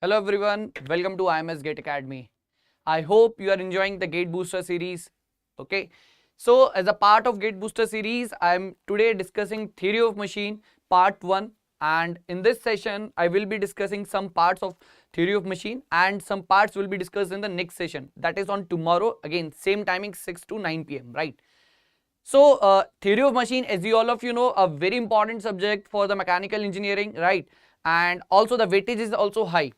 Hello everyone, welcome to IMS GATE Academy. I hope you are enjoying the Gate Booster series. Okay, so as a part of Gate Booster series, I am today discussing Theory of Machine Part 1, and in this session I will be discussing some parts of Theory of Machine and some parts will be discussed in the next session, that is on tomorrow, again same timing 6 to 9 p.m. right. So theory of machine, as you all of you know, a very important subject for the mechanical engineering, right? And also the weightage is also high,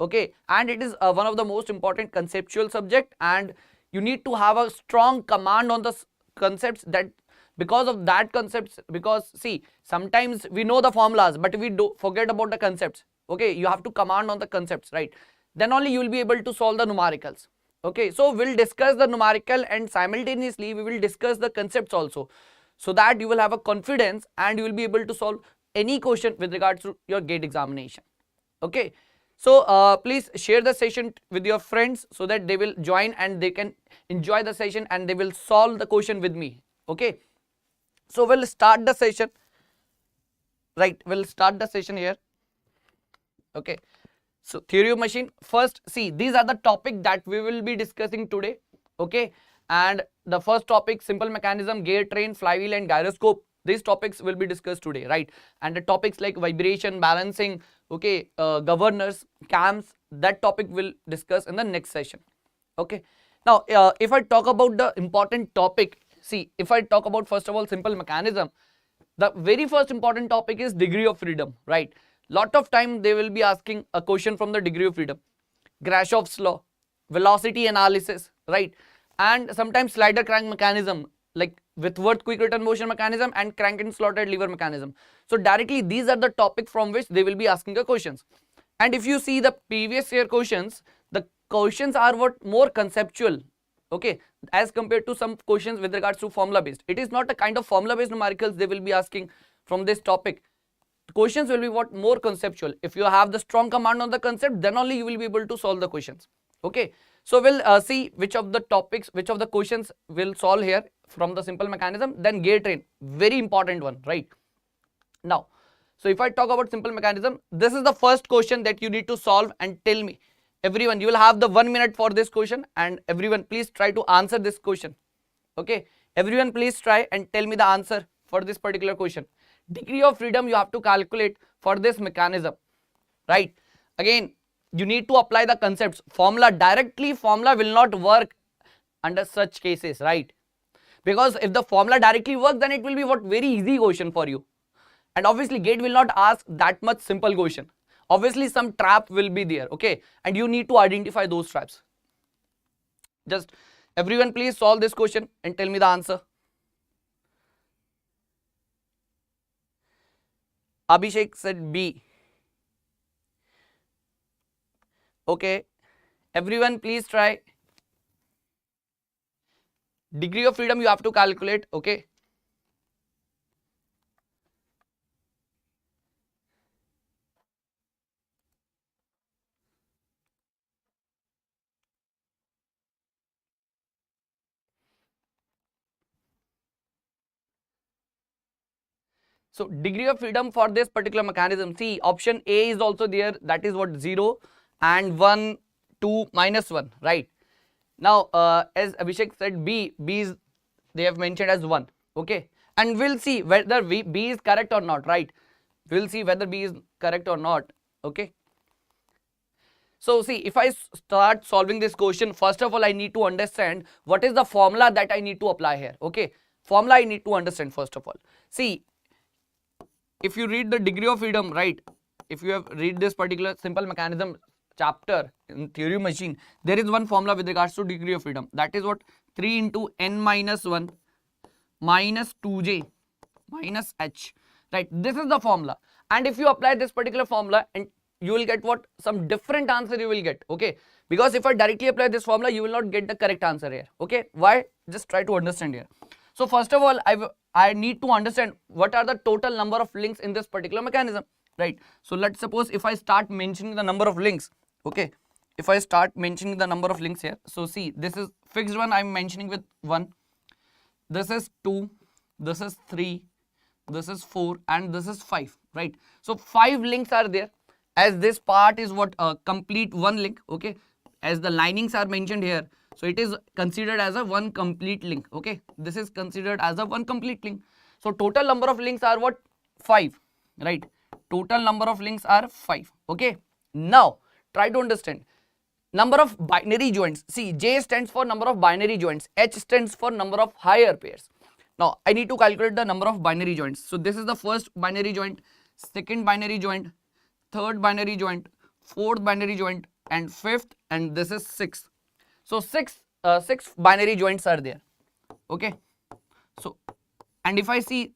okay? And it is one of the most important conceptual subject, and you need to have a strong command on the concepts, that because of that concepts, because see, sometimes we know the formulas but we do forget about the concepts, okay? You have to command on the concepts, right? Then only you will be able to solve the numericals. Okay, so we'll discuss the numerical and simultaneously we will discuss the concepts also, so that you will have a confidence and you will be able to solve any question with regards to your GATE examination. Okay, so please share the session with your friends so that they will join and they can enjoy the session and they will solve the question with me. Okay, so we'll start the session, right? We'll start the session here. Okay, so theory of machine, first see, these are the topic that we will be discussing today, okay? And the first topic, simple mechanism, gear train, flywheel and gyroscope, these topics will be discussed today, right? And the topics like vibration, balancing, okay, governors, cams, that topic will discuss in the next session, okay? Now if I talk about the important topic, see, if I talk about first of all simple mechanism, the very first important topic is degree of freedom, right? Lot of time they will be asking a question from the degree of freedom, Grashoff's law, velocity analysis, right? And sometimes slider crank mechanism like Whitworth quick return motion mechanism and crank and slotted lever mechanism. So directly these are the topic from which they will be asking the questions. And if you see the previous year questions, the questions are what more conceptual, okay, as compared to some questions with regards to formula based. It is not a kind of formula based numericals they will be asking from this topic. Questions will be what more conceptual. If you have the strong command on the concept, then only you will be able to solve the questions. Okay, so we'll see which of the topics, which of the questions will solve here from the simple mechanism. Then gear train, very important one, right? Now, so if I talk about simple mechanism, this is the first question that you need to solve and tell me. Everyone, you will have the 1 minute for this question, and everyone please try to answer this question. Okay, everyone please try and tell me the answer for this particular question. Degree of freedom you have to calculate for this mechanism, right? Again, you need to apply the concepts. Formula directly, formula will not work under such cases, right? Because if the formula directly works, then it will be what very easy question for you. And obviously GATE will not ask that much simple question. Obviously some trap will be there, okay? And you need to identify those traps. Just everyone please solve this question and tell me the answer. Abhishek said B. Okay, everyone please try. Degree of freedom you have to calculate, okay? So degree of freedom for this particular mechanism, see, option A is also there, that is what 0 and 1, 2, -1, right? Now as Abhishek said B is, they have mentioned as 1, okay? And we'll see whether B is correct or not, right? We'll see whether B is correct or not, okay? So see, if I start solving this question, first of all I need to understand what is the formula that I need to apply here, okay? Formula I need to understand first of all. See, if you read the degree of freedom, right, if you have read this particular simple mechanism chapter in theory of machine, there is one formula with regards to degree of freedom, that is what 3 into n minus 1 minus 2j minus h, right? This is the formula, and if you apply this particular formula, and you will get what, some different answer you will get, okay? Because if I directly apply this formula, you will not get the correct answer here, okay? Why? Just try to understand here. So first of all, I need to understand what are the total number of links in this particular mechanism, right? So let's suppose if I start mentioning the number of links, okay? If I start mentioning the number of links here, so see, this is fixed one, I'm mentioning with 1, this is 2, this is 3, this is 4 and this is 5, right? So 5 links are there, as this part is what complete one link, okay, as the linings are mentioned here, so it is considered as a one complete link, okay, this is considered as a one complete link. So total number of links are what? 5, right? Total number of links are 5, okay. Now try to understand number of binary joints. See, J stands for number of binary joints, H stands for number of higher pairs. Now I need to calculate the number of binary joints. So this is the first binary joint, second binary joint, third binary joint, fourth binary joint, and fifth, and this is sixth. So six binary joints are there, okay. So, and if I see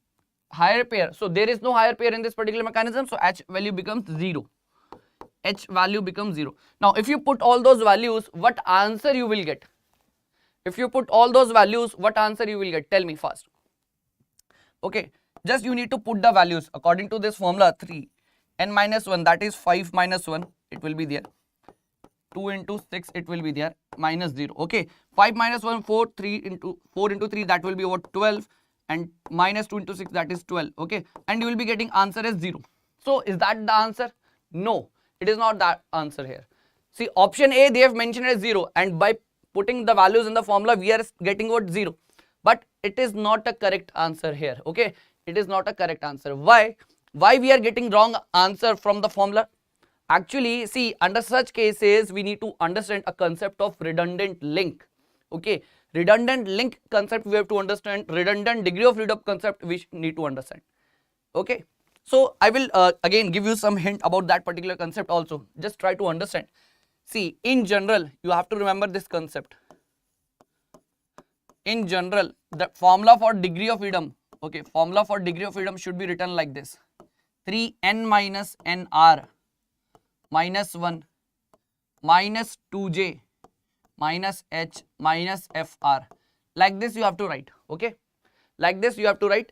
higher pair, so there is no higher pair in this particular mechanism, so H value becomes 0. H value becomes 0. Now if you put all those values, what answer you will get? If you put all those values, what answer you will get? Tell me fast. Okay, just you need to put the values according to this formula. 3 n minus 1, that is 5 minus 1, it will be there. 2 into 6, it will be there, minus 0. Okay, 5 minus 1, 4, 3 into 4 into 3, that will be what? 12, and minus 2 into 6, that is 12. Okay, and you will be getting answer as 0. So is that the answer? No, it is not that answer here. See, option A they have mentioned as 0, and by putting the values in the formula we are getting what? 0. But it is not a correct answer here. Okay, it is not a correct answer. Why we are getting wrong answer from the formula? Actually, see, under such cases we need to understand a concept of redundant link. Okay, redundant link concept we have to understand, redundant degree of freedom concept we need to understand. Okay, so I will again give you some hint about that particular concept also. Just try to understand. See, in general you have to remember this concept. In general, the formula for degree of freedom, okay, formula for degree of freedom should be written like this: 3n minus nr minus 1 minus 2j minus h minus fr. Like this you have to write, okay, like this you have to write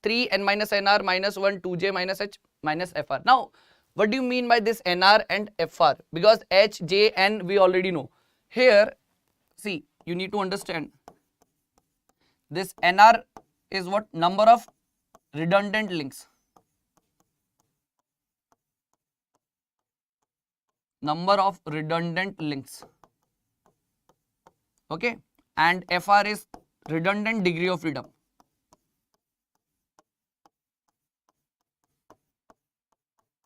3n minus nr minus 1 2j minus h minus fr. Now what do you mean by this nr and fr? Because h, j, n we already know. Here see, you need to understand this nr is what? Number of redundant links. Number of redundant links, okay, and fr is redundant degree of freedom.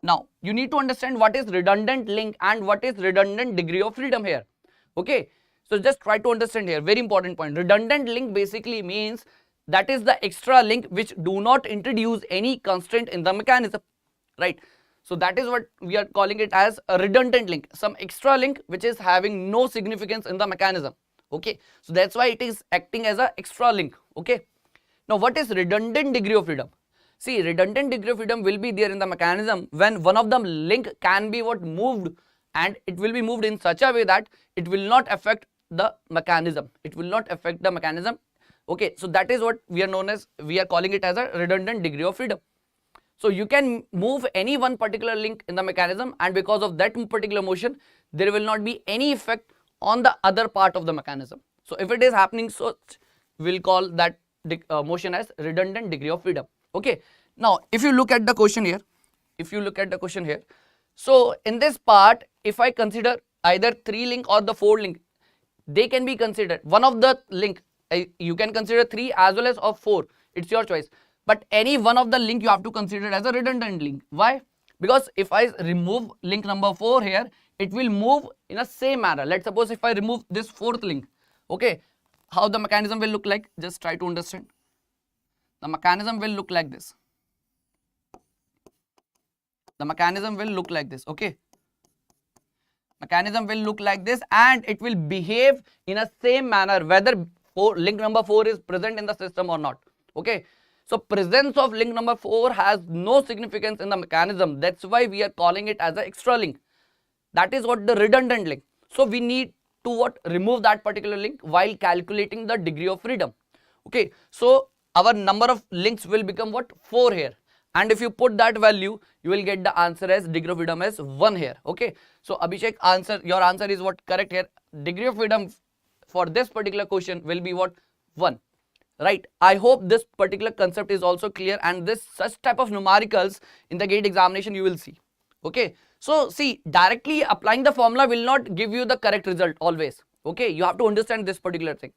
Now you need to understand what is redundant link and what is redundant degree of freedom here. Okay, so just try to understand here, very important point. Redundant link basically means that is the extra link which do not introduce any constraint in the mechanism, right? So that is what we are calling it as a redundant link, some extra link which is having no significance in the mechanism. Okay, so that's why it is acting as a extra link. Okay, now what is redundant degree of freedom? See, redundant degree of freedom will be there in the mechanism when one of the link can be what? Moved, and it will be moved in such a way that it will not affect the mechanism. It will not affect the mechanism. Okay, so that is what we are calling it as a redundant degree of freedom. So you can move any one particular link in the mechanism, and because of that particular motion there will not be any effect on the other part of the mechanism. So if it is happening, so we'll call that motion as redundant degree of freedom. Okay, now if you look at the question here, so in this part, if I consider either 3 link or the 4 link, they can be considered one of the link. You can consider 3 as well as of 4, it's your choice, but any one of the link you have to consider as a redundant link. Why? Because if I remove link number 4 here, it will move in a same manner. Let's suppose if I remove this 4th link, okay, how the mechanism will look like? Just try to understand. The mechanism will look like this. The mechanism will look like this, okay. Mechanism will look like this, and it will behave in a same manner whether link number 4 is present in the system or not. Okay, so presence of link number 4 has no significance in the mechanism. That's why we are calling it as an extra link. That is what the redundant link. So we need to what? Remove that particular link while calculating the degree of freedom. Okay, so our number of links will become what? 4 here, and if you put that value you will get the answer as degree of freedom as 1 here. Okay, so Abhishek, your answer is what? Correct here. Degree of freedom for this particular question will be what? 1, right? I hope this particular concept is also clear, and this such type of numericals in the GATE examination you will see. Okay, So see, directly applying the formula will not give you the correct result always. Okay, you have to understand this particular thing.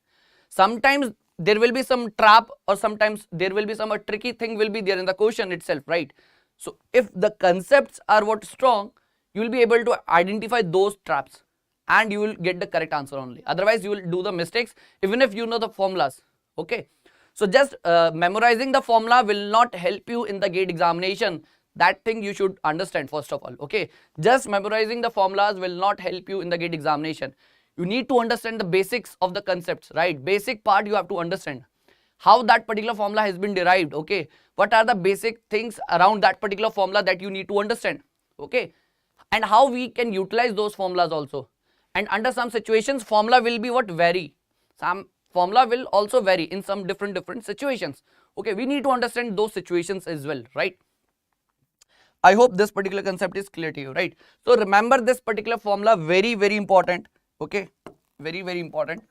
Sometimes there will be some trap, or sometimes there will be some tricky thing will be there in the question itself, right? So if the concepts are what strong, you will be able to identify those traps and you will get the correct answer only. Otherwise you will do the mistakes even if you know the formulas. Okay, so just memorizing the formula will not help you in the GATE examination. That thing you should understand first of all. Okay, just memorizing the formulas will not help you in the GATE examination. You need to understand the basics of the concepts, right? Basic part you have to understand how that particular formula has been derived. Okay, what are the basic things around that particular formula that you need to understand. Okay, and how we can utilize those formulas also. And under some situations formula will be what vary, some formula will also vary in some different situations. Okay, we need to understand those situations as well, right? I hope this particular concept is clear to you, right? So remember this particular formula, very important. Okay, very important.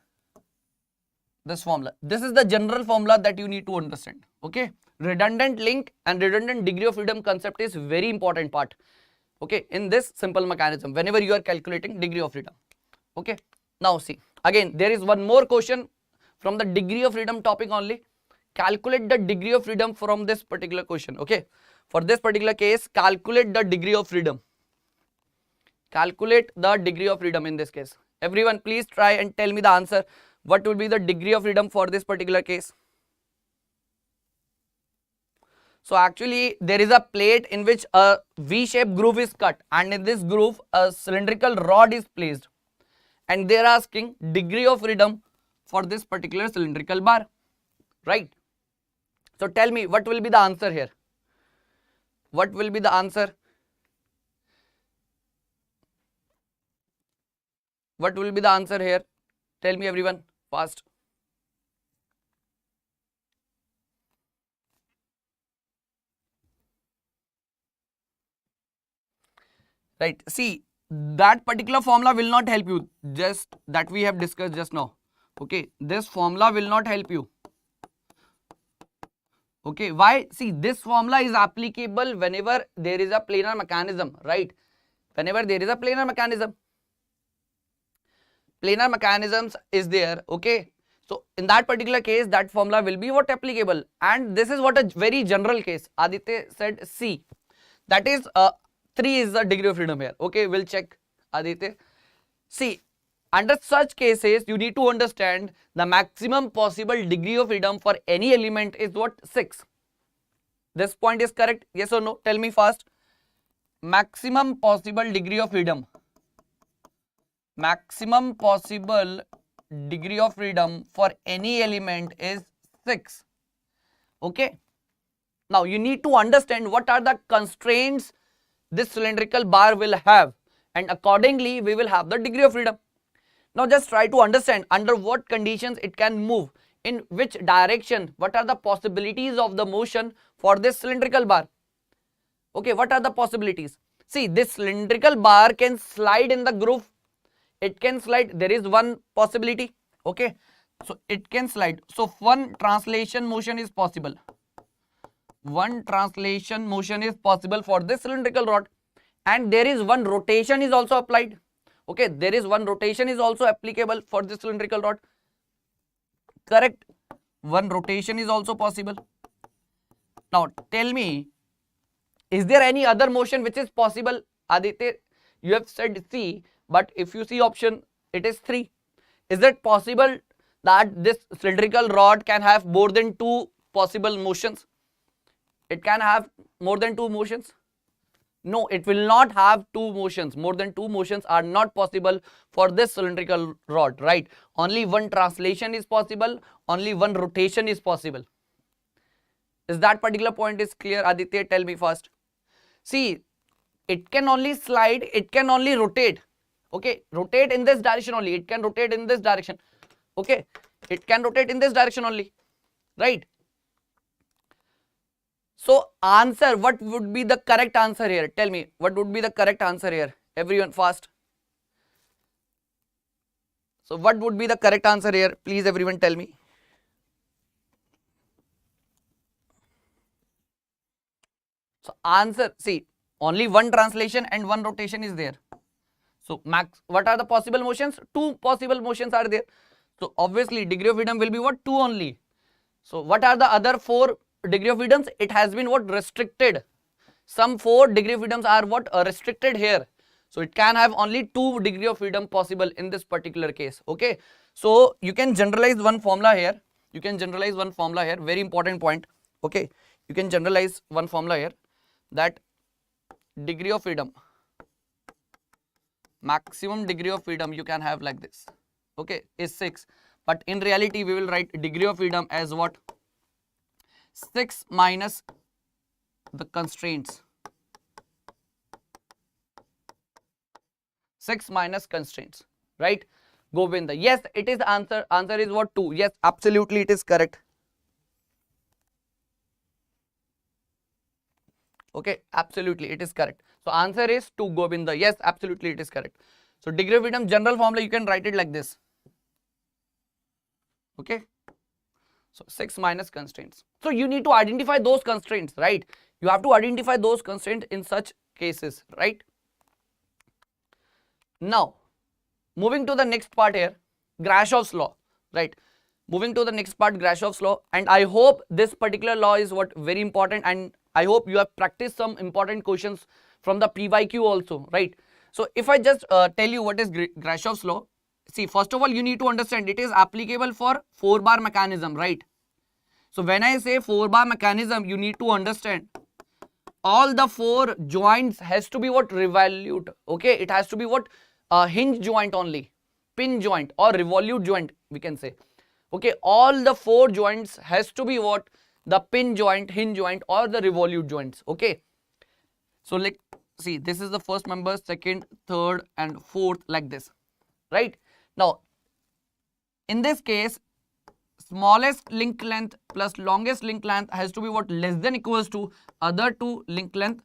This formula, this is the general formula that you need to understand. Okay, redundant link and redundant degree of freedom concept is very important part. Okay, in this simple mechanism whenever you are calculating degree of freedom. Okay, now see, again there is one more question from the degree of freedom topic only. Calculate the degree of freedom from this particular question. Okay, for this particular case, calculate the degree of freedom. Calculate the degree of freedom in this case. Everyone please try and tell me the answer. What will be the degree of freedom for this particular case? So actually there is a plate in which a V-shaped groove is cut, and in this groove a cylindrical rod is placed, and they are asking degree of freedom for this particular cylindrical bar, right? So tell me what will be the answer here? What will be the answer? What will be the answer here? Tell me everyone, fast. Right, see, that particular formula will not help you, just that we have discussed just now. Okay, this formula will not help you. Okay, why? See, this formula is applicable whenever there is a planar mechanism, right? Whenever there is a planar mechanism, planar mechanisms is there. Okay, so in that particular case that formula will be what applicable, and this is what a very general case. Aditya said C, that is 3 is the degree of freedom here. Okay, we'll check Aditya. See, under such cases you need to understand the maximum possible degree of freedom for any element is what? 6. This point is correct, yes or no? Tell me fast. Maximum possible degree of freedom, maximum possible degree of freedom for any element is 6. Okay, now you need to understand what are the constraints this cylindrical bar will have, and accordingly we will have the degree of freedom. Now just try to understand under what conditions it can move, in which direction, what are the possibilities of the motion for this cylindrical bar. Okay, what are the possibilities? See, this cylindrical bar can slide in the groove, it can slide, there is one possibility. Okay, so it can slide, so one translation motion is possible. One translation motion is possible for this cylindrical rod, and there is one rotation is also applied. Okay, there is one rotation is also applicable for this cylindrical rod. Correct, one rotation is also possible. Now tell me, is there any other motion which is possible? Aditya, you have said C, but if you see option, it is 3. Is it possible that this cylindrical rod can have more than 2 possible motions? It can have more than 2 motions? No, it will not have 2 motions. More than 2 motions are not possible for this cylindrical rod, right? Only one translation is possible, only one rotation is possible. Is that particular point is clear? Aditya, tell me first. See, it can only slide, it can only rotate. Okay, rotate in this direction only, it can rotate in this direction. Okay, it can rotate in this direction only, right? So answer, what would be the correct answer here? Tell me, what would be the correct answer here? Everyone fast. So what would be the correct answer here? Please everyone tell me. So answer, see, only one translation and one rotation is there. So max, what are the possible motions? Two possible motions are there. So obviously degree of freedom will be what? Two only. So what are the other four degree of freedoms? It has been what? Restricted. Some 4 degree of freedoms are what? Restricted here. So it can have only 2 degree of freedom possible in this particular case. Okay. So you can generalize one formula here. You can generalize one formula here. Very important point. Okay. You can generalize one formula here, that degree of freedom, maximum degree of freedom you can have like this. Okay, is 6. But in reality we will write degree of freedom as what? 6 minus the constraints. 6 minus constraints, right? Govinda, yes, it is answer. Answer is what? 2. Yes, absolutely it is correct. Okay, absolutely it is correct. So answer is 2, Govinda. Yes, absolutely it is correct. So degree of freedom general formula you can write it like this. Okay. So 6 minus constraints. So you need to identify those constraints, right? You have to identify those constraints in such cases, right? Now, moving to the next part here, Grashoff's law, right? Moving to the next part, Grashoff's law, and I hope this particular law is what? Very important, and I hope you have practiced some important questions from the PYQ also, right? So if I just tell you what is Grashoff's law, see, first of all you need to understand it is applicable for 4-bar mechanism, right? So when I say 4-bar mechanism, you need to understand all the 4 joints has to be what? Revolute. Okay, it has to be what? Hinge joint only, pin joint or revolute joint we can say. Okay, all the 4 joints has to be what? The pin joint, hinge joint or the revolute joints. Okay, so like see, this is the first member, second, third and fourth, like this, right? Now in this case, smallest link length plus longest link length has to be what? Less than equals to other 2 link length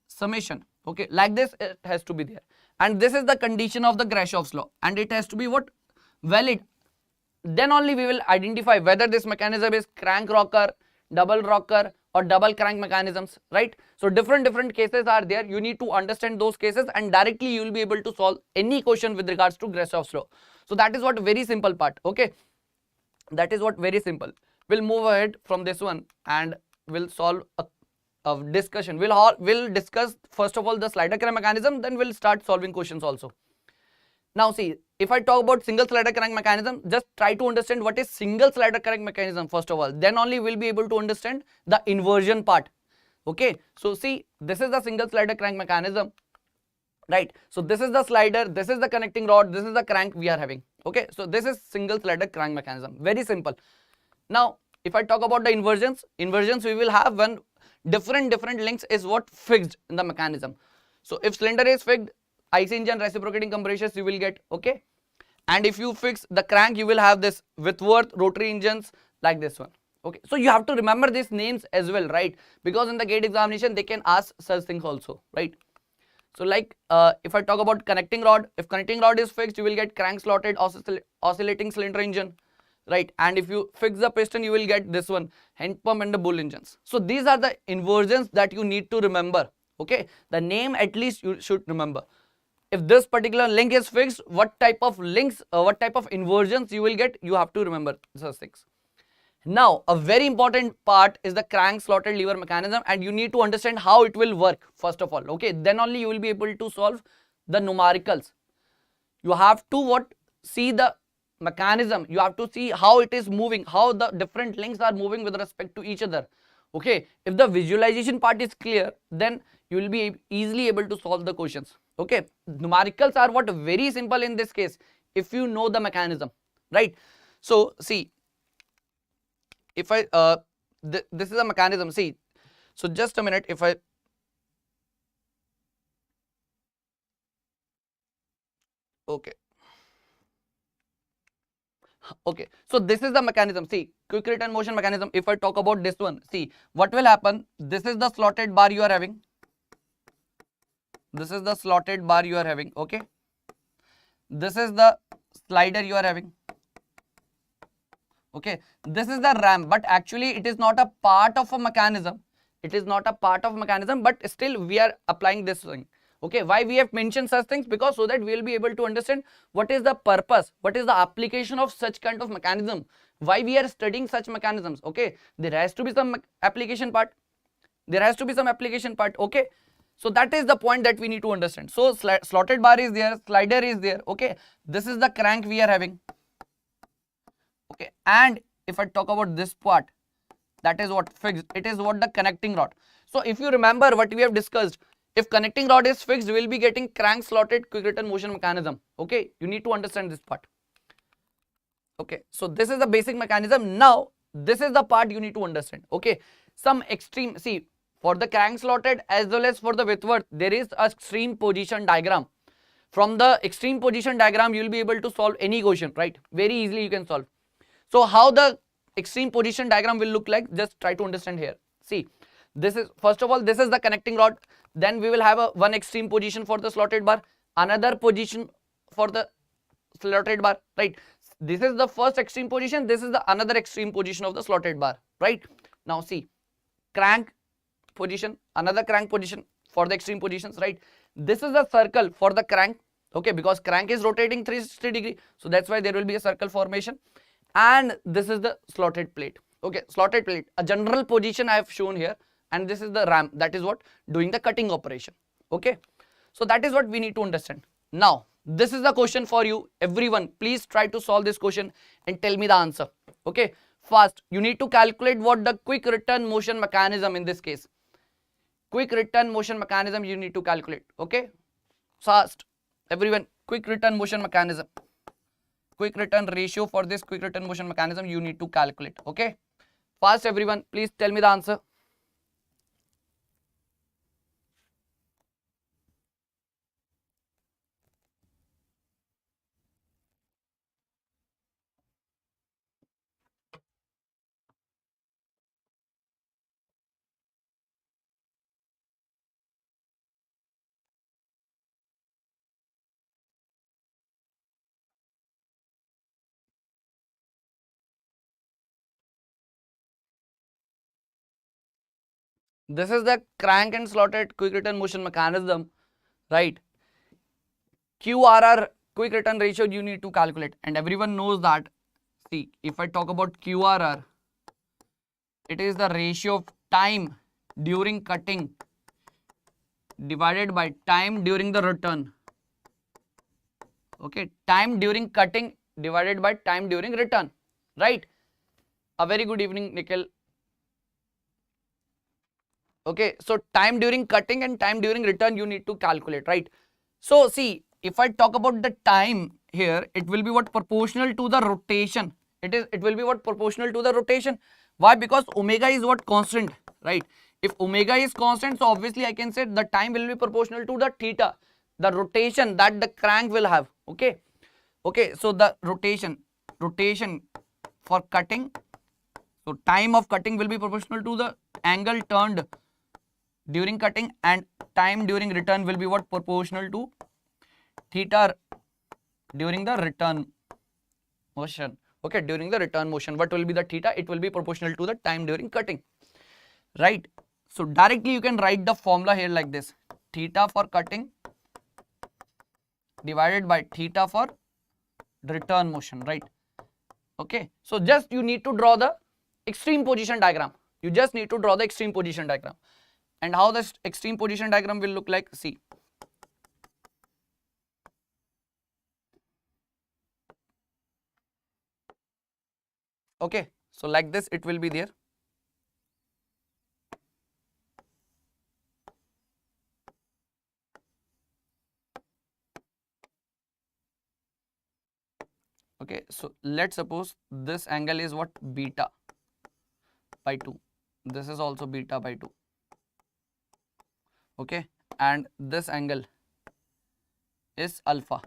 summation. Okay, like this it has to be there, and this is the condition of the Grashoff's law, and it has to be what? Valid. Then only we will identify whether this mechanism is crank rocker, double rocker or double crank mechanisms, right? So different cases are there. You need to understand those cases and directly you will be able to solve any question with regards to Grashoff's law. So that is what very simple part. Okay, that is what very simple. We'll move ahead from this one and we'll solve a discussion. We'll discuss first of all the slider crank mechanism, then we'll start solving questions also. Now see, if I talk about single slider crank mechanism, just try to understand what is single slider crank mechanism first of all. Then only we'll be able to understand the inversion part. Okay, so see, this is the single slider crank mechanism, right? So this is the slider, this is the connecting rod, this is the crank we are having. Okay, so this is single slider crank mechanism. Very simple. Now, if I talk about the inversions we will have when different links is what? Fixed in the mechanism. So if cylinder is fixed, IC engine reciprocating compressors you will get. Okay, and if you fix the crank you will have this Whitworth rotary engines like this one. Okay, so you have to remember these names as well, right? Because in the gate examination they can ask such things also, right? So like if I talk about connecting rod, if connecting rod is fixed you will get crank slotted oscillating cylinder engine, right? And if you fix the piston you will get this one, hand pump and the bull engines. So these are the inversions that you need to remember. Okay, the name at least you should remember. If this particular link is fixed, what type of links, what type of inversions you will get, you have to remember such things. Now, a very important part is the crank slotted lever mechanism, and you need to understand how it will work first of all. Okay, then only you will be able to solve the numericals. You have to what? See the mechanism. You have to see how it is moving, how the different links are moving with respect to each other. Okay, if the visualization part is clear, then you will be easily able to solve the questions. Okay, numericals are what? Very simple in this case if you know the mechanism, right? So see, if I this is a mechanism. See, so just a minute. If I okay, so this is the mechanism. See, quick return motion mechanism. If I talk about this one, see what will happen. This is the slotted bar you are having. This is the slotted bar you are having. Okay, this is the slider you are having. Okay, this is the ramp, but actually it is not a part of a mechanism. It is not a part of mechanism, but still we are applying this thing. Okay, why we have mentioned such things? Because so that we will be able to understand what is the purpose, what is the application of such kind of mechanism, why we are studying such mechanisms. Okay, there has to be some application part, okay. So that is the point that we need to understand. So slotted bar is there, slider is there, okay. This is the crank we are having, okay. And if I talk about this part, that is what fixed, it is what the connecting rod. So if you remember what we have discussed, if connecting rod is fixed, we will be getting crank slotted quick return motion mechanism, okay. You need to understand this part, okay. So this is the basic mechanism. Now this is the part you need to understand, okay. Some extreme, see, for the crank slotted as well as for the Whitworth, there is a extreme position diagram. From the extreme position diagram, you will be able to solve any question, right? Very easily you can solve. So how the extreme position diagram will look like, just try to understand here. See, this is, first of all, this is the connecting rod. Then we will have a one extreme position for the slotted bar, another position for the slotted bar, right? This is the first extreme position, this is the another extreme position of the slotted bar, right? Now see, crank position, another crank position for the extreme positions, right? This is a circle for the crank, okay, because crank is rotating 360 degree, so that's why there will be a circle formation. And this is the slotted plate, okay, slotted plate, a general position I have shown here, and this is the ram, that is what doing the cutting operation, okay. So that is what we need to understand. Now this is the question for you, everyone, please try to solve this question and tell me the answer, okay. First, you need to calculate what the quick return motion mechanism, in this case quick return motion mechanism you need to calculate, okay. First, everyone, quick return motion mechanism, quick return ratio for this quick return motion mechanism you need to calculate, okay. First, everyone, please tell me the answer. This is the crank and slotted quick return motion mechanism, right? QRR, quick return ratio, you need to calculate, and everyone knows that. See, if I talk about QRR, it is the ratio of time during cutting divided by time during the return, okay. Time during cutting divided by time during return, right? A very good evening, Nikhil. Okay, so time during cutting and time during return you need to calculate, right? So see, if I talk about the time here, it will be what proportional to the rotation. It will be what proportional to the rotation. Why? Because omega is what constant, right? If omega is constant, so obviously I can say the time will be proportional to the theta, the rotation that the crank will have, okay. Okay, so the rotation for cutting, so time of cutting will be proportional to the angle turned during cutting, and time during return will be what proportional to theta during the return motion, okay. During the return motion, what will be the theta? It will be proportional to the time during cutting, right? So directly you can write the formula here like this: theta for cutting divided by theta for return motion, right? Okay, so just you need to draw the extreme position diagram. You just need to draw the extreme position diagram. And how this extreme position diagram will look like, see. Okay, so like this it will be there. Okay, so let's suppose this angle is what, beta by 2. This is also beta by 2. Okay, and this angle is alpha.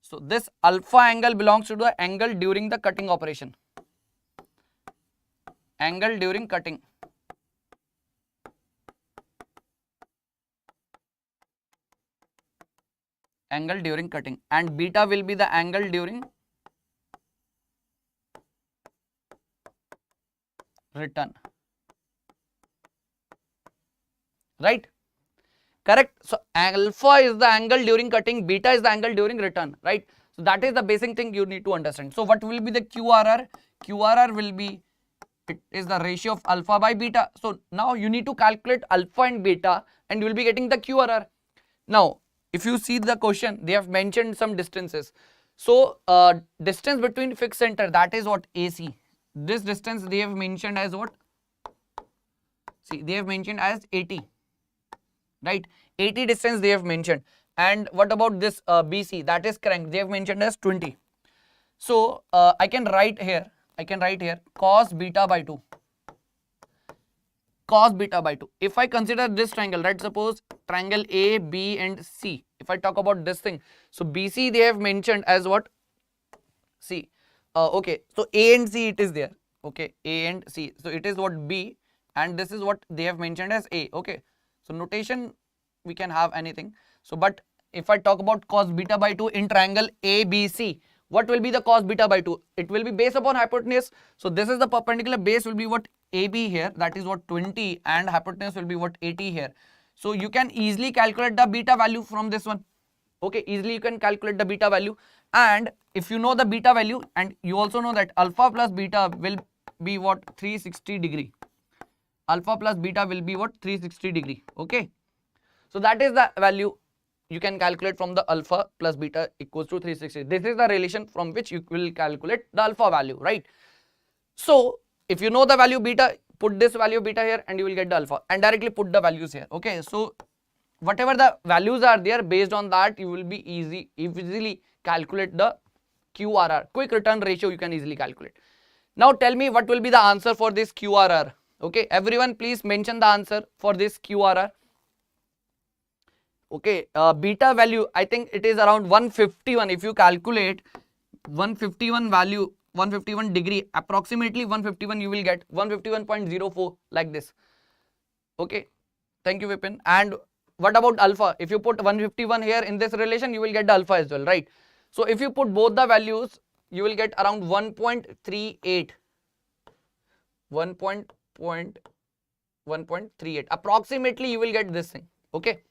So this alpha angle belongs to the angle during the cutting operation. Angle during cutting. Angle during cutting, and beta will be the angle during return. right? Correct. So alpha is the angle during cutting, beta is the angle during return, right? So that is the basic thing you need to understand. So what will be the QRR? QRR will be, it is the ratio of alpha by beta. So now you need to calculate alpha and beta and you will be getting the QRR. Now if you see the question, they have mentioned some distances. So distance between fixed center, that is what AC. This distance they have mentioned as what? See, they have mentioned as 80, right? 80 distance they have mentioned. And what about this BC, that is crank, they have mentioned as 20. So I can write here cos beta by 2. Cos beta by 2. If I consider this triangle, right, suppose triangle A, B and C. If I talk about this thing, so BC they have mentioned as what? C. Okay, so A and C it is there. Okay, A and C. So it is what B and this is what they have mentioned as A. Okay, so notation we can have anything. So but if I talk about cos beta by 2 in triangle ABC, what will be the cos beta by 2? It will be based upon hypotenuse. So this is the perpendicular base will be what? AB here, that is what 20, and hypotenuse will be what? 80 here. So you can easily calculate the beta value from this one. Okay, easily you can calculate the beta value, and if you know the beta value and you also know that alpha plus beta will be what? 360 degree. Alpha plus beta will be what? 360 degree. Okay, so that is the value you can calculate from the alpha plus beta equals to 360. This is the relation from which you will calculate the alpha value, right? So if you know the value beta, put this value beta here and you will get the alpha, and directly put the values here. Okay, so whatever the values are there, based on that you will be easily calculate the QRR, quick return ratio, you can easily calculate. Now tell me what will be the answer for this QRR. Okay, everyone please mention the answer for this QRR. Okay, beta value, I think it is around 151. If you calculate 151 value, 151 degree, approximately 151 you will get 151.04 like this. Okay, thank you Vipin. And what about alpha? If you put 151 here in this relation, you will get the alpha as well, right? So if you put both the values, you will get around 1.38. 1.38. Approximately you will get this thing. Okay,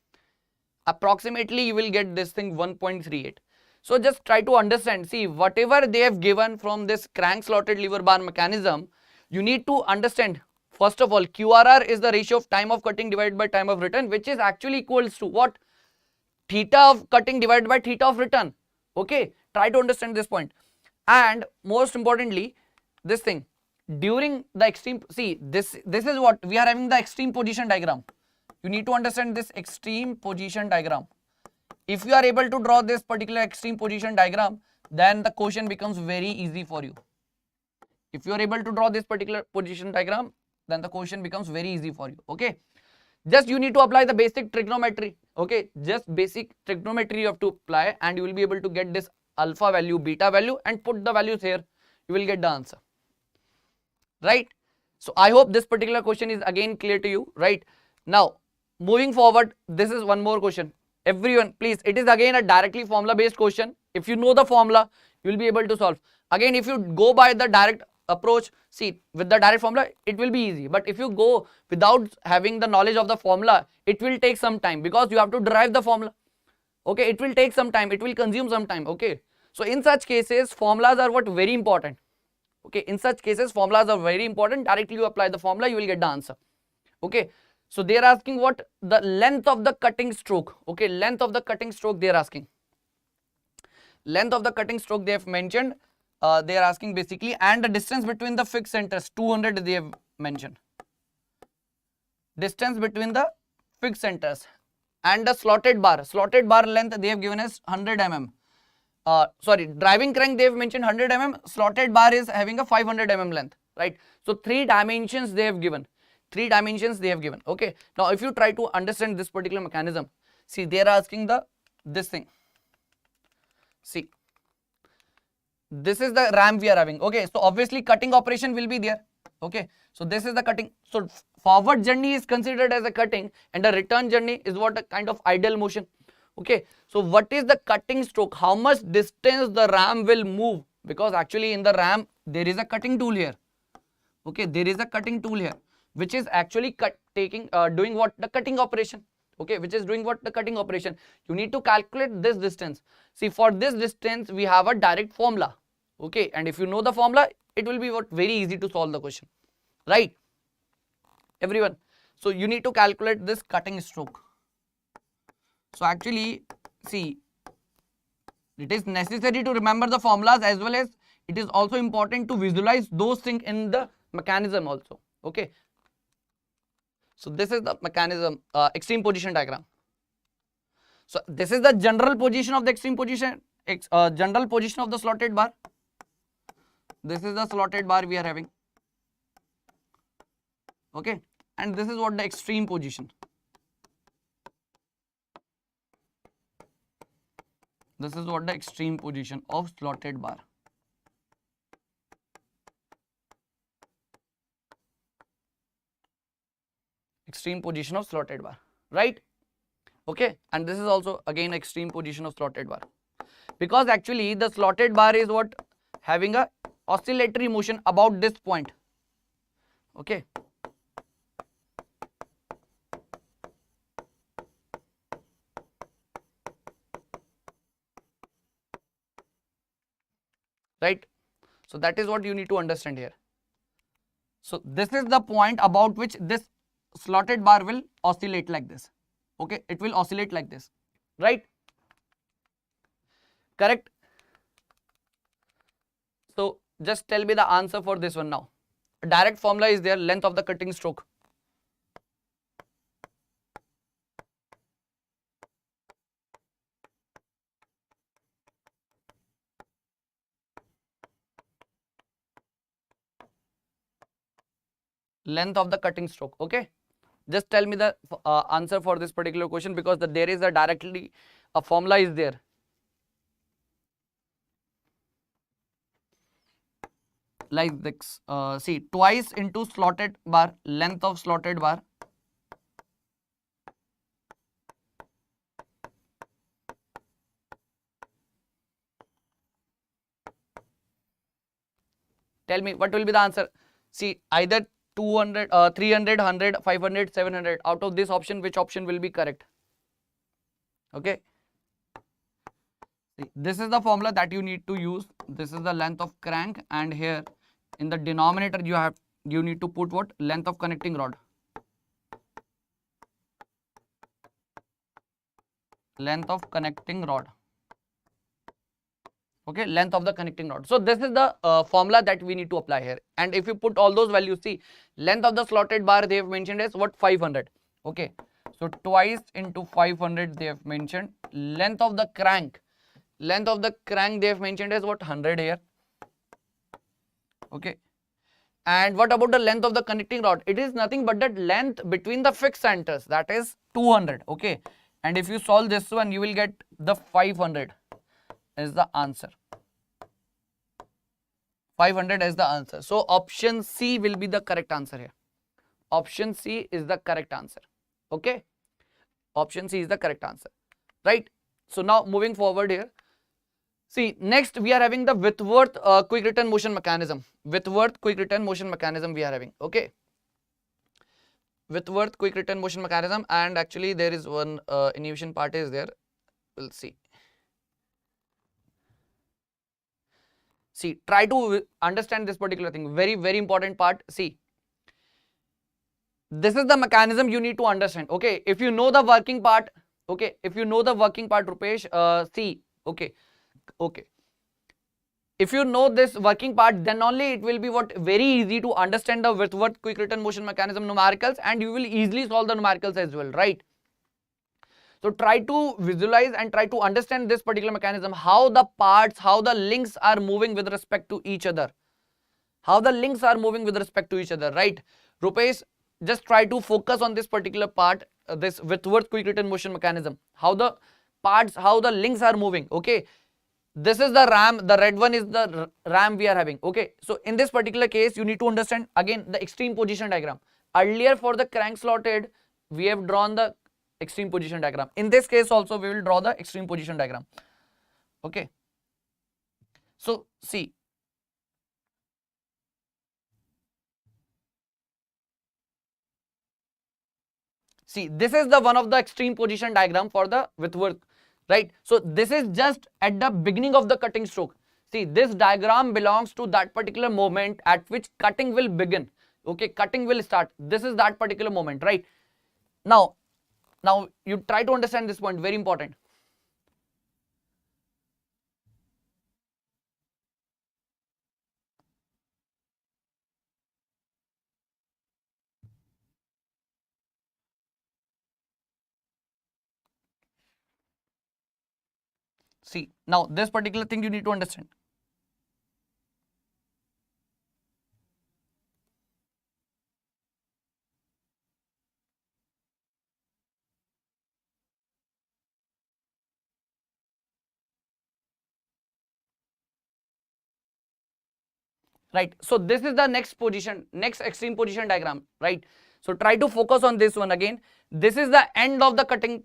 approximately you will get this thing 1.38. So just try to understand. See, whatever they have given from this crank slotted lever bar mechanism, you need to understand. First of all, QRR is the ratio of time of cutting divided by time of return, which is actually equals to what? Theta of cutting divided by theta of return. Okay, try to understand this point. And most importantly, this thing during the extreme, see, this is what we are having, the extreme position diagram. You need to understand this extreme position diagram. If you are able to draw this particular extreme position diagram, then the question becomes very easy for you. If you are able to draw this particular position diagram, then the question becomes very easy for you. Okay, just you need to apply the basic trigonometry. Okay, just basic trigonometry you have to apply, and you will be able to get this alpha value, beta value, and put the values here. You will get the answer, right? So I hope this particular question is again clear to you, right? Now moving forward, this is one more question. Everyone please, it is again a directly formula based question. If you know the formula, you will be able to solve. Again, if you go by the direct approach, see, with the direct formula it will be easy, but if you go without having the knowledge of the formula, it will take some time, because you have to derive the formula. Okay, it will take some time, it will consume some time. Okay, so in such cases formulas are what? Very important. Okay, in such cases formulas are very important. Directly you apply the formula, you will get the answer. Okay, so they are asking what? The length of the cutting stroke. Okay, length of the cutting stroke they are asking. Length of the cutting stroke they have mentioned. They are asking basically, and the distance between the fixed centers, 200 they have mentioned. Distance between the fixed centers and the slotted bar length they have given as 100 mm. Sorry, driving crank they have mentioned 100 mm, slotted bar is having a 500 mm length, right? So three dimensions they have given. Okay, now if you try to understand this particular mechanism, see, they are asking this thing. See, this is the ram we are having. Okay, so obviously cutting operation will be there. Okay, so this is the cutting. So forward journey is considered as a cutting, and the return journey is what? A kind of idle motion. Okay, so what is the cutting stroke? How much distance the ram will move? Because actually in the ram there is a cutting tool here. Okay, there is a cutting tool here. which is actually doing what, the cutting operation. Okay, which is doing what, the cutting operation. You need to calculate this distance. See, for this distance we have a direct formula. Okay, and if you know the formula, it will be what, very easy to solve the question, right, everyone? So you need to calculate this cutting stroke. So actually, see, it is necessary to remember the formulas, as well as it is also important to visualize those things in the mechanism also. Okay, so this is the mechanism, extreme position diagram. So this is the general position of the extreme position, general position of the slotted bar. This is the slotted bar we are having. Okay, and this is what the extreme position. This is what the extreme position of slotted bar. Extreme position of slotted bar, right? Okay, and this is also again extreme position of slotted bar, because actually the slotted bar is what, having a oscillatory motion about this point. Okay, right? So that is what you need to understand here. So this is the point about which this slotted bar will oscillate like this. Okay, it will oscillate like this, right? Correct? So just tell me the answer for this one now. A direct formula is there, length of the cutting stroke. Length of the cutting stroke. Okay, just tell me the answer for this particular question, because there is a formula is there. Like this, see, twice into slotted bar, length of slotted bar tell me what will be the answer. See, either 200, 300, 100, 500, 700. Out of this option, which option will be correct? Okay. See, this is the formula that you need to use. This is the length of crank, and here in the denominator you need to put what? Length of connecting rod. Length of connecting rod. Okay, length of the connecting rod. So this is the formula that we need to apply here. And if you put all those values, see, length of the slotted bar they have mentioned as what? 500. Okay, so twice into 500 they have mentioned. Length of the crank they have mentioned as what? 100 here. Okay, and what about the length of the connecting rod? It is nothing but that length between the fixed centers, that is 200. Okay, and if you solve this one, you will get the 500 is the answer. 500 is the answer. So option C will be the correct answer here. Option C is the correct answer. Okay, option C is the correct answer, right? So now moving forward here, see, next we are having the Whitworth quick return motion mechanism. Whitworth quick return motion mechanism we are having. Okay, Whitworth quick return motion mechanism, and actually there is one inhibition part is there. We'll see. See, try to understand this particular thing. Very, very important part. See, this is the mechanism you need to understand. Okay, if you know the working part, okay, if you know the working part, Rupesh, see, okay, if you know this working part, then only it will be what? Very easy to understand the Whitworth quick return motion mechanism numericals, and you will easily solve the numericals as well, right? So try to visualize and try to understand this particular mechanism, how the parts, how the links are moving with respect to each other. How the links are moving with respect to each other, right? Rupesh, just try to focus on this particular part, this Whitworth quick return motion mechanism. How the parts, how the links are moving, okay? This is the ram, the red one is the ram we are having, okay? So in this particular case, you need to understand again the extreme position diagram. Earlier for the crank slotted, we have drawn the extreme position diagram. In this case also we will draw the extreme position diagram. Okay, so see, See, this is the one of the extreme position diagram for the Whitworth, right? So this is just at the beginning of the cutting stroke. See, this diagram belongs to that particular moment at which cutting will begin. Okay, cutting will start. This is that particular moment, right? Now you try to understand this point, very important. See, now this particular thing you need to understand. Right, so this is the next position, next extreme position diagram, right? So try to focus on this one again. This is the end of the cutting,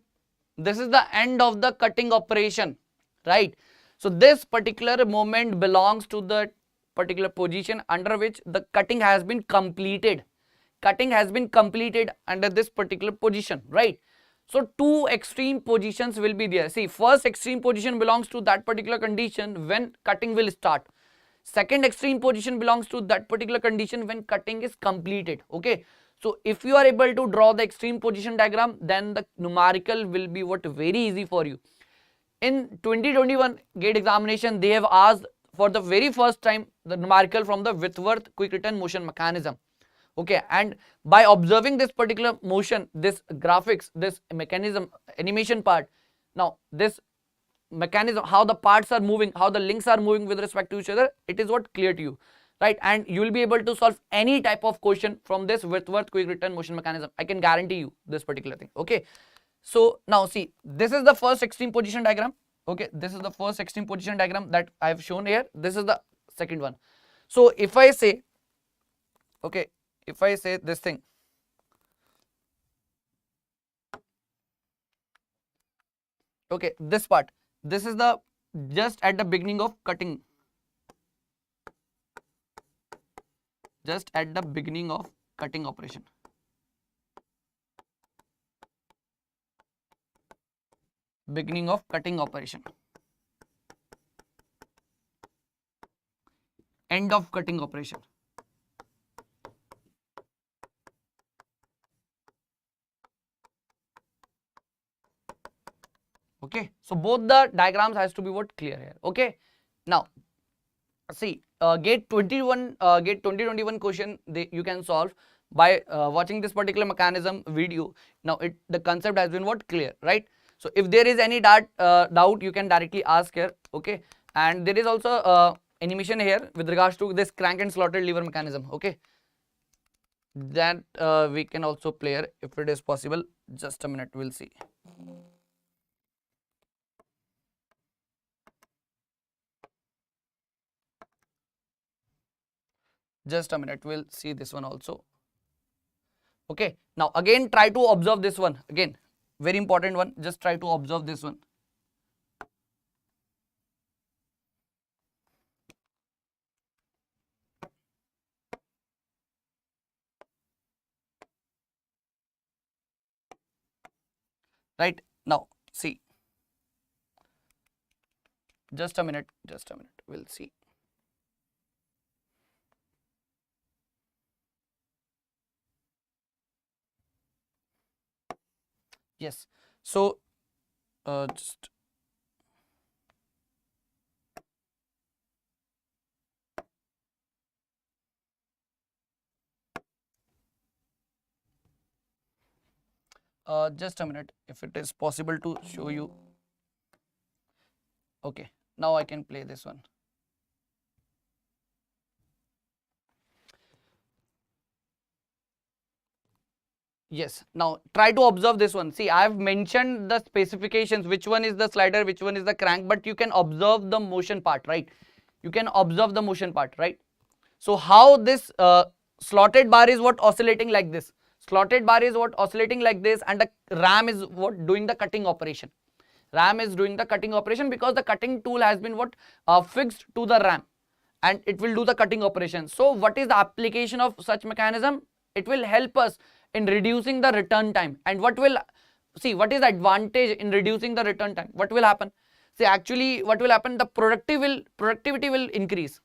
this is the end of the cutting operation, right? So this particular moment belongs to the particular position under which the cutting has been completed. Cutting has been completed under this particular position, right? So two extreme positions will be there. See, first extreme position belongs to that particular condition when cutting will start. Second extreme position belongs to that particular condition when cutting is completed. Okay, so if you are able to draw the extreme position diagram, then the numerical will be what very easy for you. In 2021 GATE examination, they have asked for the very first time the numerical from the Whitworth quick return motion mechanism. Okay, and by observing this particular motion, this graphics, this mechanism, animation part, now this mechanism, how the parts are moving, how the links are moving with respect to each other, it is what clear to you, right? And you will be able to solve any type of question from this Whitworth quick return motion mechanism. I can guarantee you this particular thing. Okay, so now see, this is the first extreme position diagram. Okay, this is the first extreme position diagram that I have shown here. This is the second one. So if I say, okay, if I say this thing, okay, this part, this is the just at the beginning of cutting, just at the beginning of cutting operation. Beginning of cutting operation, end of cutting operation. Okay, so both the diagrams has to be what clear here. Okay, now see, GATE 2021 question you can solve by watching this particular mechanism video. Now the concept has been what clear, right? So if there is any doubt, you can directly ask here. Okay, and there is also animation here with regards to this crank and slotted lever mechanism. Okay, that we can also play here if it is possible. Just a minute, we'll see. Just a minute, we'll see this one also. Okay, now again try to observe this one again, very important one. Just try to observe this one. Right, now see, just a minute, we'll see. Yes, so just just a minute, if it is possible to show you. Okay, now I can play this one. Yes, now try to observe this one. See, I have mentioned the specifications, which one is the slider, which one is the crank, but you can observe the motion part, right? You can observe the motion part, right? So how this slotted bar is what oscillating like this. Slotted bar is what oscillating like this, and the ram is what doing the cutting operation. Ram is doing the cutting operation because the cutting tool has been what fixed to the ram, and it will do the cutting operation. So what is the application of such mechanism? It will help us in reducing the return time. And what is the advantage in reducing the return time? What will happen? See, actually what will happen, the productivity will increase.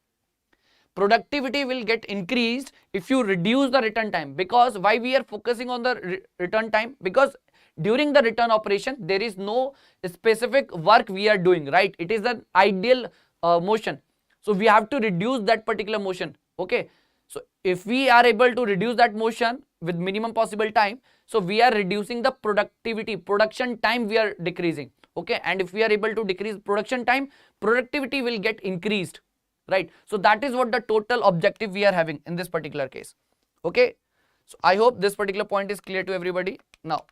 Productivity will get increased if you reduce the return time. Because why we are focusing on the return time? Because during the return operation there is no specific work we are doing, right? It is an ideal motion, so we have to reduce that particular motion. Okay, so if we are able to reduce that motion with minimum possible time, so we are reducing the production time we are decreasing. Okay, and if we are able to decrease production time, productivity will get increased, right? So that is what the total objective we are having in this particular case. Okay, so I hope this particular point is clear to everybody. Now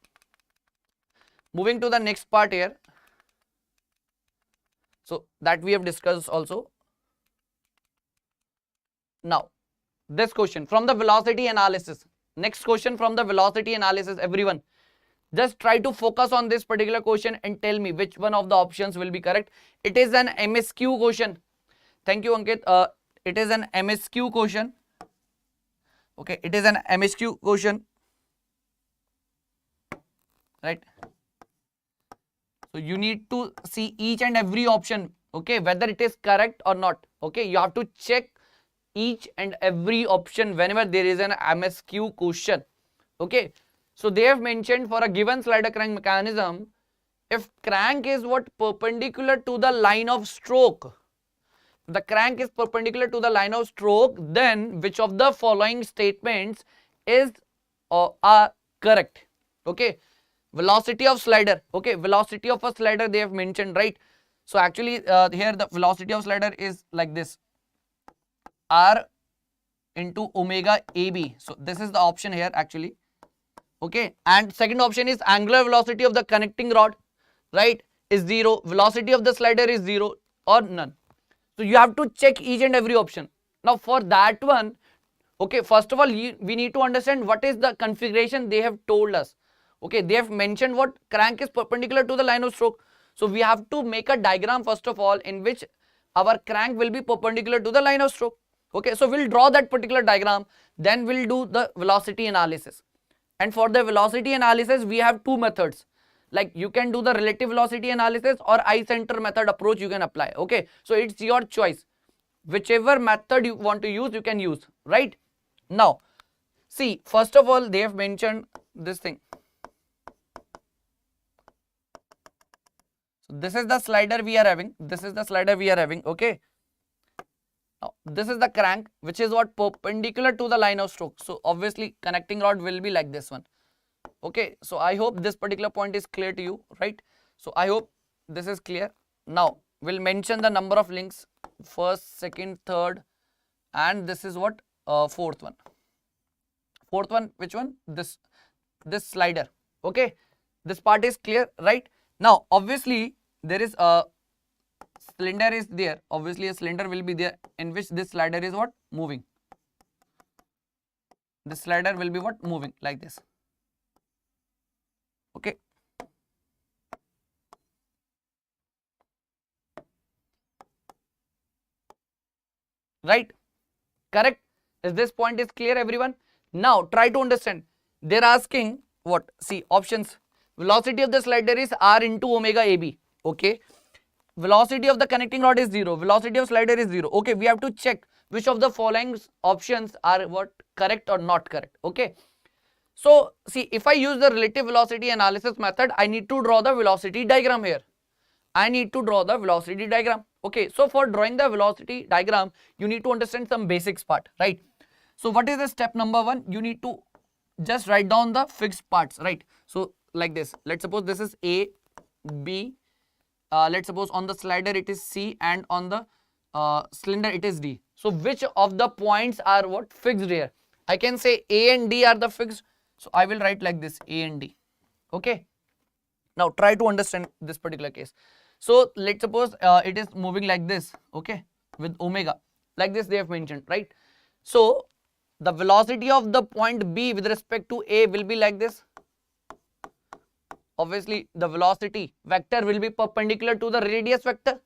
moving to the next part here, so that we have discussed also. Now this question from the velocity analysis, next question from the velocity analysis, everyone just try to focus on this particular question and tell me which one of the options will be correct. It is an MSQ question. Thank you, Ankit. It is an MSQ question. Okay, it is an MSQ question, right? So you need to see each and every option, okay, whether it is correct or not. Okay, you have to check each and every option whenever there is an MSQ question. Okay, so they have mentioned for a given slider crank mechanism, if crank is what perpendicular to the line of stroke, the crank is perpendicular to the line of stroke, then which of the following statements is are correct? Okay, velocity of slider, okay, velocity of a slider they have mentioned, right? So actually here the velocity of slider is like this, r into omega ab. So this is the option here actually. Okay, and second option is angular velocity of the connecting rod, right, is 0, velocity of the slider is 0 or none. So you have to check each and every option. Now for that one, okay, first of all we need to understand what is the configuration they have told us. Okay, they have mentioned what crank is perpendicular to the line of stroke. So we have to make a diagram first of all in which our crank will be perpendicular to the line of stroke. Okay, so we'll draw that particular diagram, then we'll do the velocity analysis. And for the velocity analysis we have two methods. Like you can do the relative velocity analysis or eye center method approach you can apply. Okay, so it's your choice. Whichever method you want to use, you can use, right? Now see, first of all they have mentioned this thing. So this is the slider we are having. This is the slider we are having. Okay. Now this is the crank which is what perpendicular to the line of stroke. So obviously connecting rod will be like this one. Okay. So I hope this particular point is clear to you, right? So I hope this is clear. Now we'll mention the number of links, first, second, third, and this is what fourth one. Fourth one, which one? This slider. Okay. This part is clear, right? Now obviously there is a cylinder is there. Obviously a cylinder will be there in which this slider is what? Moving. This slider will be what? Moving like this. Okay. Right? Correct? Is this point is clear, everyone? Now try to understand. They're asking what? See, options. Velocity of the slider is r into omega ab. Okay. Velocity of the connecting rod is 0. Velocity of slider is 0. Okay. We have to check which of the following options are what? Correct or not correct. Okay. So see, if I use the relative velocity analysis method, I need to draw the velocity diagram here. I need to draw the velocity diagram. Okay. So for drawing the velocity diagram, you need to understand some basics part, right? So what is the step number 1? You need to just write down the fixed parts, right? So like this, let's suppose this is A, B, let's suppose on the slider it is C and on the cylinder it is D. So which of the points are what? Fixed here? I can say A and D are the fixed. So I will write like this, A and D. Okay. Now try to understand this particular case. So let's suppose it is moving like this, okay, with omega, like this they have mentioned, right? So the velocity of the point B with respect to A will be like this. Obviously the velocity vector will be perpendicular to the radius vector.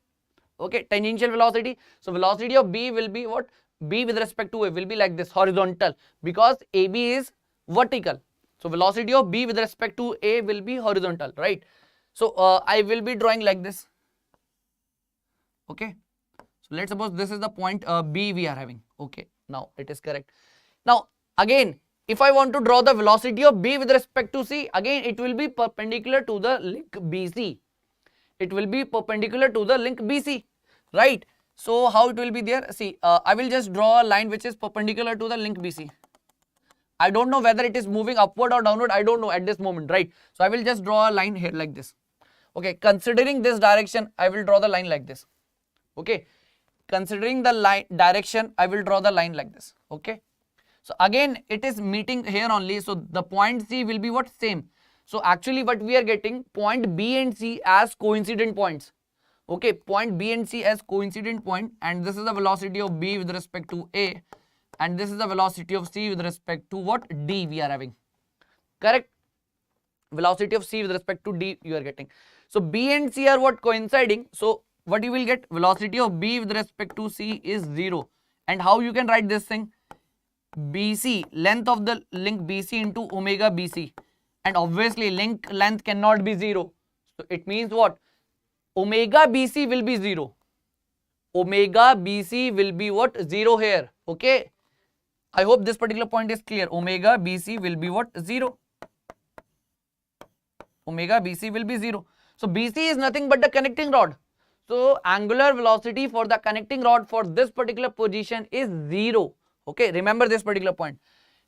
Okay, tangential velocity. So velocity of B will be what? B with respect to A will be like this, horizontal, because AB is vertical. So velocity of B with respect to A will be horizontal, right? So I will be drawing like this. Okay. So let's suppose this is the point B we are having. Okay. Now it is correct. Now again, if I want to draw the velocity of B with respect to C, again it will be perpendicular to the link BC. It will be perpendicular to the link BC, right? So how it will be there? See, I will just draw a line which is perpendicular to the link BC. I don't know whether it is moving upward or downward. I don't know at this moment, right? So I will just draw a line here like this. Okay, considering this direction, I will draw the line like this. Okay, considering the line direction, I will draw the line like this. Okay, so again it is meeting here only. So the point C will be what? Same. So actually what we are getting, point B and C as coincident points. Okay, point B and C as coincident point, and this is the velocity of B with respect to A, and this is the velocity of C with respect to what? D we are having. Correct? Velocity of C with respect to D you are getting. So B and C are what? Coinciding. So what you will get? Velocity of B with respect to C is 0. And how you can write this thing? BC, length of the link BC into omega BC. And obviously link length cannot be 0. So it means what? Omega BC will be 0. Omega BC will be what? 0 here. Okay. I hope this particular point is clear. Omega BC will be what? 0. Omega BC will be 0. So BC is nothing but the connecting rod. So angular velocity for the connecting rod for this particular position is 0. Okay. Remember this particular point.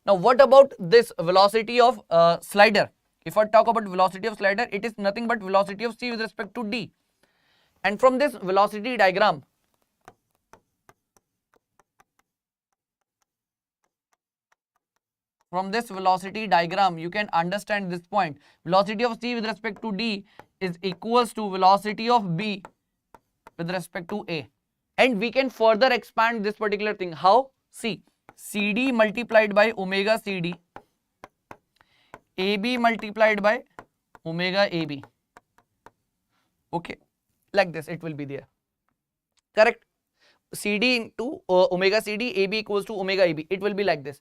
Now what about this velocity of slider? If I talk about velocity of slider, it is nothing but velocity of C with respect to D. And from this velocity diagram, you can understand this point. Velocity of C with respect to D is equals to velocity of B with respect to A. And we can further expand this particular thing. How? See, CD multiplied by omega CD, AB multiplied by omega AB. Okay, like this it will be there. Correct? CD into omega CD, AB equals to omega AB. It will be like this.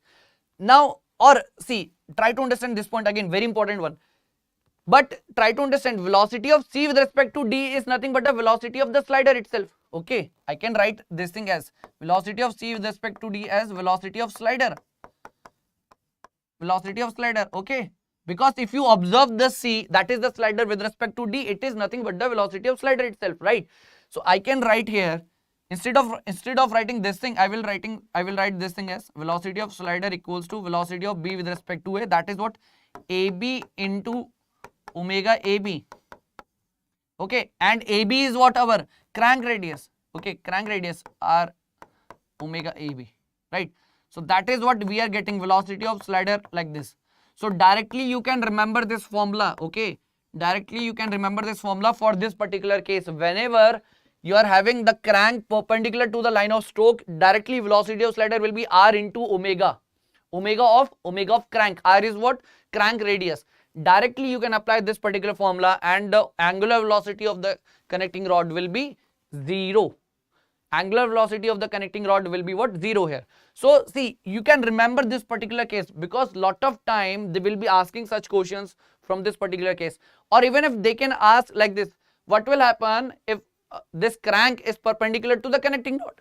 Now, or see, try to understand this point again, very important one. But try to understand velocity of C with respect to D is nothing but the velocity of the slider itself. Okay, I can write this thing as velocity of C with respect to D as velocity of slider. Velocity of slider, okay. Because if you observe the C, that is the slider with respect to D, it is nothing but the velocity of slider itself, right? So I can write here, instead of writing this thing, I will write this thing as velocity of slider equals to velocity of B with respect to A. That is what? AB into omega AB. Okay, and AB is what? Our crank radius. Okay, crank radius are omega AB, right? So that is what we are getting, velocity of slider like this. So directly you can remember this formula. Okay, directly you can remember this formula for this particular case. Whenever you are having the crank perpendicular to the line of stroke, directly velocity of slider will be R into omega. Omega of crank. R is what? Crank radius. Directly you can apply this particular formula and the angular velocity of the connecting rod will be 0. Angular velocity of the connecting rod will be what? 0 here. So see, you can remember this particular case because lot of time they will be asking such questions from this particular case. Or even if they can ask like this, what will happen if this crank is perpendicular to the connecting rod?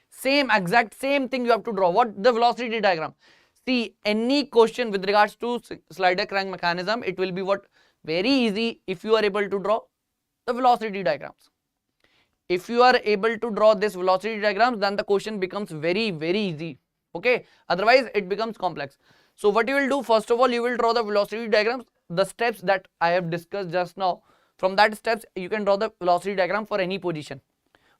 Same exact same thing you have to draw. What? The velocity diagram. See, any question with regards to slider crank mechanism, it will be what? Very easy if you are able to draw the velocity diagrams. If you are able to draw this velocity diagrams, then the question becomes very, very easy. Okay, otherwise it becomes complex. So what you will do, first of all, you will draw the velocity diagrams, the steps that I have discussed just now. From that steps, you can draw the velocity diagram for any position.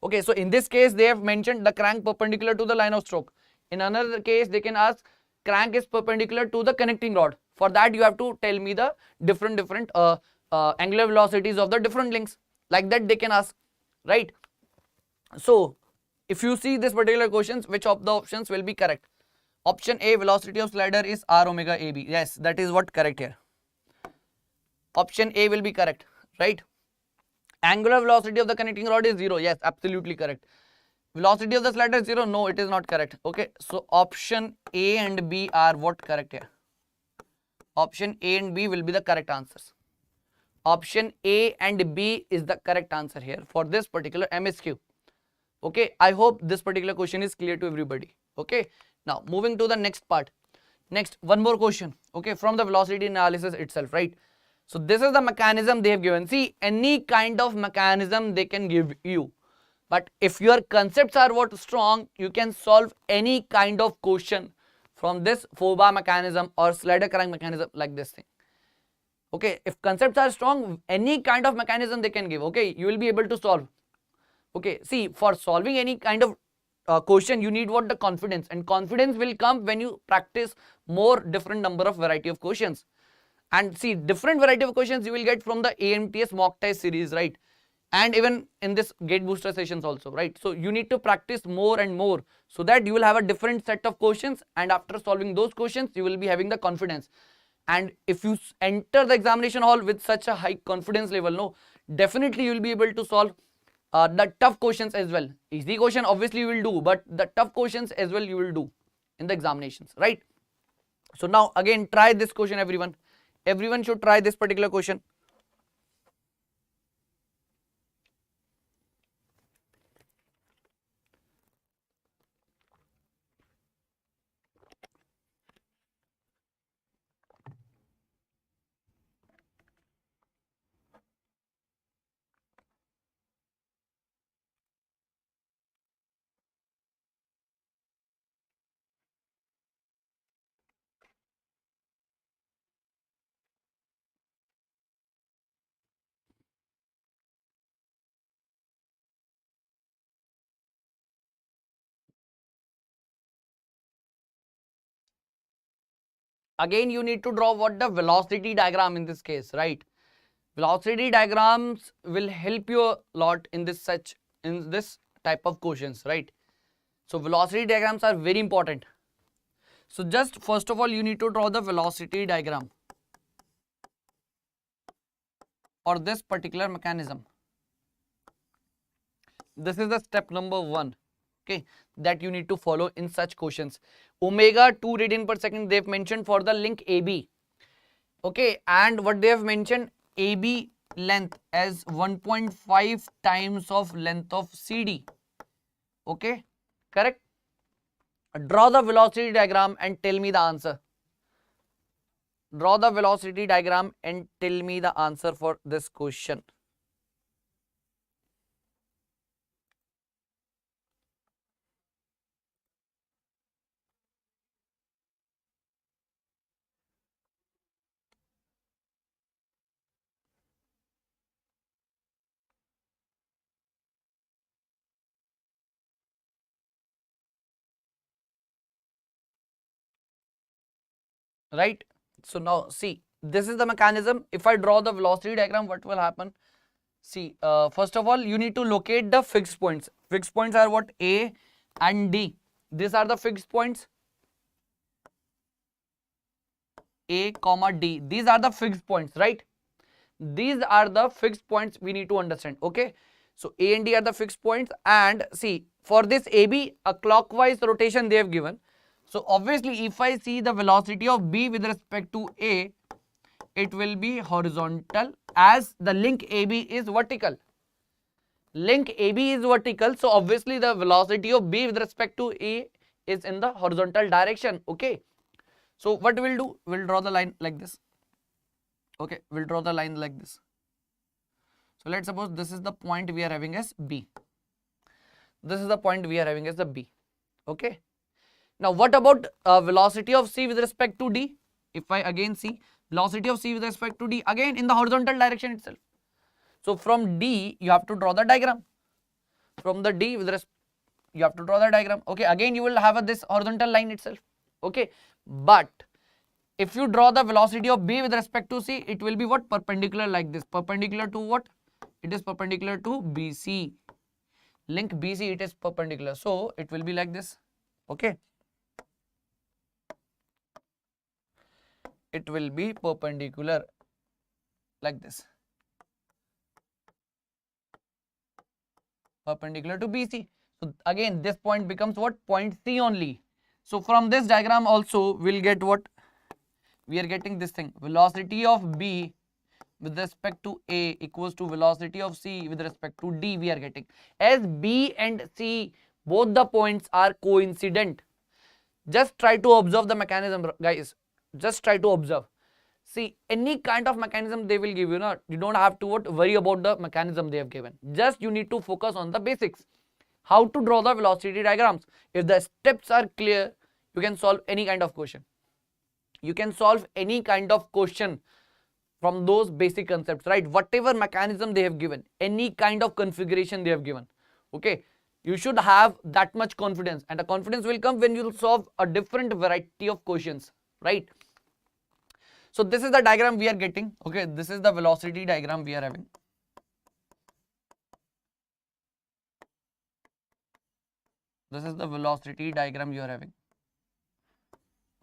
Okay, so in this case, they have mentioned the crank perpendicular to the line of stroke. In another case, they can ask crank is perpendicular to the connecting rod. For that, you have to tell me the different angular velocities of the different links. Like that, they can ask, right? So if you see this particular questions, which of the options will be correct? Option A, velocity of slider is R omega AB. Yes, that is what correct here. Option A will be correct, right? Angular velocity of the connecting rod is 0. Yes, absolutely correct. Velocity of the slider is 0. No, it is not correct. Okay, so option A and B are what correct here? Option A and B will be the correct answers. Option A and B is the correct answer here for this particular MSQ. Okay, I hope this particular question is clear to everybody. Okay, now moving to the next part. Next, one more question. Okay, from the velocity analysis itself, right? So this is the mechanism they have given. See, any kind of mechanism they can give you, but if your concepts are what strong, you can solve any kind of question from this 4-bar mechanism or slider crank mechanism like this thing. Okay, if concepts are strong, any kind of mechanism they can give, okay, you will be able to solve. Okay, see, for solving any kind of question, you need what? The confidence, and confidence will come when you practice more different number of variety of questions. And see, different variety of questions you will get from the AMTS mock test series, right? And even in this gate booster sessions also, right? So you need to practice more and more so that you will have a different set of questions, and after solving those questions, you will be having the confidence. And if you enter the examination hall with such a high confidence level, no, definitely you will be able to solve the tough questions as well. Easy question obviously you will do, but the tough questions as well you will do in the examinations, right? So now again try this question, everyone. Everyone should try this particular question. Again you need to draw what? The velocity diagram in this case, right? Velocity diagrams will help you a lot in this type of questions, right? So velocity diagrams are very important. So just first of all you need to draw the velocity diagram for this particular mechanism. This is the step number 1, okay, that you need to follow in such questions. Omega 2 radian per second they've mentioned for the link AB, okay, and what they have mentioned, AB length as 1.5 times of length of CD, okay, correct. Draw the velocity diagram and tell me the answer. Draw the velocity diagram and tell me the answer for this question. Right, so now see, this is the mechanism. If I draw the velocity diagram, what will happen? See, first of all you need to locate the fixed points. Fixed points are what? A and D. These are the fixed points, A comma D. These are the fixed points, right? These are the fixed points we need to understand, okay? So A and D are the fixed points, and see, for this AB, a clockwise rotation they have given. So obviously if I see the velocity of B with respect to A, it will be horizontal, as the link AB is vertical. Link AB is vertical, so obviously the velocity of B with respect to A is in the horizontal direction, okay? So what we'll do, we'll draw the line like this. Okay, we'll draw the line like this. So let's suppose this is the point we are having as B. This is the point we are having as the B. Okay. Now what about velocity of C with respect to D? If I again see velocity of C with respect to D, again in the horizontal direction itself. So from D you have to draw the diagram. From the D with respect, you have to draw the diagram. Okay, again you will have this horizontal line itself. Okay, but if you draw the velocity of B with respect to C, it will be what? Perpendicular like this. Perpendicular to what? It is perpendicular to BC. Link BC, it is perpendicular. So it will be like this. Okay. It will be perpendicular like this. Perpendicular to BC. So again this point becomes what? Point C only. So from this diagram also we'll get what? we are getting this thing, velocity of B with respect to A equals to velocity of C with respect to D we are getting. As B and C, both the points are coincident. Just try to observe the mechanism, guys. Just try to observe. See, any kind of mechanism they will give you, no? You don't have to worry about the mechanism they have given. Just you need to focus on the basics. How to draw the velocity diagrams. If the steps are clear, you can solve any kind of question. You can solve any kind of question from those basic concepts, right? Whatever mechanism they have given, any kind of configuration they have given, okay? You should have that much confidence, and the confidence will come when you solve a different variety of questions, right? So this is the diagram we are getting, okay? This is the velocity diagram we are having. This is the velocity diagram you are having,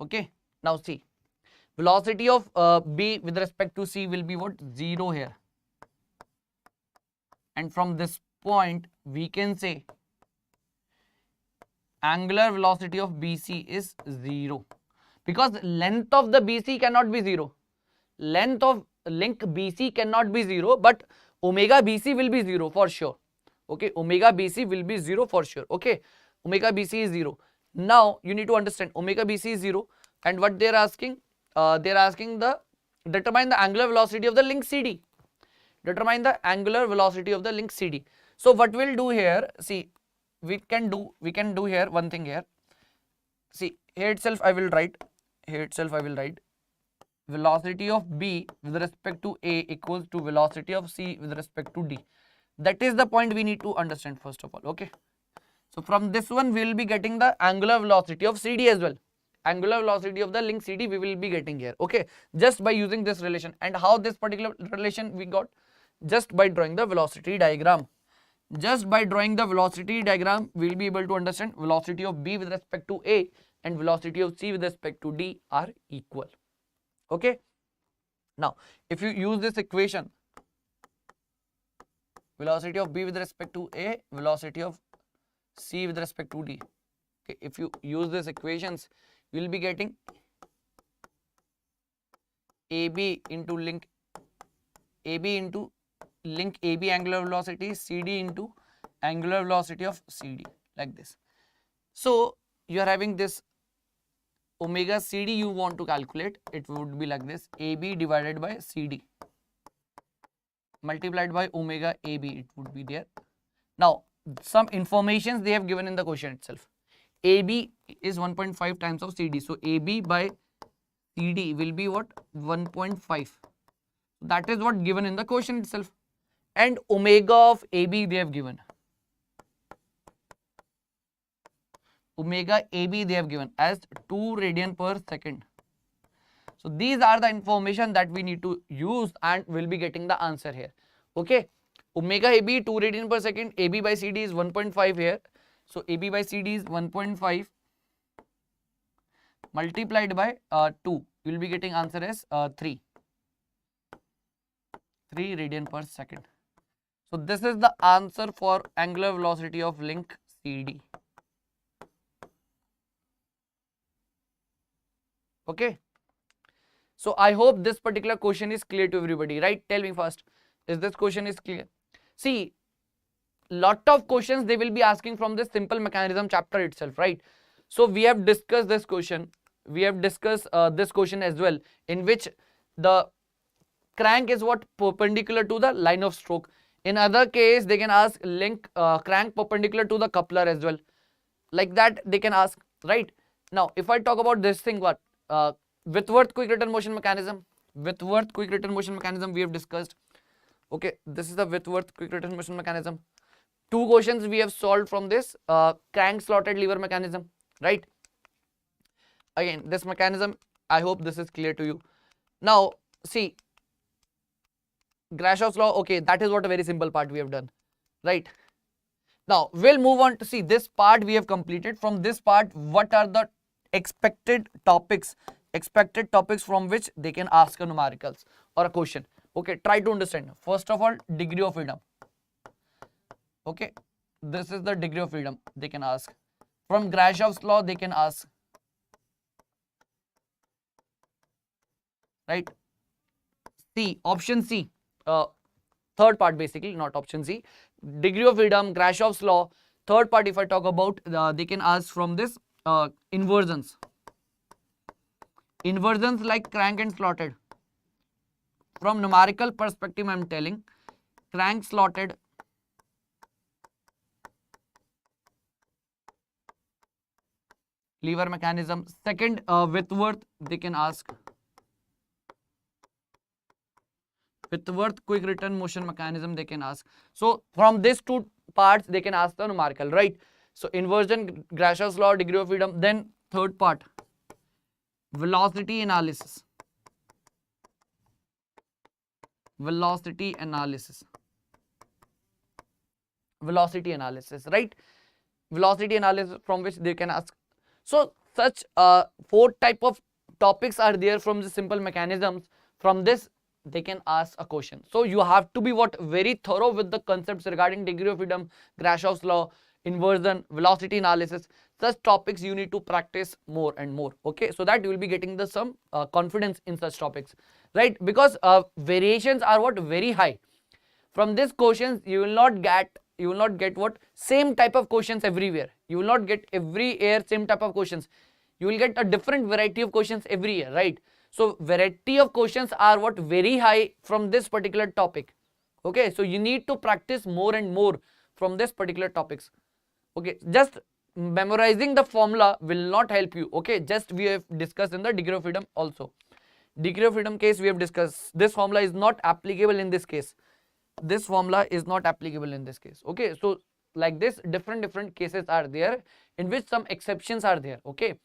okay? Now see, velocity of B with respect to C will be what? 0 here. And from this point, we can say angular velocity of BC is 0. Because length of the BC cannot be 0. Length of link BC cannot be 0, but omega BC will be 0 for sure. Okay, omega BC will be 0 for sure. Okay, omega BC is 0. Now, you need to understand omega BC is 0, and what they are asking? They are asking determine the angular velocity of the link CD. Determine the angular velocity of the link CD. So what we'll do here, see, we can do here one thing here. See, here itself I will write velocity of B with respect to A equals to velocity of C with respect to D. That is the point we need to understand first of all, okay? So from this one we will be getting the angular velocity of CD as well. Angular velocity of the link CD we will be getting here, okay? Just by using this relation. And how this particular relation we got? Just by drawing the velocity diagram. Just by drawing the velocity diagram, we will be able to understand velocity of B with respect to A and velocity of C with respect to D are equal. Okay. Now, if you use this equation, velocity of B with respect to A, velocity of C with respect to D. Okay. If you use these equations, you will be getting AB into link AB angular velocity, CD into angular velocity of CD, like this. So you are having this omega CD you want to calculate, it would be like this, AB divided by CD multiplied by omega AB, it would be there. Now some informations they have given in the question itself. AB is 1.5 times of CD, so AB by CD will be what? 1.5. That is what given in the question itself. And omega of AB they have given. Omega AB they have given as 2 radian per second. So these are the information that we need to use and we'll be getting the answer here. Okay. Omega AB 2 radian per second, AB by CD is 1.5 here. So AB by CD is 1.5 multiplied by 2. You will be getting answer as 3 radian per second. So this is the answer for angular velocity of link CD. Okay. So I hope this particular question is clear to everybody, right? Tell me first, is this question is clear? See, lot of questions they will be asking from this simple mechanism chapter itself, right? So we have discussed this question. We have discussed this question as well, in which the crank is what? Perpendicular to the line of stroke. In other case, they can ask link crank perpendicular to the coupler as well. Like that they can ask, right? Now, if I talk about this thing, what? Whitworth quick return motion mechanism. Whitworth quick return motion mechanism we have discussed. Okay, this is the Whitworth quick return motion mechanism. 2 questions we have solved from this crank slotted lever mechanism, right? Again, this mechanism, I hope this is clear to you. Now, see, Grashoff's law, okay, that is what a very simple part we have done, right? Now, we'll move on to see this part we have completed. From this part, what are the expected topics from which they can ask a numericals or a question. Okay, try to understand. First of all, degree of freedom. Okay, this is the degree of freedom they can ask. From Grashoff's law, they can ask. right? C, option C, third part basically, not option C. Degree of freedom, Grashoff's law. Third part, if I talk about, they can ask from this inversions. Inversions like crank and slotted. From numerical perspective, I am telling crank slotted, lever mechanism. Second, Whitworth, they can ask. Whitworth quick return motion mechanism, they can ask. So from these two parts, they can ask the numerical, right? So inversion, Grashoff's law, degree of freedom. Then third part, velocity analysis. Velocity analysis. Velocity analysis, right? Velocity analysis from which they can ask. So such four type of topics are there from the simple mechanisms. From this they can ask a question. So you have to be very thorough with the concepts regarding degree of freedom, Grashoff's law, inversion, velocity analysis. Such topics you need to practice more and more, okay, so that you will be getting the some confidence in such topics, right? Because variations are very high. From these questions you will not get what same type of questions everywhere. You will not get every year same type of questions. You will get a different variety of questions every year, right? So variety of questions are very high from this particular topic, okay? So you need to practice more and more from this particular topics, okay? Just memorizing the formula will not help you, okay? Just we have discussed in the degree of freedom also. Degree of freedom case we have discussed. This formula is not applicable in this case. This formula is not applicable in this case, okay? So like this, different cases are there in which some exceptions are there, okay?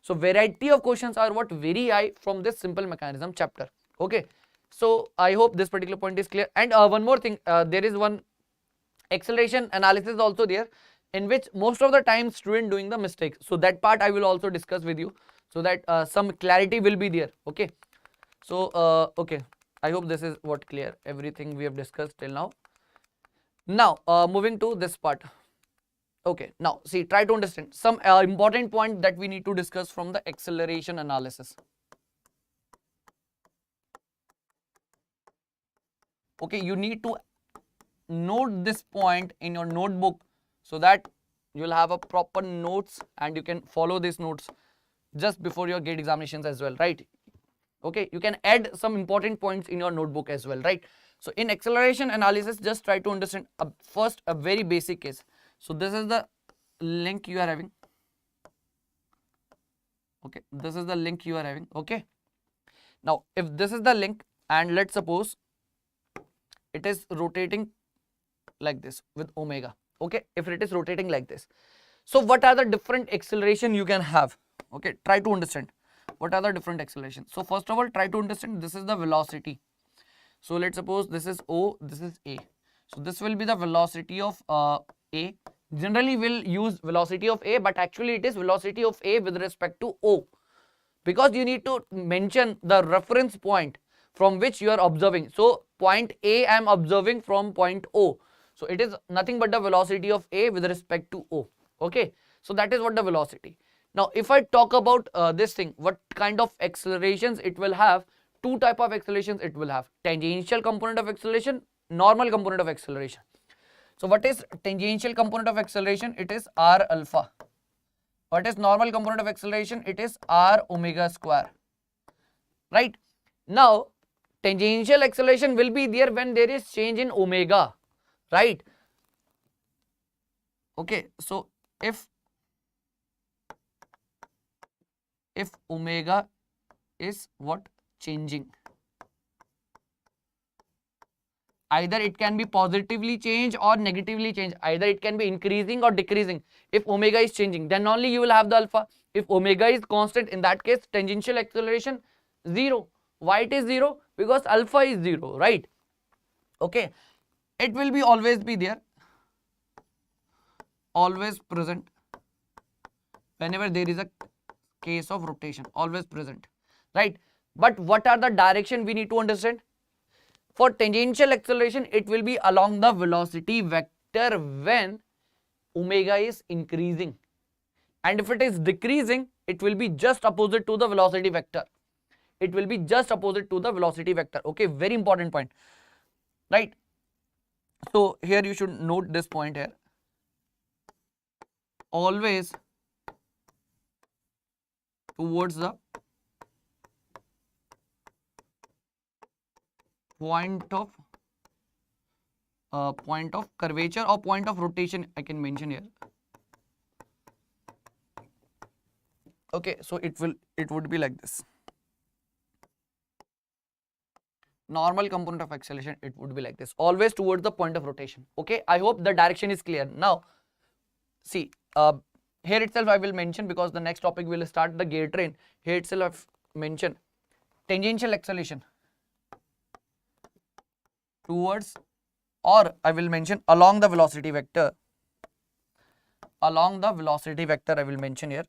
So variety of questions are very high from this simple mechanism chapter, okay? So I hope this particular point is clear. And one more thing, there is one acceleration analysis also there, in which most of the time student doing the mistakes. So that part I will also discuss with you, so that some clarity will be there, okay? So okay, I hope this is clear, everything we have discussed till now. Now moving to this part. Okay, now see, try to understand some important point that we need to discuss from the acceleration analysis. Okay, you need to note this point in your notebook so that you will have a proper notes and you can follow these notes just before your GATE examinations as well, right? Okay, you can add some important points in your notebook as well, right? So in acceleration analysis, just try to understand first a very basic case. So this is the link you are having, okay? This is the link you are having, okay? Now if this is the link and let's suppose it is rotating like this with omega, okay? If it is rotating like this, so what are the different acceleration you can have, okay? Try to understand what are the different accelerations. So first of all, try to understand this is the velocity. So let's suppose this is O, this is A. So this will be the velocity of A. Generally we'll use velocity of A, but actually it is velocity of A with respect to O, because you need to mention the reference point from which you are observing. So point A I am observing from point O. So it is nothing but the velocity of A with respect to O, okay? So that is what the velocity. Now if I talk about this thing, what kind of accelerations it will have, two type of accelerations it will have: tangential component of acceleration, normal component of acceleration. So what is tangential component of acceleration? It is r alpha. What is normal component of acceleration? It is r omega square, right? Now tangential acceleration will be there when there is change in omega, right? Okay, so if omega is changing, either it can be positively changed or negatively changed, either it can be increasing or decreasing. If omega is changing, then only you will have the alpha. If omega is constant, in that case tangential acceleration 0. Why it is 0? Because alpha is 0, right? Okay, it will be always be there, always present whenever there is a case of rotation, always present, right? But what are the direction we need to understand? For tangential acceleration, it will be along the velocity vector when omega is increasing, and if it is decreasing, it will be just opposite to the velocity vector. it will be just opposite to the velocity vector. Okay, very important point, right? So here you should note this point here. Always towards the point of curvature or point of rotation, I can mention here. Okay, so it would be like this. Normal component of acceleration, it would be like this, always towards the point of rotation. Okay, I hope the direction is clear. Now see, here itself I will mention, because the next topic will start the gear train. Here itself I've mentioned tangential acceleration towards, or I will mention along the velocity vector. Along the velocity vector I will mention here.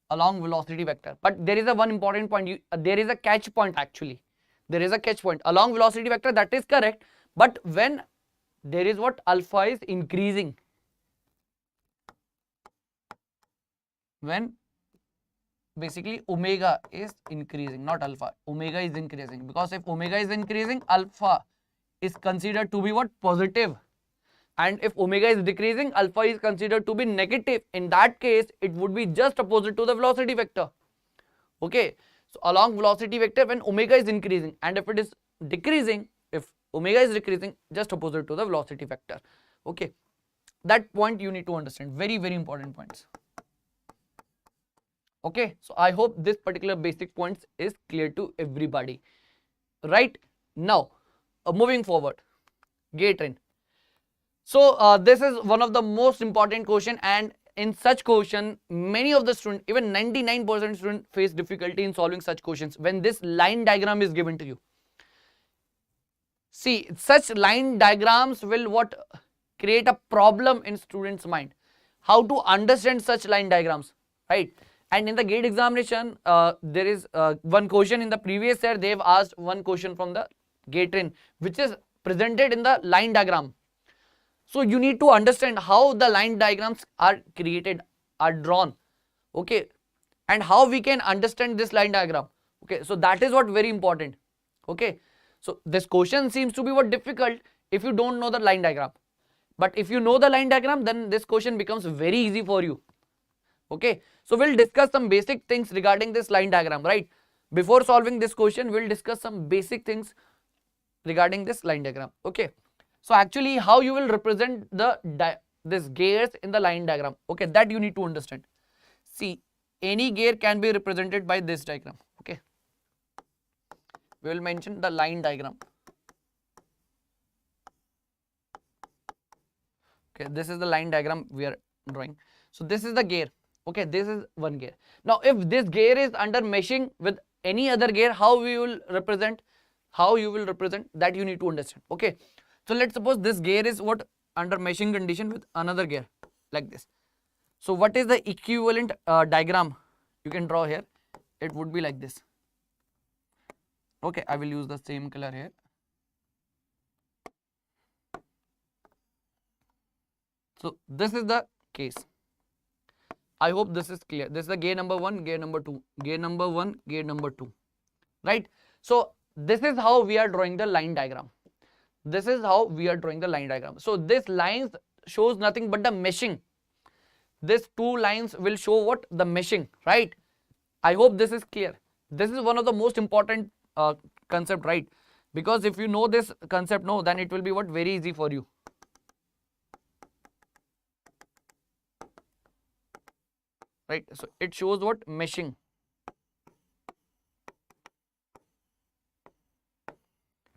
Along velocity vector, but there is a one important point, there is a catch point actually. There is a catch point. Along velocity vector, that is correct, but when there is what alpha is increasing, when basically omega is increasing, not alpha, omega is increasing, because if omega is increasing, alpha is considered to be what? Positive. And if omega is decreasing, alpha is considered to be negative. In that case, it would be just opposite to the velocity vector. Okay, so along velocity vector, when omega is increasing, and if it is decreasing, if omega is decreasing, just opposite to the velocity vector. Okay, that point you need to understand. Very, very important points. Okay, so I hope this particular basic points is clear to everybody. Right now, moving forward, gear train. So this is one of the most important question, and in such question, many of the students, even 99% students, face difficulty in solving such questions when this line diagram is given to you. See, such line diagrams will what? Create a problem in students' mind. How to understand such line diagrams, right? And in the GATE examination, there is one question in the previous year, they have asked one question from the GATE train, which is presented in the line diagram. So you need to understand how the line diagrams are created, are drawn, okay, and how we can understand this line diagram. Okay, so that is what very important. Okay, so this question seems to be what difficult if you don't know the line diagram, but if you know the line diagram, then this question becomes very easy for you. Okay, so we'll discuss some basic things regarding this line diagram, right? Before solving this question, we'll discuss some basic things regarding this line diagram. Okay, so actually how you will represent this gears in the line diagram, okay, that you need to understand. See, any gear can be represented by this diagram. Okay, we will mention the line diagram. Okay, this is the line diagram we are drawing. So this is the gear. Okay, this is one gear. Now if this gear is under meshing with any other gear, how we will represent, how you will represent, that you need to understand. Okay, so let's suppose this gear is what? Under meshing condition with another gear like this. So what is the equivalent diagram you can draw here? It would be like this. Okay, I will use the same color here. So this is the case. I hope this is clear. This is the gear number 1, gear number 2, gear number 1, gear number 2, right? So this is how we are drawing the line diagram. This is how we are drawing the line diagram. So this lines shows nothing but the meshing. These two lines will show what? The meshing, right? I hope this is clear. This is one of the most important concept, right? Because if you know this concept, no, then it will be what? Very easy for you. Right, so it shows what? Meshing.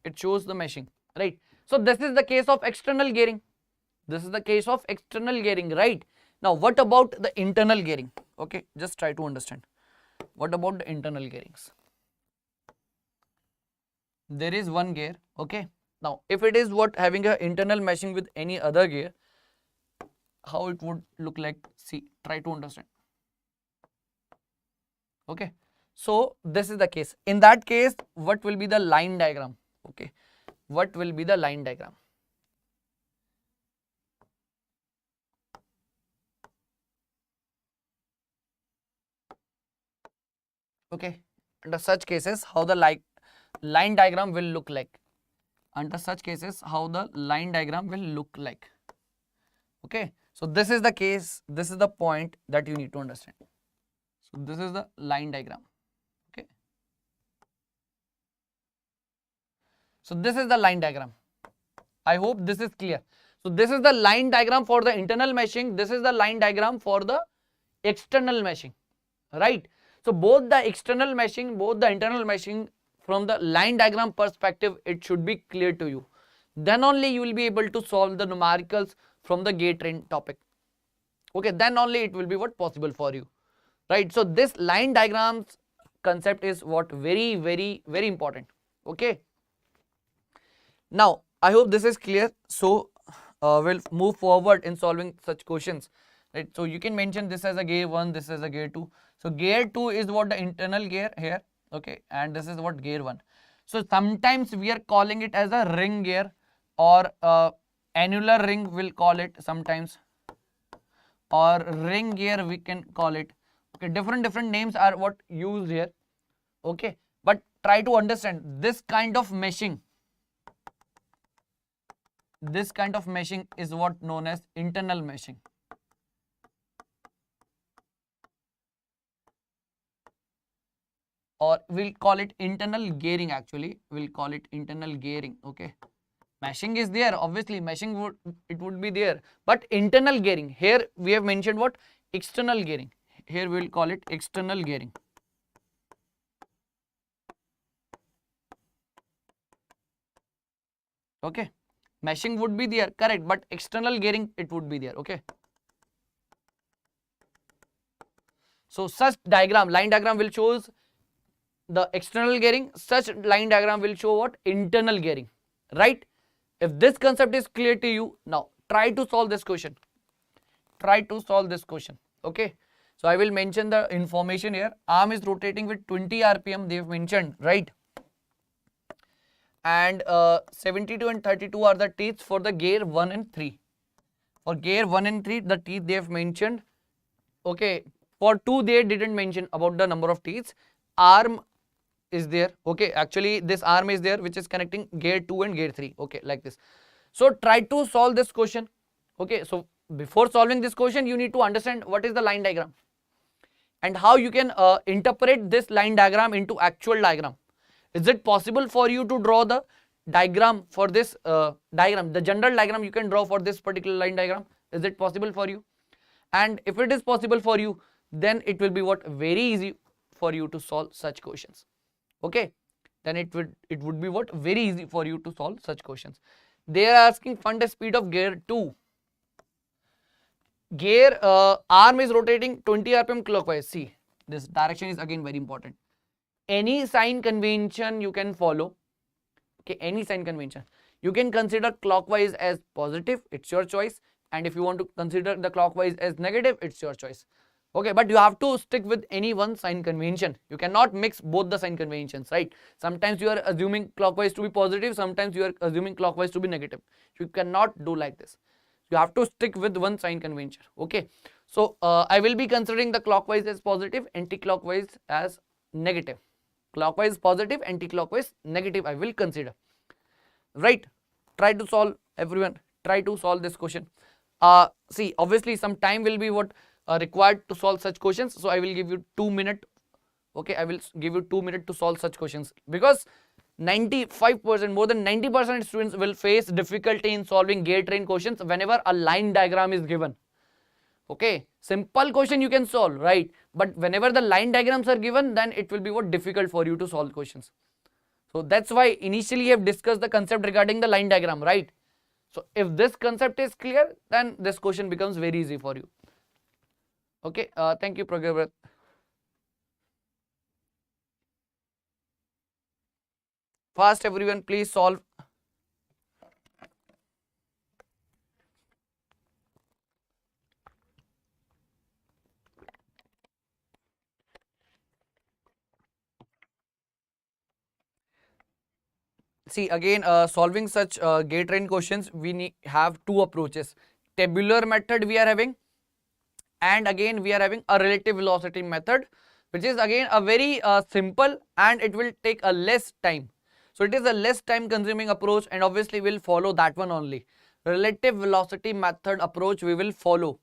It shows the meshing, right? So this is the case of external gearing. This is the case of external gearing, right? Now what about the internal gearing? Okay, just try to understand. What about the internal gearings? There is one gear, okay? Now if it is what? Having an internal meshing with any other gear, how it would look like? See, try to understand. Okay, so this is the case. In that case, what will be the line diagram? Okay, what will be the line diagram? Okay, under such cases, how the line diagram will look like. Under such cases, how the line diagram will look like. Okay, so this is the case, this is the point that you need to understand. So this is the line diagram. Okay, so this is the line diagram. I hope this is clear. So this is the line diagram for the internal meshing. This is the line diagram for the external meshing, right? So both the external meshing, both the internal meshing, from the line diagram perspective, it should be clear to you. Then only you will be able to solve the numericals from the gate train topic. Okay, then only it will be what possible for you, right? So this line diagrams concept is what very important. Okay. Now I hope this is clear. So we'll move forward in solving such questions, right? So you can mention this as a gear 1, this as a gear 2. So gear 2 is what the internal gear here, okay, and this is what gear 1. So sometimes we are calling it as a ring gear, or annular ring we'll call it sometimes, or ring gear we can call it. Okay, different names are what used here. Okay, but try to understand this kind of meshing. This kind of meshing is what known as internal meshing. Or we'll call it internal gearing, actually. We'll call it internal gearing, okay. Meshing is there, obviously meshing would be there. But internal gearing, here we have mentioned what? External gearing. Here we'll call it external gearing. Okay. Meshing would be there, correct, but external gearing it would be there, okay. So such diagram, line diagram will shows the external gearing, such line diagram will show what? Internal gearing, right? If this concept is clear to you, now try to solve this question. Try to solve this question, okay. So I will mention the information here. Arm is rotating with 20 RPM, they have mentioned, right? And 72 and 32 are the teeth for the gear 1 and 3. For gear 1 and 3, the teeth they have mentioned. Okay, for 2 they didn't mention about the number of teeth. Arm is there, okay, actually this arm is there which is connecting gear 2 and gear 3, okay, like this. So try to solve this question, okay. So before solving this question, you need to understand what is the line diagram and how you can interpret this line diagram into actual diagram. Is it possible for you to draw the diagram for this diagram, the general diagram you can draw for this particular line diagram? Is it possible for you? And if it is possible for you, then it will be what? Very easy for you to solve such questions, okay. Then it would be what? Very easy for you to solve such questions. They are asking find the speed of gear 2. Gear arm is rotating 20 RPM clockwise. See, this direction is again very important. Any sign convention you can follow, okay, any sign convention. You can consider clockwise as positive, it's your choice, and if you want to consider the clockwise as negative, it's your choice, okay. But you have to stick with any one sign convention. You cannot mix both the sign conventions, right? Sometimes you are assuming clockwise to be positive, sometimes you are assuming clockwise to be negative. You cannot do like this. You have to stick with one sign convention, okay. So I will be considering the clockwise as positive, anti-clockwise as negative. Clockwise positive, anti-clockwise negative I will consider, right? Try to solve, everyone, try to solve this question. See, obviously some time will be what required to solve such questions, so I will give you 2 minutes, okay. I will give you 2 minutes to solve such questions, because 95%, more than 90% students will face difficulty in solving gear train questions whenever a line diagram is given. Okay, simple question you can solve, right? But whenever the line diagrams are given, then it will be what? Difficult for you to solve questions. So that's why initially we have discussed the concept regarding the line diagram, right? So if this concept is clear, then this question becomes very easy for you. Okay, thank you, Pragya. Fast, everyone, please solve. See, again, solving such gate train questions, we have two approaches. Tabular method we are having, and again we are having a relative velocity method. which is again a very simple, and it will take a less time. So it is a less time consuming approach, and obviously we'll follow that one only. Relative velocity method approach we will follow.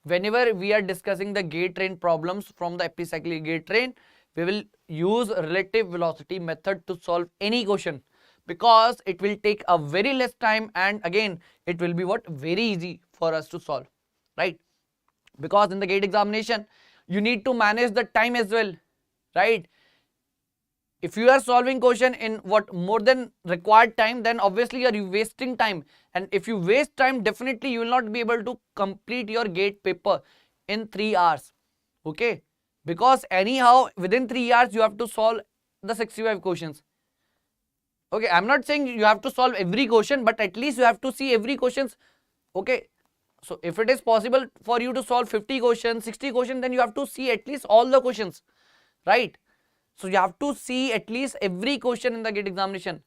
Whenever we are discussing the gate train problems from the epicyclic gate train, we will use relative velocity method to solve any question, because it will take a very less time, and again it will be what, very easy for us to solve, right? Because in the gate examination you need to manage the time as well, right? If you are solving question in what more than required time, then obviously you are wasting time, and if you waste time, definitely you will not be able to complete your gate paper in 3 hours, okay? Because anyhow within 3 hours you have to solve the 65 questions. Okay, I'm not saying you have to solve every question, but at least you have to see every questions, okay? So if it is possible for you to solve 50 questions, 60 questions, then you have to see at least all the questions, right? So you have to see at least every question in the gate examination,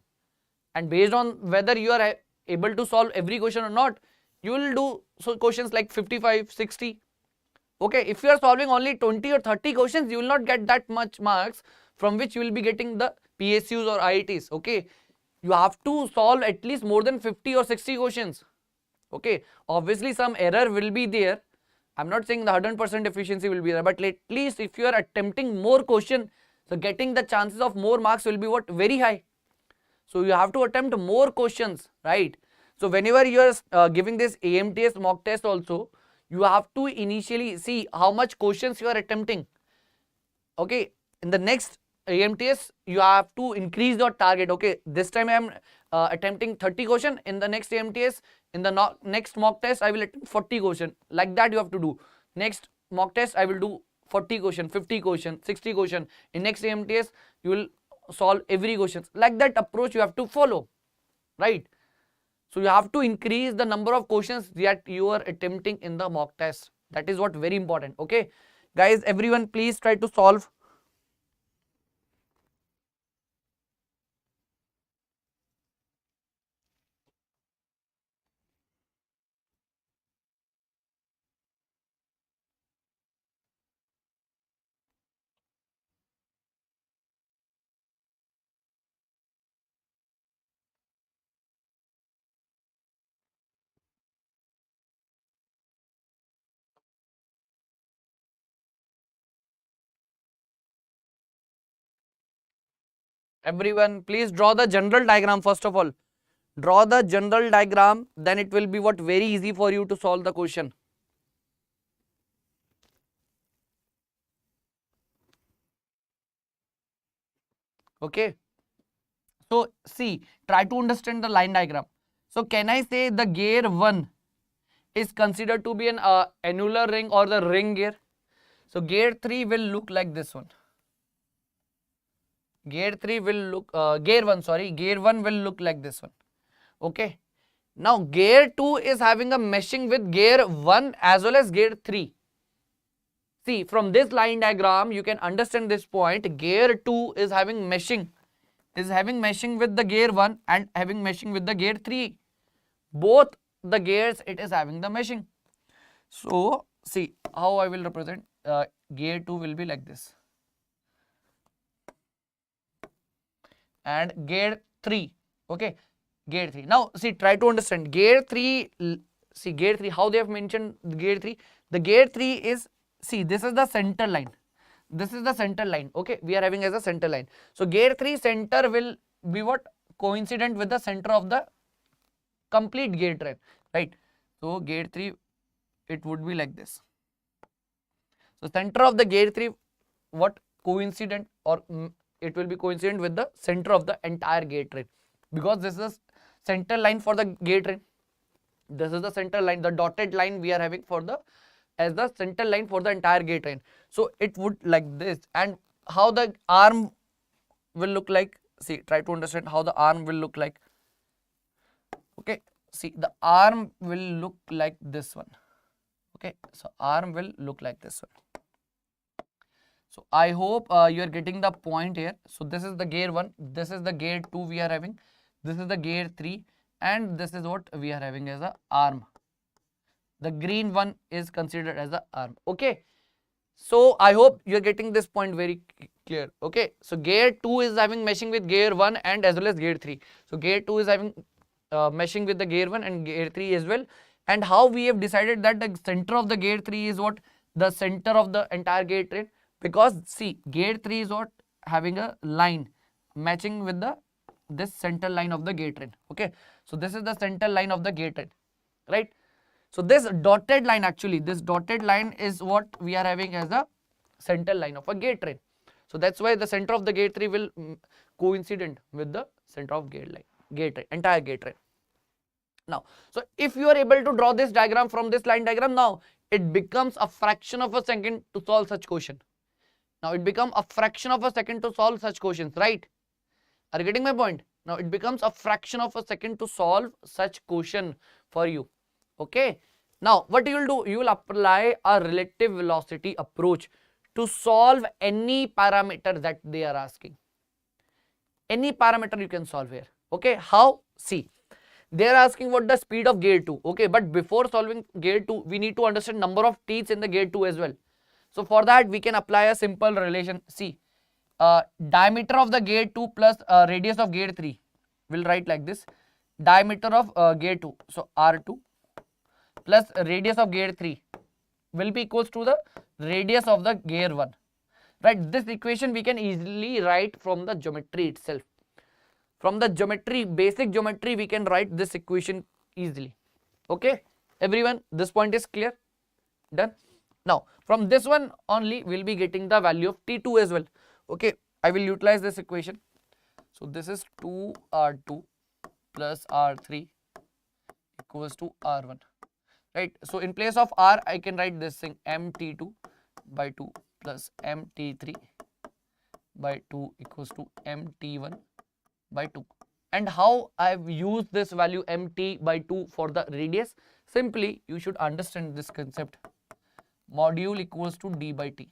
and based on whether you are able to solve every question or not, you will do so questions like 55, 60. Okay, if you are solving only 20 or 30 questions, you will not get that much marks from which you will be getting the PSUs or IITs. Okay, you have to solve at least more than 50 or 60 questions. Okay, obviously some error will be there. I'm not saying the 100% efficiency will be there, but at least if you are attempting more question, so getting the chances of more marks will be what, very high. So you have to attempt more questions, right? So whenever you are giving this AMTS mock test also, you have to initially see how much questions you are attempting. Okay, in the next AMTS you have to increase your target. Okay, this time I am attempting 30 question. In the next AMTS, in the next mock test, I will attempt 40 question. Like that you have to do. Next mock test I will do 40 question, 50 question, 60 question. In next AMTS you will solve every question. Like that approach you have to follow, right? So you have to increase the number of questions that you are attempting in the mock test. That is what very important. Okay, guys, everyone please try to solve. Everyone please draw the general diagram first of all. Draw the general diagram, then it will be what, very easy for you to solve the question. Okay, so see, try to understand the line diagram. So can I say the gear 1 is considered to be an annular ring or the ring gear? So gear 3 will look like this one. Gear 3 will look, gear 1 will look like this one. Okay, now gear 2 is having a meshing with gear 1 as well as gear 3. See, from this line diagram you can understand this point. Gear 2 is having meshing, with the gear 1 and having meshing with the gear 3. Both the gears it is having the meshing. So see how I will represent. Gear 2 will be like this, and gear 3. Okay, gear 3. Now see, try to understand gear 3. See gear 3, how they have mentioned gear 3. The gear 3 is, see, this is the center line. This is the center line. Okay, we are having as a center line. So gear 3 center will be what, coincident with the center of the complete gear train, right? So gear 3 it would be like this. So center of the gear 3 what, coincident, or it will be coincident with the center of the entire gear train, because this is center line for the gear train. This is the center line, the dotted line we are having for the, as the center line for the entire gear train. So it would like this. And how the arm will look like, see, try to understand how the arm will look like. Okay, see, the arm will look like this one. Okay, so arm will look like this one. So I hope you are getting the point here. So this is the gear 1, this is the gear 2 we are having, this is the gear 3, and this is what we are having as a arm. The green one is considered as a arm. Okay, So I hope you're getting this point very clear. Okay, so gear 2 is having meshing with gear 1 and as well as gear 3. So gear 2 is having meshing with the gear 1 and gear 3 as well. And how we have decided that the center of the gear 3 is what? The center of the entire gear train, because see, gear 3 is what? Having a line matching with the this center line of the gear train. Okay, so this is the center line of the gear train, right? So this dotted line, actually this dotted line is what we are having as a center line of a gear train. So that's why the center of the gear 3 will coincident with the center of gear train, entire gear train. Now, so if you are able to draw this diagram from this line diagram, now it becomes a fraction of a second to solve such question. Now it becomes a fraction of a second to solve such questions, right? Are you getting my point? Now it becomes a fraction of a second to solve such question for you. Okay. Now what you will do? You will apply a relative velocity approach to solve any parameter that they are asking. Any parameter you can solve here. Okay. How? See, they are asking what the speed of gear 2. Okay, but before solving gear 2, we need to understand number of teeth in the gear 2 as well. So for that, we can apply a simple relation. See, diameter of the gear 2 plus radius of gear 3. We'll write like this. Diameter of gear 2, so R2 plus radius of gear 3 will be equals to the radius of the gear 1. Right, this equation we can easily write from the geometry itself. From the geometry, basic geometry, we can write this equation easily. Okay, everyone, this point is clear? Done. Now, from this one only, we'll be getting the value of T2 as well. Okay, I will utilize this equation. So this is 2R2 plus R3 equals to R1. Right, so in place of R, I can write this thing MT2 by 2 plus MT3 by 2 equals to MT1 by 2. And how I've used this value MT by 2 for the radius? Simply, you should understand this concept. Module equals to D by T.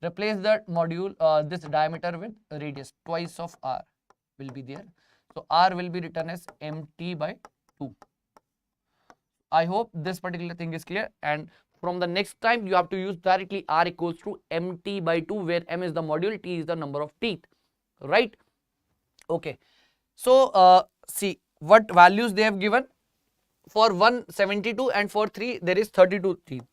Replace that module, this diameter with radius, twice of R will be there. So R will be written as MT by 2. I hope this particular thing is clear, and from the next time you have to use directly R equals to MT by 2, where M is the module, T is the number of teeth, right? Okay, so see what values they have given. For 172 and for 3 there is 32 teeth.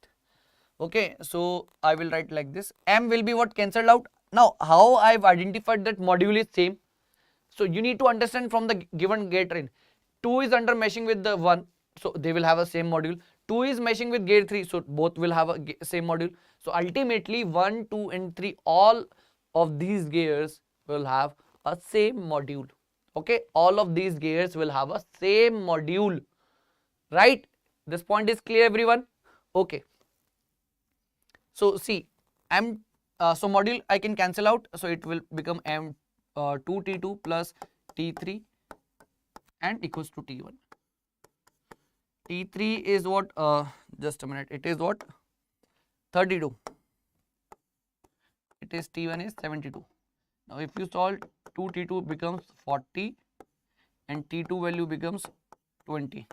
Okay, so I will write like this. M will be what? Cancelled out. Now how I've identified that module is same? So you need to understand from the given gear train. 2 is under meshing with the 1, so they will have a same module. 2 is meshing with gear 3, so both will have a same module. So ultimately 1, 2 and 3, all of these gears will have a same module. Okay, all of these gears will have a same module, right? This point is clear, everyone? Okay, so see, so module I can cancel out, so it will become M 2T2 plus T3 and equals to T1. T3 is what? Just a minute, it is what? 32. It is T1 is 72. Now if you solve, 2T2 becomes 40 and T2 value becomes 20.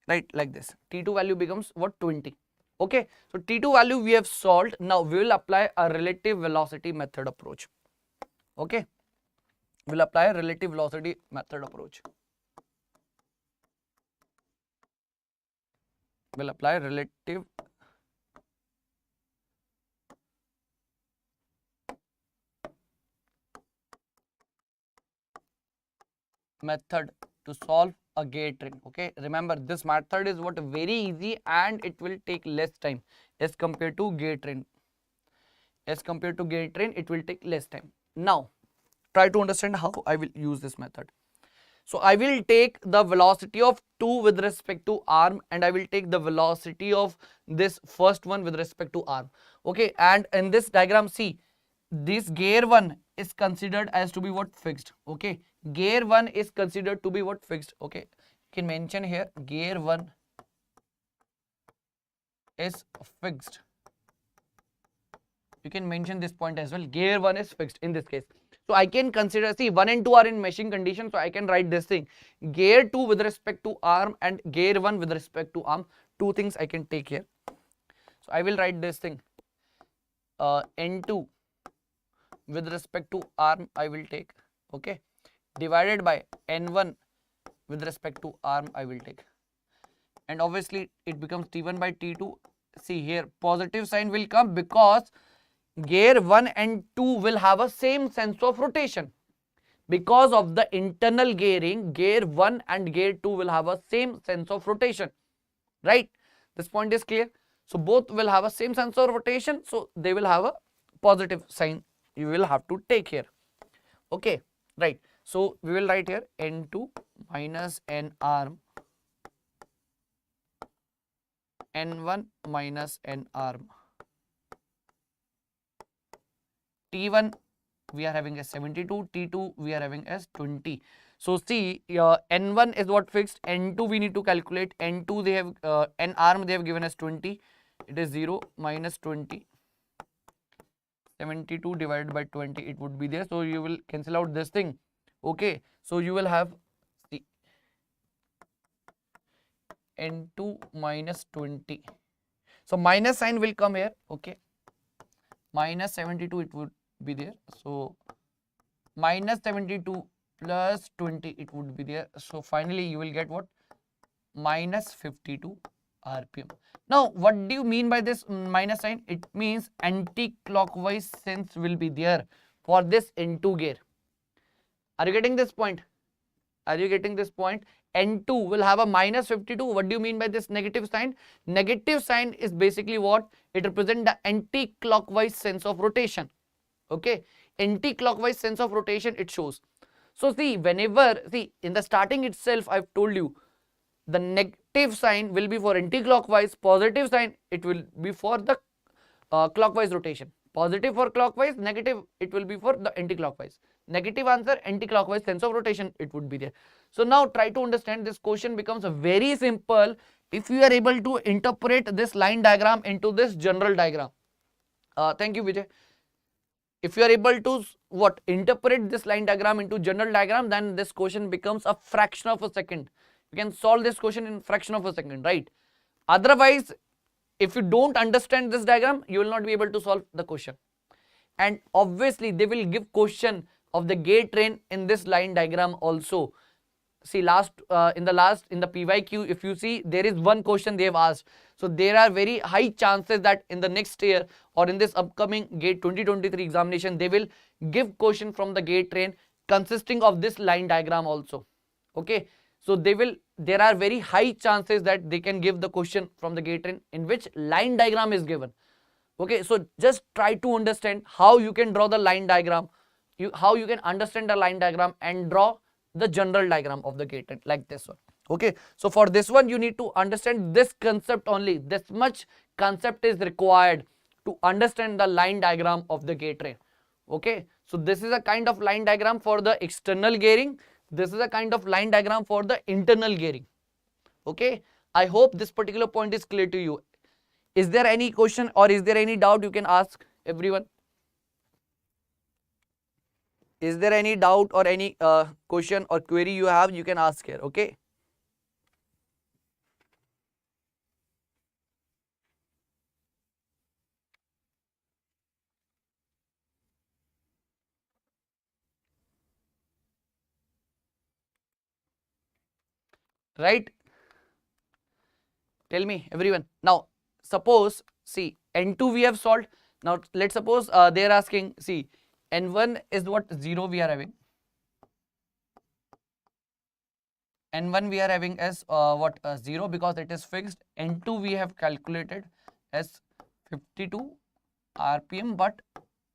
Right, like this. T2 value becomes what? 20. Okay, so T2 value we have solved. Now we will apply a relative velocity method approach. Okay, we'll apply a relative velocity method approach. We'll apply relative method to solve a gear train. Okay, remember this method is what? Very easy, and it will take less time as compared to gear train. As compared to gear train, it will take less time. Now try to understand how I will use this method. So I will take the velocity of 2 with respect to arm, and I will take the velocity of this first one with respect to arm. Okay, and in this diagram, see, this gear 1 is considered as to be what? Fixed. Okay, gear 1 is considered to be what? Fixed. Okay, you can mention here gear 1 is fixed. You can mention this point as well. Gear 1 is fixed in this case. So I can consider, see, 1 and 2 are in meshing condition, so I can write this thing. Gear 2 with respect to arm and gear 1 with respect to arm. Two things I can take here. So I will write this thing. N2 with respect to arm I will take, okay, divided by N1 with respect to arm I will take. And obviously it becomes T1 by T2. See here, positive sign will come because gear 1 and 2 will have a same sense of rotation. Because of the internal gearing, gear 1 and gear 2 will have a same sense of rotation, right? This point is clear. So both will have a same sense of rotation, so they will have a positive sign you will have to take here, okay, right? So we will write here N2 minus N arm, N1 minus N arm. T1 we are having as 72, T2 we are having as 20. So see, N1 is what fixed, N2 we need to calculate, N2 they have, N arm they have given as 20, it is 0 minus 20, 72 divided by 20 it would be there, so you will cancel out this thing, okay. So you will have the N2 minus 20, so minus sign will come here, okay, minus 72 it would be there, so minus 72 plus 20 it would be there, so finally you will get what, minus 52 RPM. Now what do you mean by this minus sign? It means anti-clockwise sense will be there for this N2 gear. Are you getting this point? Are you getting this point? N2 will have a minus 52. What do you mean by this negative sign? Negative sign is basically what? It represents the anti-clockwise sense of rotation. Okay, anti-clockwise sense of rotation it shows. So see, whenever, see, in the starting itself I've told you the negative sign will be for anti-clockwise, positive sign it will be for the clockwise rotation. Positive for clockwise, negative it will be for the anti-clockwise. Negative answer, anti-clockwise sense of rotation it would be there. So now try to understand, this question becomes very simple if you are able to interpret this line diagram into this general diagram. Thank you, Vijay. If you are able to what, interpret this line diagram into general diagram, then this question becomes a fraction of a second. You can solve this question in fraction of a second, right? Otherwise, if you don't understand this diagram, you will not be able to solve the question. And obviously they will give question of the gate train in this line diagram also. See, in the PYQ, if you see, there is one question they have asked. So there are very high chances that in the next year or in this upcoming GATE 2023 examination, they will give question from the gate train consisting of this line diagram also. Okay, so there are very high chances that they can give the question from the gate train in which line diagram is given. Okay, so just try to understand how you can draw the line diagram, how you can understand the line diagram and draw the general diagram of the gate train like this one. Okay, so for this one you need to understand this concept only. This much concept is required to understand the line diagram of the gate train. Okay, so this is a kind of line diagram for the external gearing. This is a kind of line diagram for the internal gearing. Okay, I hope this particular point is clear to you. Is there any question or is there any doubt you can ask everyone? Is there any doubt or any question or query you have, you can ask here, okay? Right? Tell me everyone. Now suppose, see, N2 we have solved. Now let's suppose they are asking, see, N1 is what, 0 we are having. N1 we are having as 0 because it is fixed. N2 we have calculated as 52 RPM, but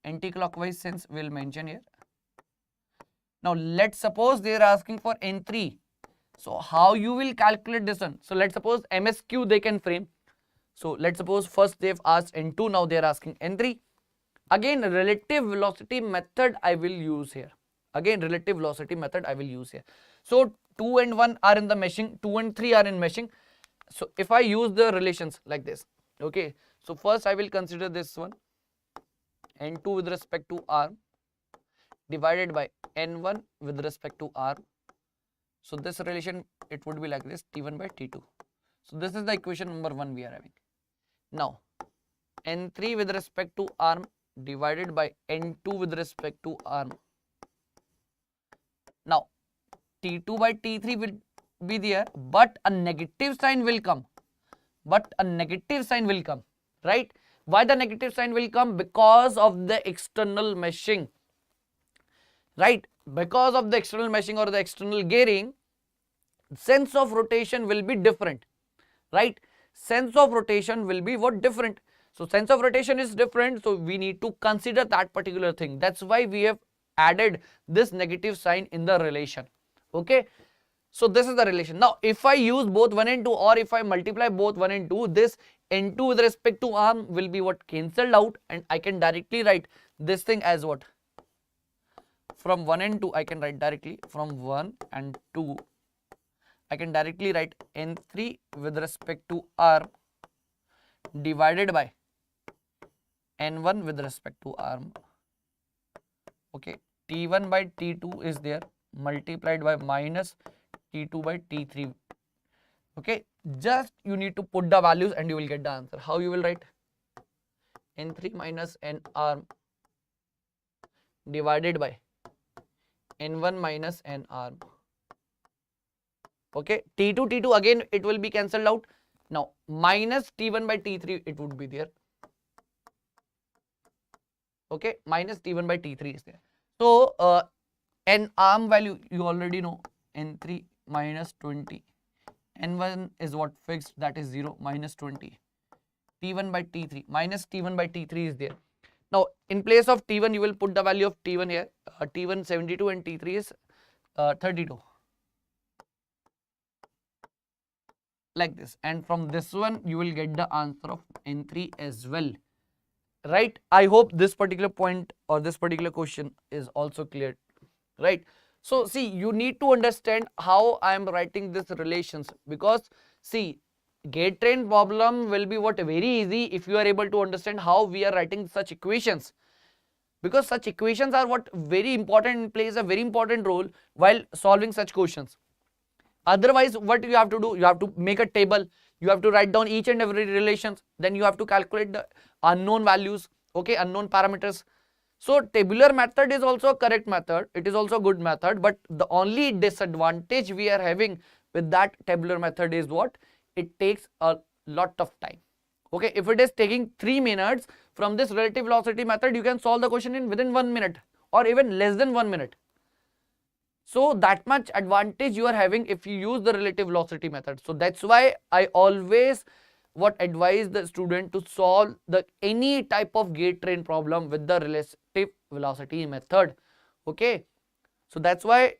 anti-clockwise sense will mention here. Now let's suppose they are asking for N3. So how you will calculate this one? So let's suppose MSQ they can frame. So let's suppose first they've asked N2, now they are asking N3. Again, relative velocity method I will use here. Again, relative velocity method I will use here. So 2 and 1 are in the meshing, 2 and 3 are in meshing. So if I use the relations like this, okay. So first I will consider this one. N2 with respect to arm divided by N1 with respect to arm. So this relation, it would be like this, T1 by T2. So this is the equation number 1 we are having. Now N3 with respect to arm divided by N2 with respect to arm. Now T2 by T3 will be there, but a negative sign will come. Right? Why the negative sign will come? Because of the external meshing. Right? Because of the external meshing or the external gearing, sense of rotation will be different. Right? Sense of rotation will be what? Different. So sense of rotation is different, so we need to consider that particular thing. That's why we have added this negative sign in the relation. Okay, so this is the relation. Now if I use both 1 and 2, or if I multiply both 1 and 2, this N2 with respect to arm will be what? Cancelled out, and I can directly write this thing as what? From 1 and 2 I can write directly, from 1 and 2 I can directly write N3 with respect to arm divided by N1 with respect to arm. Okay, T1 by T2 is there, multiplied by minus T2 by T3. Okay, just you need to put the values and you will get the answer. How you will write? N3 minus N arm divided by N1 minus N arm. Okay, T2 again it will be cancelled out. Now minus T1 by T3 it would be there. Okay, minus T1 by T3 is there. So N arm value you already know, N3 minus 20. N1 is what? Fixed, that is 0, minus 20. T1 by T3, minus T1 by T3 is there. Now in place of T1 you will put the value of T1 here. T1 72 and T3 is 32. Like this, and from this one you will get the answer of N3 as well. Right? I hope this particular point or this particular question is also clear. Right? So see, you need to understand how I am writing this relations, because see, gate train problem will be what? Very easy if you are able to understand how we are writing such equations, because such equations are what? Very important, plays a very important role while solving such questions. Otherwise what you have to do? You have to make a table, you have to write down each and every relations, then you have to calculate the unknown values, okay, unknown parameters. So tabular method is also a correct method, it is also a good method, but the only disadvantage we are having with that tabular method is what? It takes a lot of time. Okay, if it is taking 3 minutes, from this relative velocity method you can solve the question in within 1 minute or even less than 1 minute. So that much advantage you are having if you use the relative velocity method. So that's why I always what advise the student to solve the any type of gate train problem with the relative velocity method. Okay, so that's why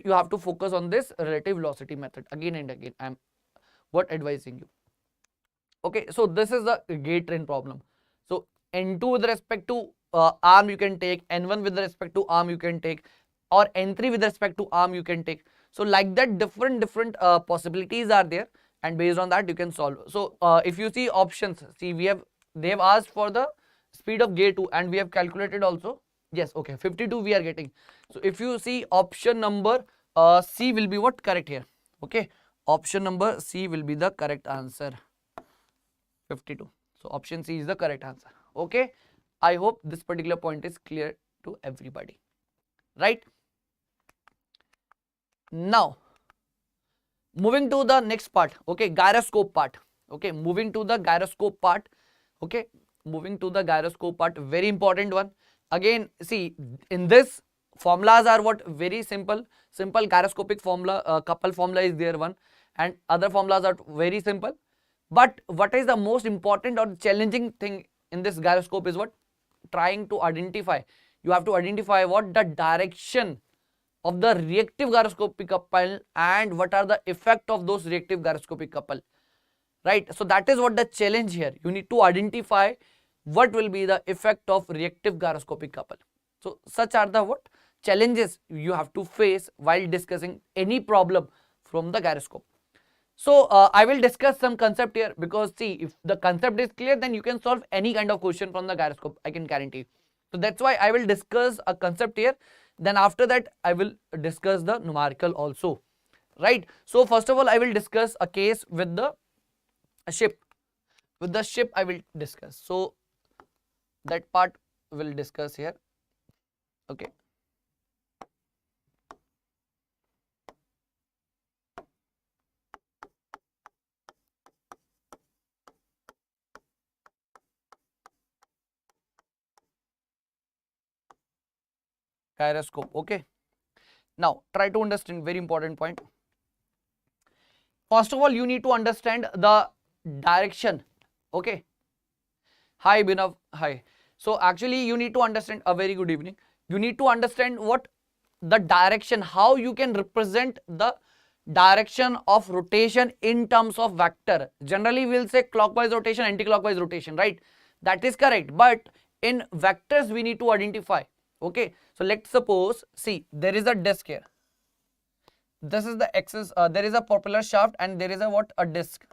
you have to focus on this relative velocity method again and again. I am what advising you. Okay, so this is the gate train problem. So N2 with respect to arm you can take, N1 with respect to arm you can take, or N3 with respect to arm you can take. So like that different possibilities are there, and based on that you can solve. So if you see options, see they have asked for the speed of gate 2 and we have calculated also. Yes, okay, 52 we are getting. So if you see option number C will be what? Correct here. Okay, option number C will be the correct answer, 52. So option C is the correct answer. Okay, I hope this particular point is clear to everybody. Right? Now moving to the next part. Okay, gyroscope part. Okay, moving to the gyroscope part. Okay, moving to the gyroscope part, very important one. Again, see, in this formulas are what? Very simple gyroscopic formula, couple formula is there one, and other formulas are very simple. But what is the most important or challenging thing in this gyroscope is what? Trying to identify. You have to identify what? The direction of the reactive gyroscopic couple and what are the effect of those reactive gyroscopic couple. Right? So that is what the challenge here. You need to identify what will be the effect of reactive gyroscopic couple. So such are the what? Challenges you have to face while discussing any problem from the gyroscope. So I will discuss some concept here, because see, if the concept is clear, then you can solve any kind of question from the gyroscope, I can guarantee. So that's why I will discuss a concept here. Then after that, I will discuss the numerical also, right? So first of all, I will discuss a case with the ship. With the ship, I will discuss. So that part we'll discuss here. Okay. Gyroscope. Okay. Now try to understand very important point. First of all, you need to understand the direction. Okay. Hi Binav. Hi. So actually you need to understand, a very good evening. You need to understand what the direction, how you can represent the direction of rotation in terms of vector. Generally we'll say clockwise rotation, anti-clockwise rotation, right? That is correct. But in vectors we need to identify. Okay. So let's suppose, see, there is a disk here. This is the axis, there is a propeller shaft and there is a what? A disk.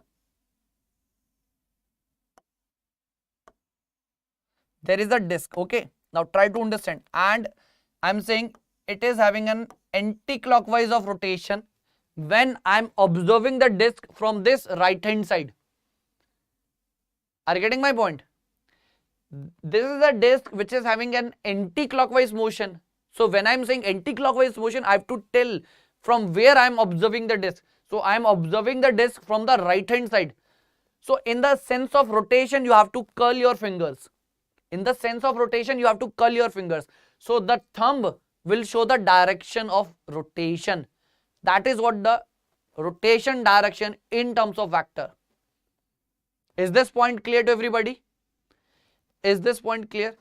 There is a disk. Okay. Now try to understand. And I'm saying it is having an anti-clockwise of rotation when I'm observing the disk from this right hand side. Are you getting my point? This is a disk which is having an anti-clockwise motion. So when I'm saying anti-clockwise motion, I have to tell from where I'm observing the disk. So I'm observing the disk from the right hand side. So in the sense of rotation, you have to curl your fingers. In the sense of rotation, you have to curl your fingers. So the thumb will show the direction of rotation. That is what the rotation direction in terms of vector. Is this point clear to everybody? Is this point clear?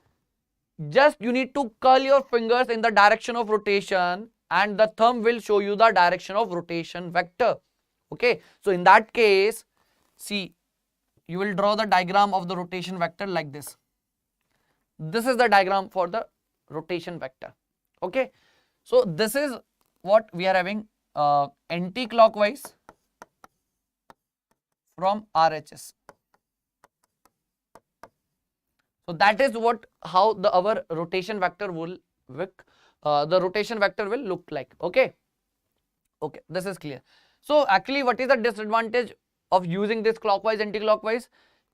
Just you need to curl your fingers in the direction of rotation and the thumb will show you the direction of rotation vector. Okay. So in that case, see, you will draw the diagram of the rotation vector like this. This is the diagram for the rotation vector. Okay. So this is what we are having, anti-clockwise from RHS. So that is what, how the our rotation vector will look, look like. Okay. Okay. This is clear. So actually, what is the disadvantage of using this clockwise, anti-clockwise?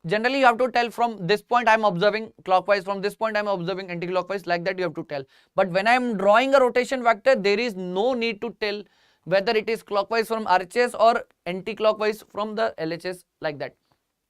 Generally, you have to tell from this point I am observing clockwise, from this point I am observing anti-clockwise, like that you have to tell. But when I am drawing a rotation vector, there is no need to tell whether it is clockwise from RHS or anti-clockwise from the LHS, like that.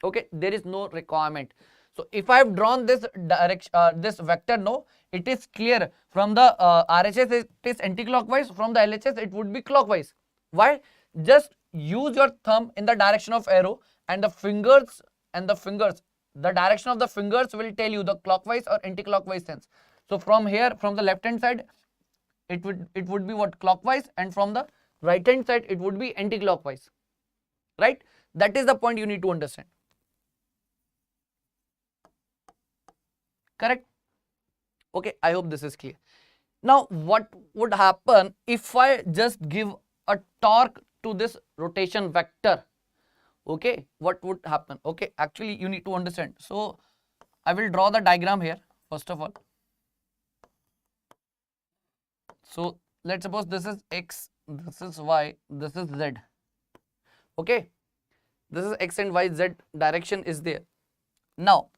Okay, there is no requirement. So if I have drawn this direction, this vector, no, it is clear from the RHS it is anti-clockwise, from the LHS it would be clockwise. Why? Just use your thumb in the direction of arrow and the fingers, the direction of the fingers will tell you the clockwise or anti-clockwise sense. So from here, from the left hand side, it would be what? Clockwise, and from the right hand side it would be anti-clockwise, right? That is the point you need to understand. Correct? Okay, I hope this is clear. Now what would happen if I just give a torque to this rotation vector? Okay, what would happen? Okay, actually you need to understand. So I will draw the diagram here first of all. So let's suppose this is X, this is Y, this is Z. Okay, this is X and Y, Z direction is there. Now,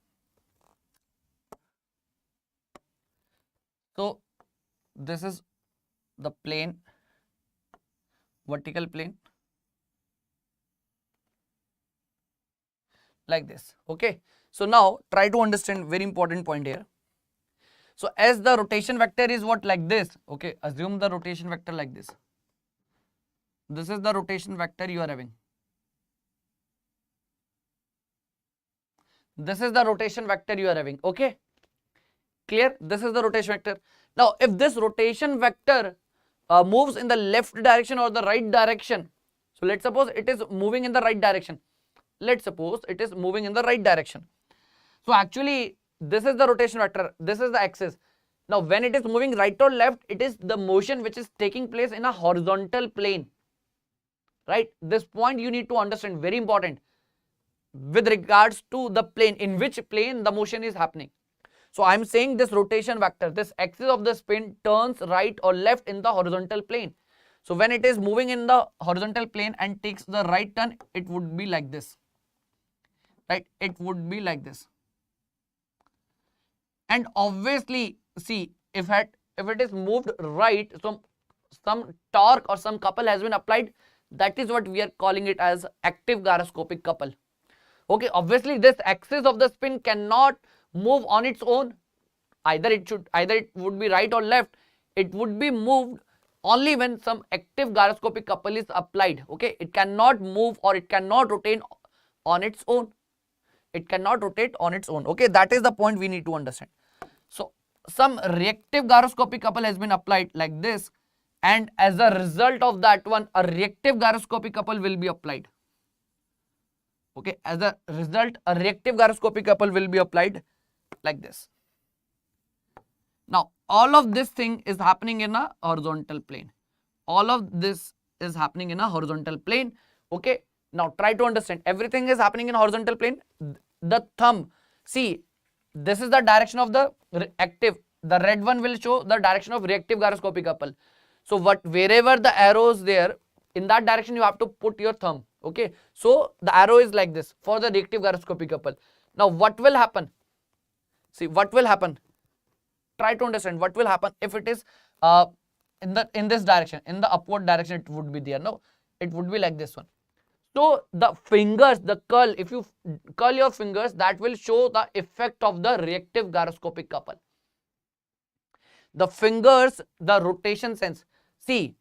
so this is the plane, vertical plane, like this. Okay. So now try to understand very important point here. So as the rotation vector is what? Like this. Okay. Assume the rotation vector like this. This is the rotation vector you are having. This is the rotation vector you are having. Okay. Clear? This is the rotation vector. Now if this rotation vector moves in the left direction or the right direction. So let's suppose it is moving in the right direction. Let's suppose it is moving in the right direction. So actually this is the rotation vector, this is the axis. Now when it is moving right or left, it is the motion which is taking place in a horizontal plane. right? This point you need to understand, very important, with regards to the plane, in which plane the motion is happening. So I'm saying this rotation vector, this axis of the spin turns right or left in the horizontal plane. So when it is moving in the horizontal plane and takes the right turn, it would be like this, right? It would be like this. And obviously, see, if it is moved right, so some torque or some couple has been applied. That is what we are calling it as active gyroscopic couple. Okay, obviously this axis of the spin cannot move on its own. Either it would be right or left. It would be moved only when some active gyroscopic couple is applied. Okay, it cannot move or it cannot rotate on its own. It cannot rotate on its own. Okay, that is the point we need to understand. So some reactive gyroscopic couple has been applied like this, and as a result of that one, a reactive gyroscopic couple will be applied. Okay, as a result, a reactive gyroscopic couple will be applied like this. Now, all of this thing is happening in a horizontal plane. All of this is happening in a horizontal plane. Okay, now try to understand. Everything is happening in a horizontal plane. The thumb, see, this is the direction of the active. The red one will show the direction of reactive gyroscopic couple. So wherever the arrow is there, in that direction you have to put your thumb. Okay, so the arrow is like this for the reactive gyroscopic couple. Now what will happen? See, what will happen? Try to understand what will happen if it is in this direction, in the upward direction. It would be there. No, it would be like this one. So the fingers, the curl, if you curl your fingers, that will show the effect of the reactive gyroscopic couple. The fingers, the rotation sense. See,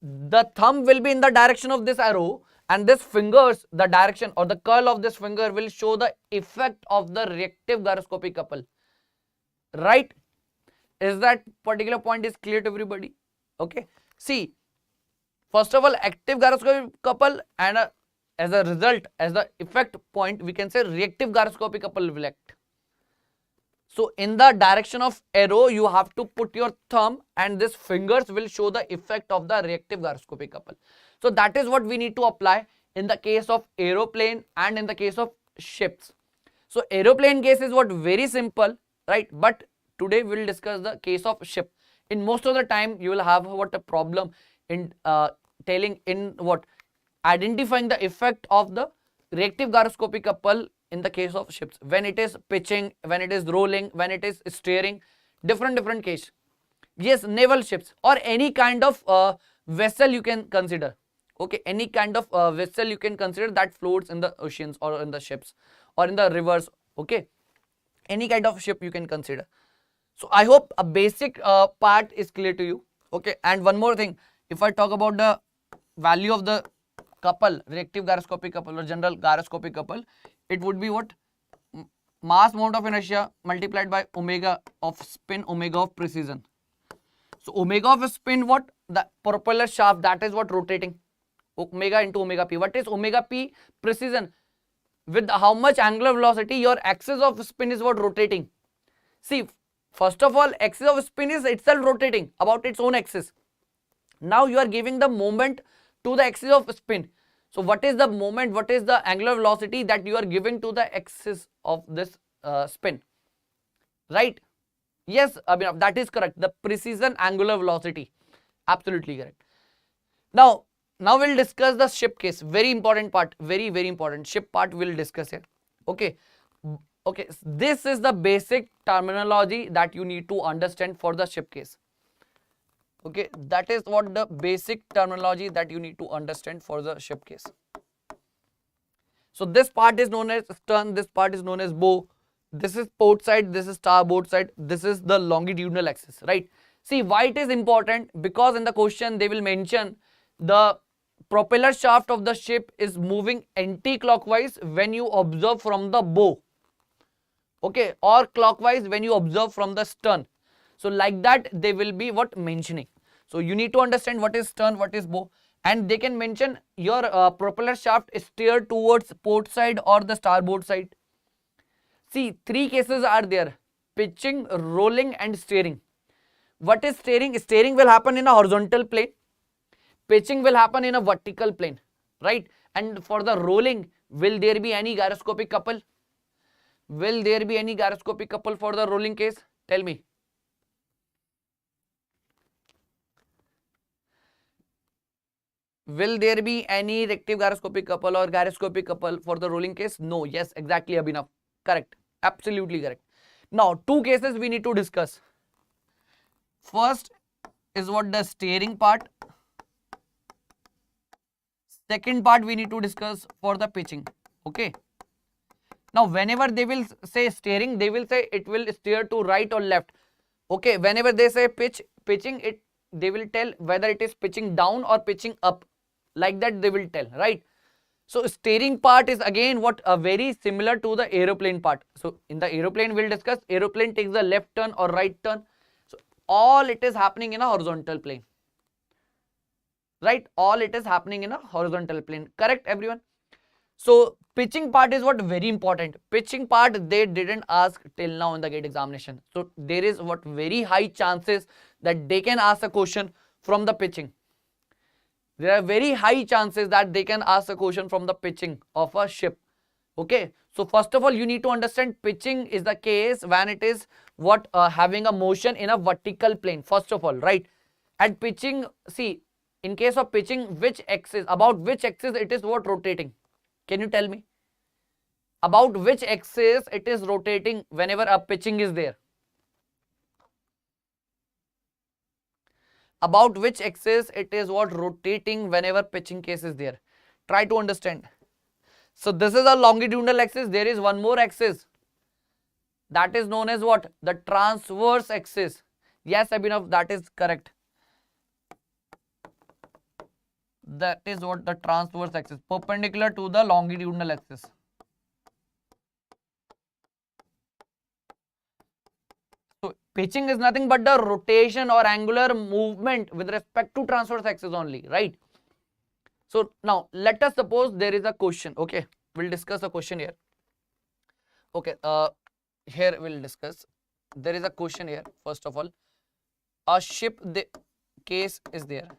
the thumb will be in the direction of this arrow, and this fingers, the direction or the curl of this finger will show the effect of the reactive gyroscopic couple. Right? Is that particular point is clear to everybody? Okay. See, first of all, active gyroscopic couple, and as a result, as the effect point, we can say reactive gyroscopic couple will act. So in the direction of arrow, you have to put your thumb, and this fingers will show the effect of the reactive gyroscopic couple. So that is what we need to apply in the case of aeroplane and in the case of ships. So aeroplane case is what very simple, right? But today we will discuss the case of ship. In most of the time, you will have what a problem in identifying the effect of the reactive gyroscopic couple in the case of ships, when it is pitching, when it is rolling, when it is steering, different case. Yes, naval ships or any kind of vessel you can consider. Okay, any kind of vessel you can consider that floats in the oceans or in the ships or in the rivers. Okay, any kind of ship you can consider. So I hope a basic part is clear to you. Okay, and one more thing, if I talk about the value of the couple, reactive gyroscopic couple or general gyroscopic couple, it would be what? Mass moment of inertia multiplied by omega of spin, omega of precision. So omega of spin, what? The propeller shaft, that is what rotating. Omega into omega p. What is omega p? Precision. With how much angular velocity your axis of spin is what? Rotating. See, first of all, axis of spin is itself rotating about its own axis. Now you are giving the moment to the axis of spin. So what is the moment, what is the angular velocity that you are giving to the axis of this spin? Right? Yes, Abhinav, that is correct. The precision angular velocity. Absolutely correct. Now we'll discuss the ship case. Very important part. Very important. Ship part we'll discuss here. Okay. Okay. This is the basic terminology that you need to understand for the ship case. Okay, that is what the basic terminology that you need to understand for the ship case. So this part is known as stern, this part is known as bow, this is port side, this is starboard side, this is the longitudinal axis, right? See why it is important, because in the question they will mention the propeller shaft of the ship is moving anti-clockwise when you observe from the bow, okay, or clockwise when you observe from the stern. So like that they will be what mentioning. So you need to understand what is stern, what is bow, and they can mention your propeller shaft is steered towards port side or the starboard side. See, three cases are there: pitching, rolling and steering. What is steering? Steering will happen in a horizontal plane. Pitching will happen in a vertical plane. right? And for the rolling, will there be any gyroscopic couple? Will there be any gyroscopic couple for the rolling case? Tell me. Will there be any reactive gyroscopic couple or gyroscopic couple for the rolling case? No. Yes, exactly, Abhinav. Correct. Absolutely correct. Now, two cases we need to discuss. First is what the steering part. Second part we need to discuss for the pitching. Okay. Now, whenever they will say steering, they will say it will steer to right or left. Okay. Whenever they say pitching, they will tell whether it is pitching down or pitching up. Like that they will tell, right? So steering part is again what very similar to the aeroplane part. So in the aeroplane we'll discuss aeroplane takes the left turn or right turn. So all it is happening in a horizontal plane, right? All it is happening in a horizontal plane. Correct, everyone? So pitching part is what very important. Pitching part they didn't ask till now in the GATE examination. So there is what very high chances that they can ask a question from the pitching. There are very high chances that they can ask a question from the pitching of a ship. Okay. So first of all, you need to understand pitching is the case when it is what having a motion in a vertical plane. First of all, right? And pitching, see, in case of pitching, about which axis it is what rotating? Can you tell me? About which axis it is rotating whenever a pitching is there? About which axis it is what rotating whenever pitching case is there? Try to understand. So this is a longitudinal axis. There is one more axis that is known as what? The transverse axis. Yes, Abhinav, that is correct. That is what the transverse axis, perpendicular to the longitudinal axis. So pitching is nothing but the rotation or angular movement with respect to transverse axis only, right? So now let us suppose there is a question. Okay, we'll discuss a question here. Okay, here we'll discuss. There is a question here. First of all, a ship case is there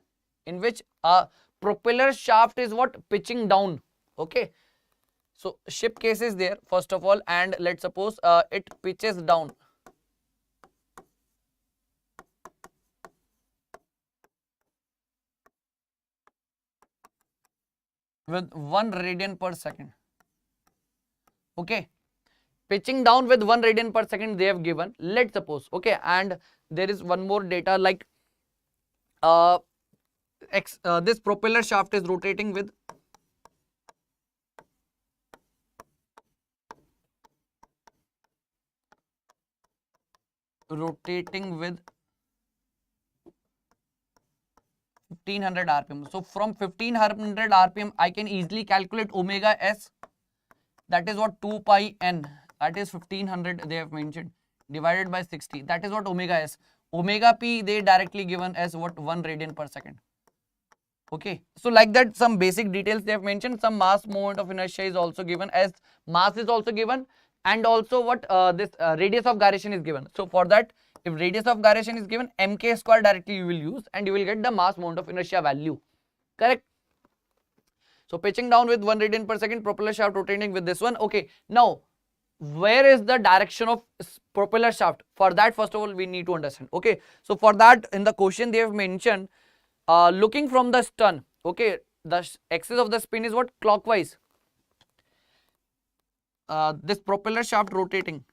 in which a propeller shaft is what? Pitching down. Okay, so ship case is there first of all, and let's suppose it pitches down. With 1 radian per second. Okay, pitching down with 1 radian per second they have given. Let's suppose. Okay, and there is one more data like this propeller shaft is rotating with rotating with 1500 rpm. So from 1500 rpm I can easily calculate omega s, that is what 2 pi n, that is 1500 they have mentioned, divided by 60, that is what omega s. Omega p they directly given as what? 1 radian per second. Okay, so like that some basic details they have mentioned. Some mass moment of inertia is also given, as mass is also given, and also what this radius of gyration is given. So for that, if radius of gyration is given, mk square directly you will use and you will get the mass moment of inertia value. Correct? So pitching down with 1 radian per second, propeller shaft rotating with this one. Okay, now where is the direction of propeller shaft? For that, first of all, we need to understand. Okay, so for that in the question they have mentioned looking from the stern. Okay, the axis of the spin is what? Clockwise. This propeller shaft rotating.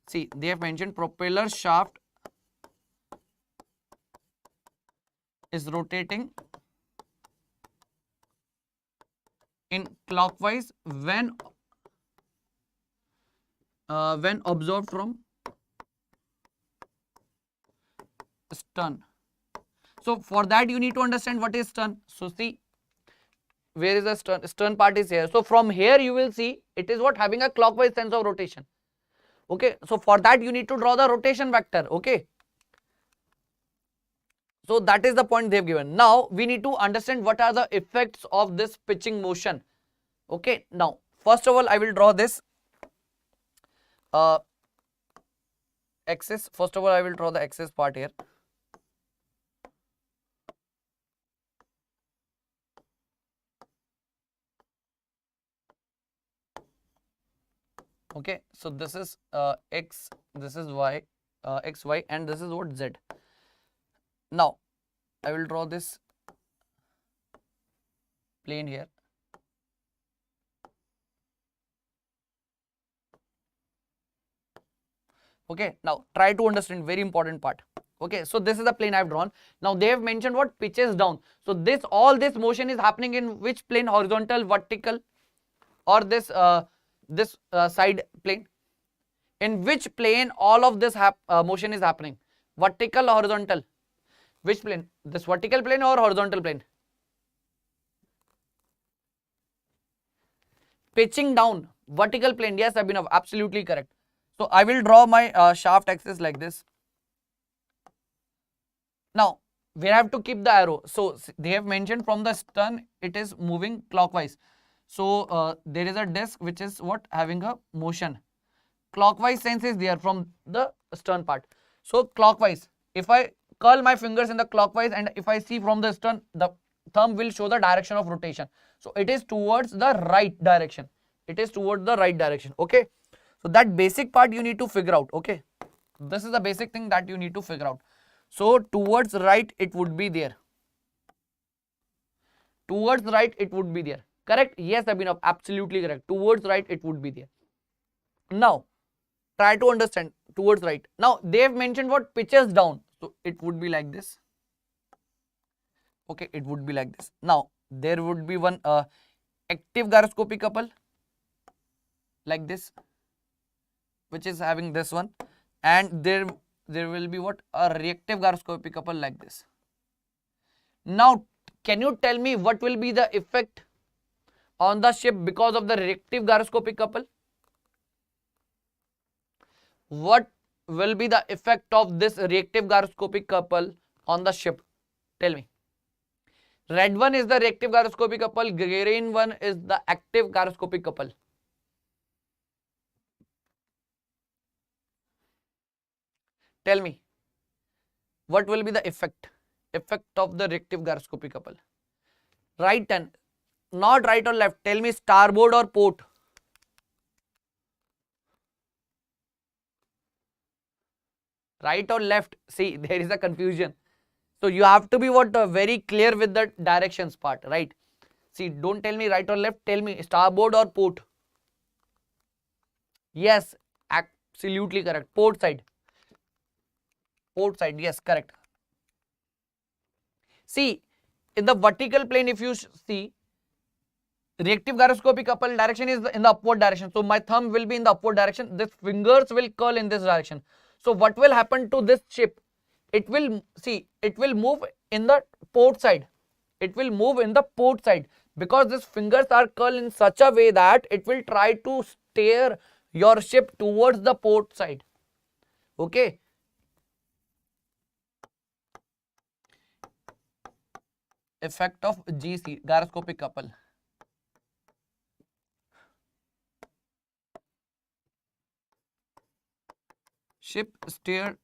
See, they have mentioned propeller shaft is rotating in clockwise when observed from stern. So for that you need to understand what is stern. So see, where is the stern? Stern part is here. So from here you will see it is what? Having a clockwise sense of rotation. Okay, so for that you need to draw the rotation vector. Okay, so that is the point they have given. Now we need to understand what are the effects of this pitching motion. Okay, now first of all I will draw this axis. First of all I will draw the axis part here. Okay, so this is x, this is y, x, y, and this is what z. Now I will draw this plane here. Okay, now try to understand, very important part. Okay, so this is the plane I've drawn. Now they have mentioned what pitches down. So this, all this motion is happening in which plane? Horizontal, vertical, or this side plane? In which plane all of this motion is happening? Vertical or horizontal? Which plane? This vertical plane or horizontal plane? Pitching down, vertical plane. Yes, Abhinav, absolutely correct. So I will draw my shaft axis like this. Now we have to keep the arrow. So they have mentioned from the stern it is moving clockwise. So there is a disc which is what, having a motion. Clockwise sense is there from the stern part. So clockwise, if I curl my fingers in the clockwise and if I see from the stern, the thumb will show the direction of rotation. So it is towards the right direction. It is towards the right direction. Okay. So that basic part you need to figure out. Okay. This is the basic thing that you need to figure out. So towards right it would be there. Towards right it would be there. Correct? Yes, Abhinav, absolutely correct. Towards right it would be there. Now try to understand, towards right. Now they have mentioned what, pitches down. So it would be like this. Okay, it would be like this. Now there would be one active gyroscopic couple like this, which is having this one, and there will be what, a reactive gyroscopic couple like this. Now can you tell me what will be the effect on the ship because of the reactive gyroscopic couple? What will be the effect of this reactive gyroscopic couple on the ship? Tell me. Red one is the reactive gyroscopic couple, green one is the active gyroscopic couple. Tell me, what will be the effect of the reactive gyroscopic couple? Right turn, not right or left. Tell me, starboard or port? Right or left? See, there is a confusion. So you have to be what, very clear with the directions part, right? See, don't tell me right or left. Tell me starboard or port. Yes, absolutely correct. Port side. Port side. Yes, correct. See, in the vertical plane, if you see, reactive gyroscopic couple direction is in the upward direction. So my thumb will be in the upward direction. This fingers will curl in this direction. So what will happen to this ship? It will, see, it will move in the port side. It will move in the port side because these fingers are curled in such a way that it will try to steer your ship towards the port side. Okay. Effect of GC, gyroscopic couple. Ship steered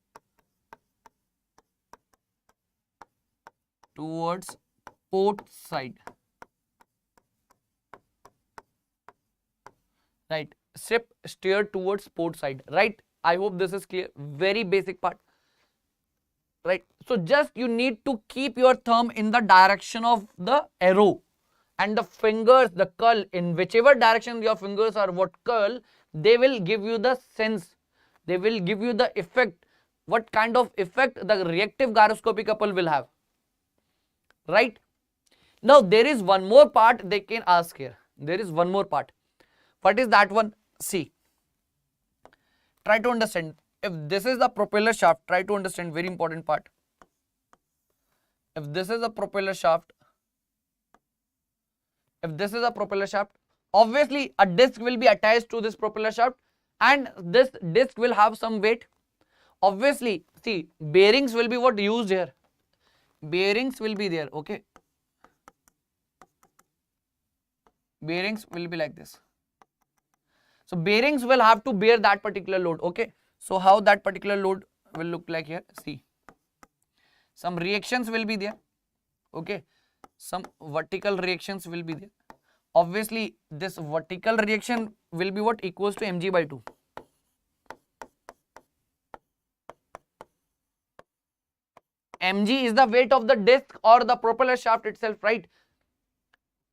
towards port side. Right. Ship steered towards port side. Right. I hope this is clear. Very basic part. Right. So just you need to keep your thumb in the direction of the arrow, and the fingers, the curl, in whichever direction your fingers are what curl, they will give you the sense. They will give you the effect. What kind of effect the reactive gyroscopic couple will have. Right. Now there is one more part they can ask here. There is one more part. What is that one? See. Try to understand. If this is the propeller shaft, try to understand, very important part. If this is a propeller shaft, obviously a disc will be attached to this propeller shaft and this disc will have some weight. Obviously, see, bearings will be what used here. Bearings will be there, okay. Bearings will be like this. So bearings will have to bear that particular load, okay. So how that particular load will look like here? See, some reactions will be there, okay. Some vertical reactions will be there. Obviously, this vertical reaction will be what? Equals to mg by 2. Mg is the weight of the disc or the propeller shaft itself, right?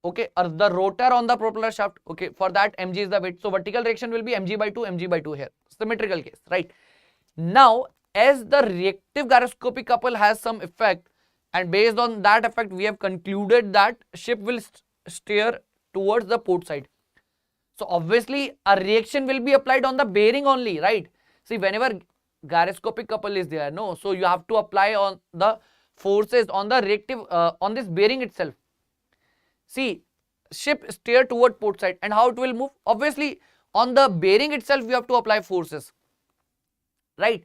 Okay, or the rotor on the propeller shaft. Okay, for that mg is the weight. So vertical reaction will be mg by 2, mg by 2 here. Symmetrical case, right? Now, as the reactive gyroscopic couple has some effect, and based on that effect, we have concluded that ship will steer towards the port side. So obviously, a reaction will be applied on the bearing only, right? See, whenever gyroscopic couple is there, no, so you have to apply on the forces on the reactive on this bearing itself. See, ship steer toward port side, and how it will move? Obviously, on the bearing itself, you have to apply forces, right?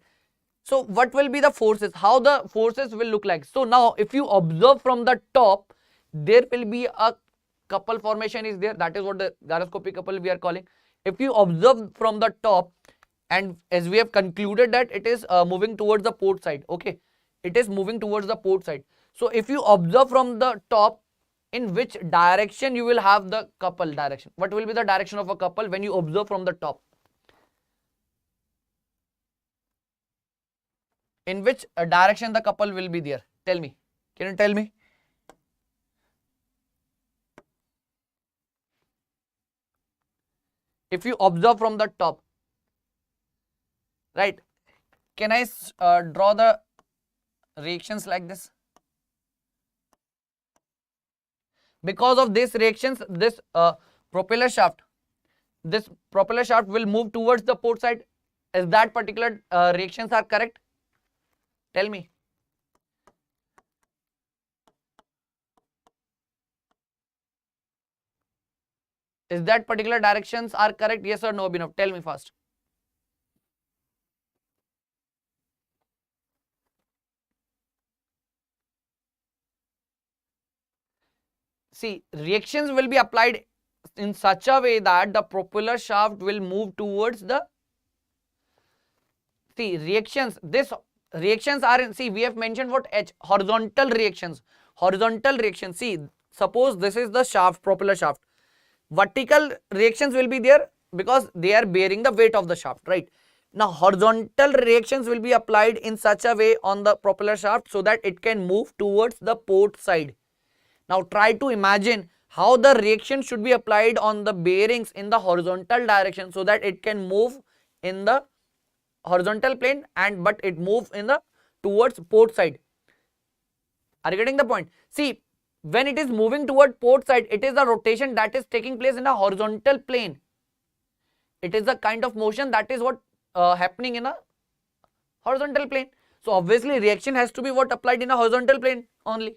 So what will be the forces? How the forces will look like? So now, if you observe from the top, there will be a couple formation is there. That is what the gyroscopic couple we are calling. If you observe from the top, and as we have concluded that it is moving towards the port side, okay, it is moving towards the port side. So if you observe from the top, in which direction you will have the couple direction? What will be the direction of a couple when you observe from the top? In which direction the couple will be there? Tell me. Can you tell me? If you observe from the top, right? Can I draw the reactions like this? Because of these reactions, this propeller shaft will move towards the port side. Is that particular reactions are correct? Tell me. Is that particular directions are correct? Yes or no, Abhinav? Tell me first. See, reactions will be applied in such a way that the propeller shaft will move towards the, see, reactions, this reactions are in, see, we have mentioned what H, horizontal reactions. Horizontal reactions, see, suppose this is the shaft, propeller shaft. Vertical reactions will be there because they are bearing the weight of the shaft, right? Now, horizontal reactions will be applied in such a way on the propeller shaft so that it can move towards the port side. Now try to imagine how the reaction should be applied on the bearings in the horizontal direction so that it can move in the horizontal plane, and but it moves in the towards port side. Are you getting the point? See, when it is moving toward port side, it is a rotation that is taking place in a horizontal plane. It is a kind of motion that is what happening in a horizontal plane. So obviously reaction has to be what applied in a horizontal plane only.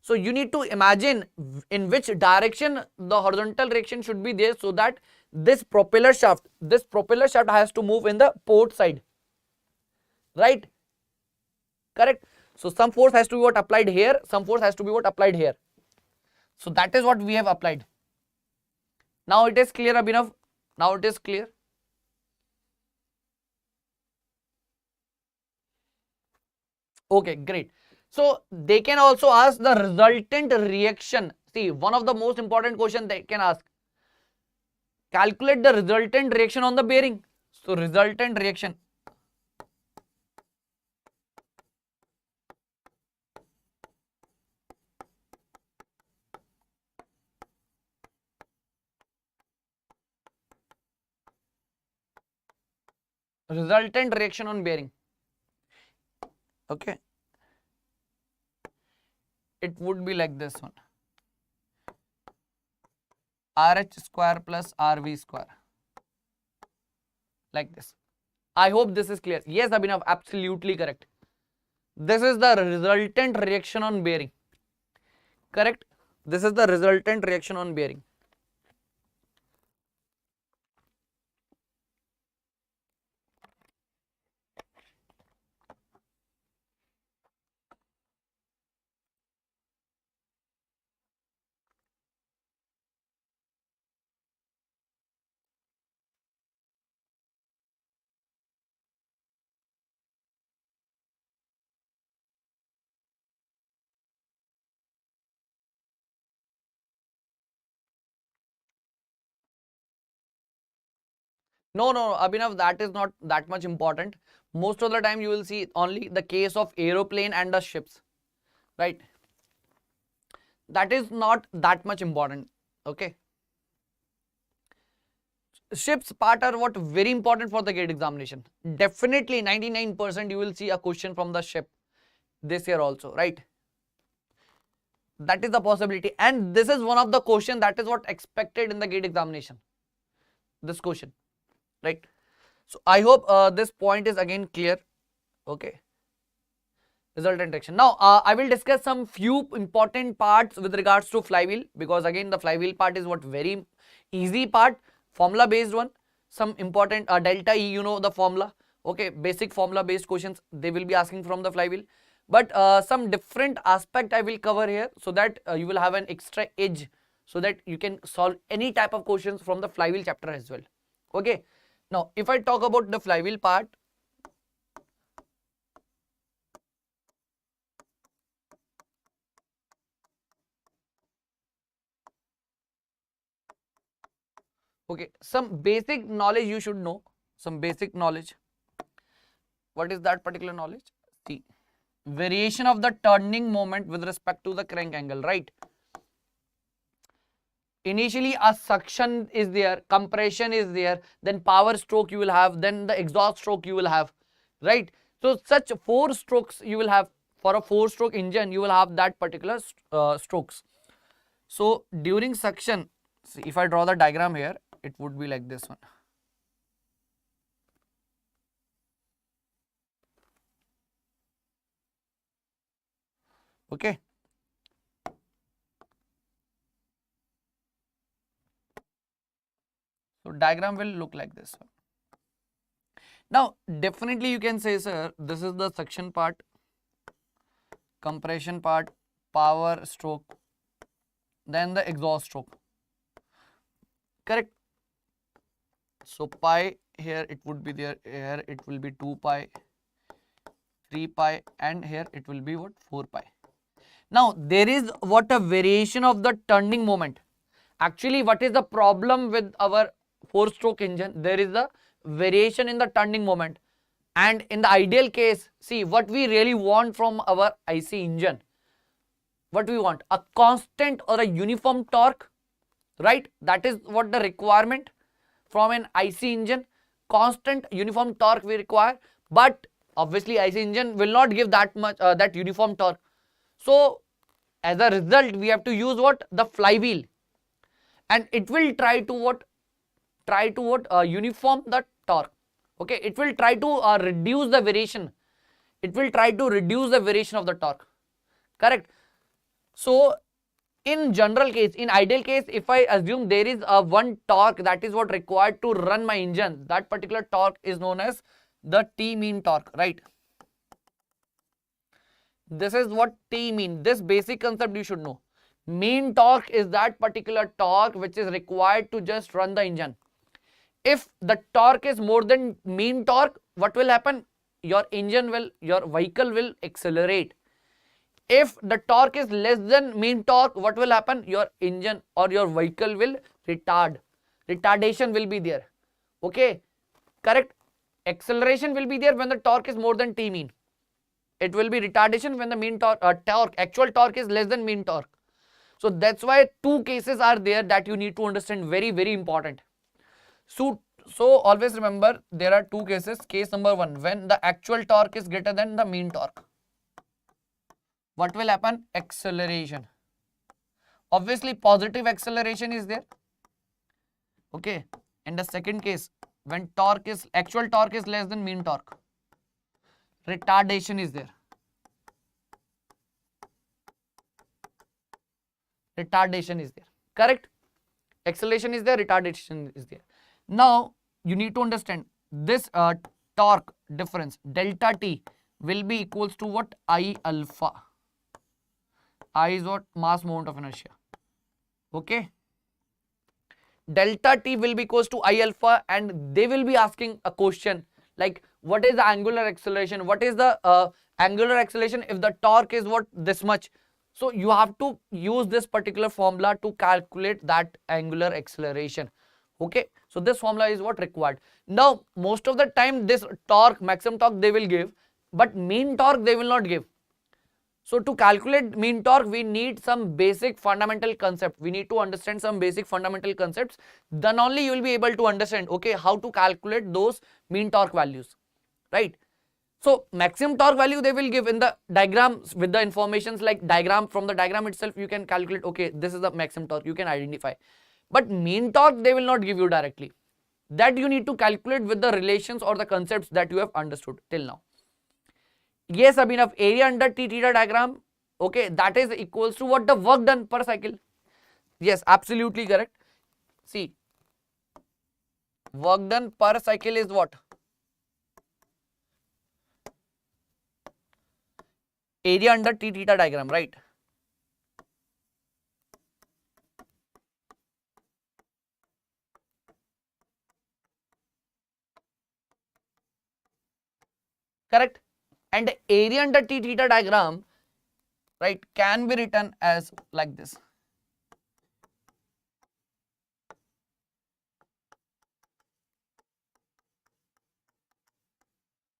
So you need to imagine in which direction the horizontal reaction should be there so that this propeller shaft has to move in the port side, right? Correct. So some force has to be what applied here, some force has to be what applied here. So that is what we have applied. Now it is clear, Abhinav? Now it is clear. Okay, great. So they can also ask the resultant reaction. See, one of the most important question they can ask. Calculate the resultant reaction on the bearing. So resultant reaction. Resultant reaction on bearing. Okay. It would be like this one. RH square plus RV square. Like this. I hope this is clear. Yes, Abhinav, absolutely correct. This is the resultant reaction on bearing. Correct? This is the resultant reaction on bearing. No, Abhinav, that is not that much important. Most of the time you will see only the case of aeroplane and the ships, right? That is not that much important. Okay. Ships part are what very important for the GATE examination. Definitely 99% you will see a question from the ship this year also, right? That is the possibility, and this is one of the question that is what expected in the GATE examination. This question, right? So I hope this point is again clear. Okay. Result and direction. Now I will discuss some few important parts with regards to flywheel, because again the flywheel part is what very easy part, formula based one. Some important delta E, you know the formula. Okay, basic formula based questions they will be asking from the flywheel, but some different aspect I will cover here, so that you will have an extra edge, so that you can solve any type of questions from the flywheel chapter as well. Okay. Now if I talk about the flywheel part, okay, some basic knowledge you should know, some basic knowledge. What is that particular knowledge? See, variation of the turning moment with respect to the crank angle, right? Initially a suction is there, compression is there, then power stroke you will have, then the exhaust stroke you will have, right? So such 4 strokes you will have. For a 4-stroke engine you will have that particular strokes. So during suction, see, if I draw the diagram here, it would be like this one. Okay. So diagram will look like this one. Now definitely you can say, sir, this is the suction part, compression part, power stroke, then the exhaust stroke. Correct. So pi here it would be there, here it will be 2 pi, 3 pi, and here it will be what, 4 pi. Now there is what a variation of the turning moment. Actually what is the problem with our 4-stroke engine? There is a variation in the turning moment, and in the ideal case, see what we really want from our IC engine. What we want? A constant or a uniform torque, right? That is what the requirement from an IC engine. Constant uniform torque we require, but obviously IC engine will not give that much that uniform torque. So as a result we have to use what? The flywheel, and it will try to what? Uniform the torque. Okay, it will try to reduce the variation. It will try to reduce the variation of the torque. Correct. So in general case, in ideal case, if I assume there is a one torque that is what required to run my engine, that particular torque is known as the T mean torque, right? This is what T mean. This basic concept you should know. Mean torque is that particular torque which is required to just run the engine. If the torque is more than mean torque, what will happen? Your vehicle will accelerate. If the torque is less than mean torque, what will happen? Your engine or your vehicle will retard. Retardation will be there. Okay, correct. Acceleration will be there when the torque is more than T mean. It will be retardation when the mean torque, actual torque is less than mean torque. So that's why 2 cases are there that you need to understand, very, very important. So always remember there are 2 cases. Case number 1, when the actual torque is greater than the mean torque, what will happen? Acceleration. Obviously positive acceleration is there. Okay. In the second case, when actual torque is less than mean torque, retardation is there. Retardation is there. Correct. Acceleration is there, retardation is there. Now you need to understand this torque difference, delta T, will be equals to what? I alpha. I is what? Mass moment of inertia. Okay. Delta T will be equals to I alpha, and they will be asking a question like, what is the angular acceleration? What is the angular acceleration if the torque is what? This much. So you have to use this particular formula to calculate that angular acceleration. Okay, so this formula is what required. Now most of the time this torque, maximum torque they will give, but mean torque they will not give. So to calculate mean torque, we need some basic fundamental concept. We need to understand some basic fundamental concepts. Then only you will be able to understand, okay, how to calculate those mean torque values, right? So maximum torque value they will give in the diagram with the informations like diagram. From the diagram itself you can calculate, okay, this is the maximum torque, you can identify. But mean torque they will not give you directly. That you need to calculate with the relations or the concepts that you have understood till now. Yes, Abhinav, area under T theta diagram, okay, that is equals to what? The work done per cycle. Yes, absolutely correct. See, work done per cycle is what? Area under T theta diagram, right? Correct. And area under T theta diagram, right, can be written as like this.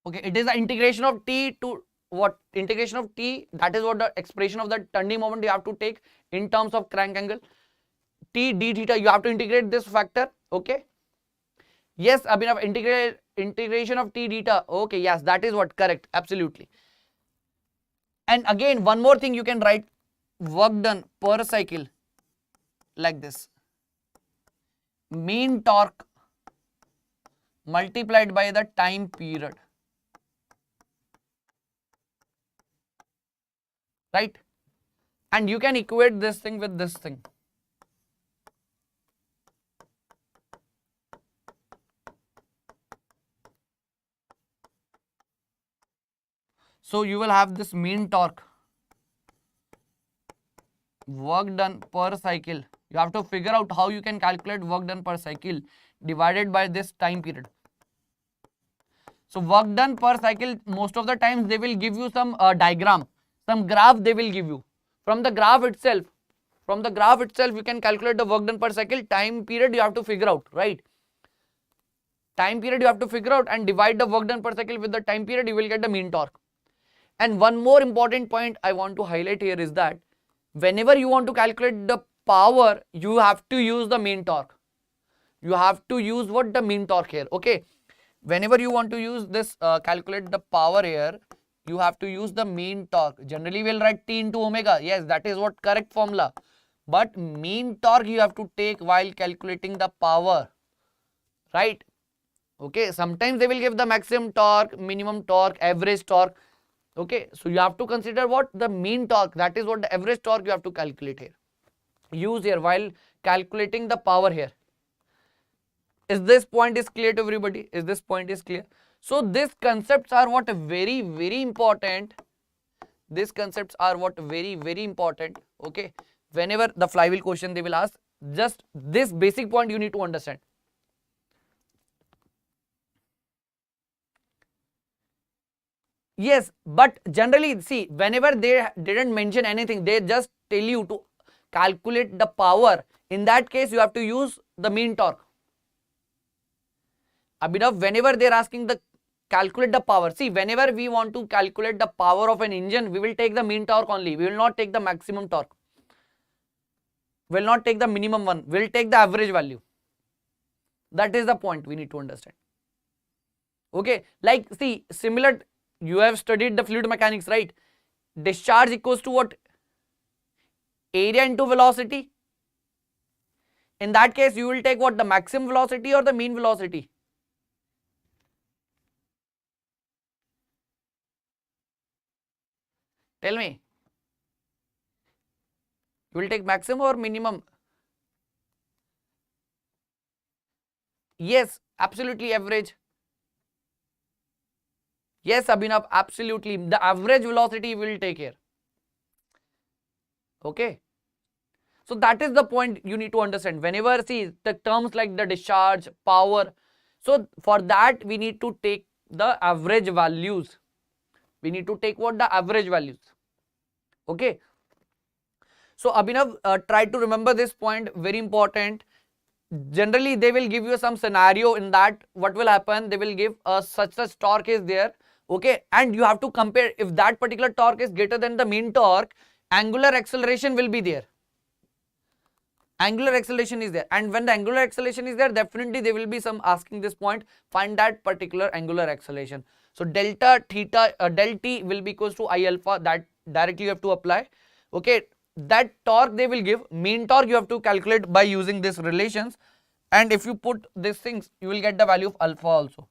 Okay, it is the integration of T to what? Integration of T, that is what the expression of the turning moment you have to take in terms of crank angle. T d theta, you have to integrate this factor, okay? Yes, Abhinav, integration of T theta, okay, yes, that is what, correct, absolutely. And again, one more thing you can write, work done per cycle like this. Mean torque multiplied by the time period. Right? And you can equate this thing with this thing. So you will have this mean torque, work done per cycle. You have to figure out how you can calculate work done per cycle divided by this time period. So work done per cycle, most of the times they will give you some diagram, some graph they will give you. From the graph itself, you can calculate the work done per cycle. Time period you have to figure out, right? Time period you have to figure out and divide the work done per cycle with the time period, you will get the mean torque. And one more important point I want to highlight here is that whenever you want to calculate the power, you have to use the mean torque. You have to use what? The mean torque here, okay? Whenever you want to use this, calculate the power here, you have to use the mean torque. Generally we'll write T into omega. Yes, that is what correct formula. But mean torque you have to take while calculating the power, right? Okay, sometimes they will give the maximum torque, minimum torque, average torque. Okay, so you have to consider what? The mean torque. That is what the average torque you have to calculate here. Use here while calculating the power here. Is this point is clear to everybody? Is this point is clear? So these concepts are what? Very, very important. These concepts are what? Very, very important. Okay, whenever the flywheel question they will ask, just this basic point you need to understand. Yes, but generally, see, whenever they didn't mention anything, they just tell you to calculate the power. In that case, you have to use the mean torque. Abhinav, whenever they are asking the calculate the power, see, whenever we want to calculate the power of an engine, we will take the mean torque only. We will not take the maximum torque. We will not take the minimum one. We will take the average value. That is the point we need to understand. Okay, like see, similar. You have studied the fluid mechanics, right? Discharge equals to what? Area into velocity. In that case, you will take what? The maximum velocity or the mean velocity? Tell me. You will take maximum or minimum? Yes, absolutely average. Yes, Abhinav, absolutely. The average velocity will take here. Okay. So that is the point you need to understand. Whenever see the terms like the discharge, power, so for that we need to take the average values. We need to take what? The average values. Okay. So Abhinav, try to remember this point, very important. generally they will give you some scenario in that what will happen, they will give such torque is there, okay, and you have to compare. If that particular torque is greater than the mean torque, angular acceleration will be there. Angular acceleration is there, and when the angular acceleration is there, definitely there will be some asking this point, find that particular angular acceleration. So delta theta del t will be equals to I alpha, that directly you have to apply, okay. That torque they will give, mean torque you have to calculate by using these relations, and if you put these things you will get the value of alpha also.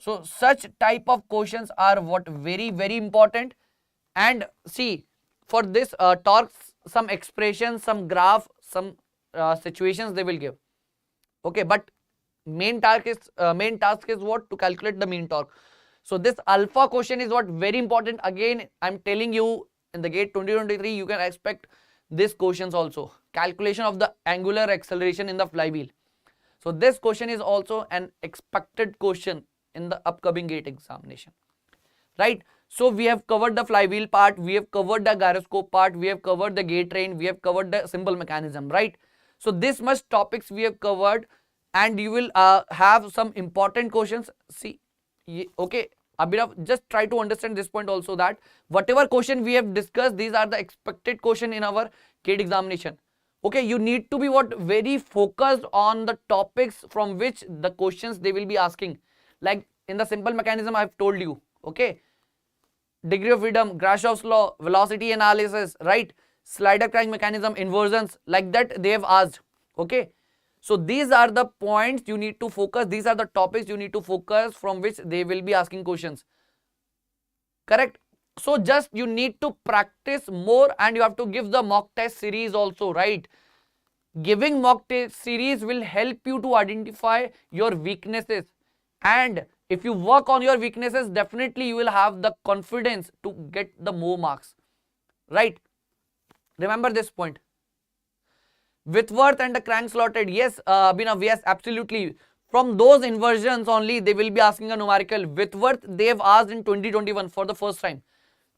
So such type of questions are what very important. And see, for this torques, some expressions, some graph, some situations they will give, okay, but main task is what, to calculate the mean torque. So this alpha question is what very important. Again I'm telling you, in the GATE 2023 you can expect this questions also, calculation of the angular acceleration in the flywheel. So this question is also an expected question in the upcoming GATE examination, right? So we have covered the flywheel part, we have covered the gyroscope part, we have covered the gate train, we have covered the simple mechanism, right? So this much topics we have covered, and you will have some important questions. See, okay, Abhinav, just try to understand this point also, that whatever question we have discussed, these are the expected question in our GATE examination. Okay, you need to be what, very focused on the topics from which the questions they will be asking. Like in the simple mechanism I have told you, okay, degree of freedom, Grashoff's law, velocity analysis, right, slider crank mechanism, inversions, like that they have asked, okay. So these are the points you need to focus, these are the topics you need to focus from which they will be asking questions, correct? So just you need to practice more, and you have to give the mock test series also, right? Giving mock test series will help you to identify your weaknesses, and if you work on your weaknesses, definitely you will have the confidence to get the more marks, right? Remember this point. Whitworth and the crank slotted, yes, Abhinav, yes, absolutely. From those inversions only, they will be asking a numerical. Whitworth, they have asked in 2021 for the first time.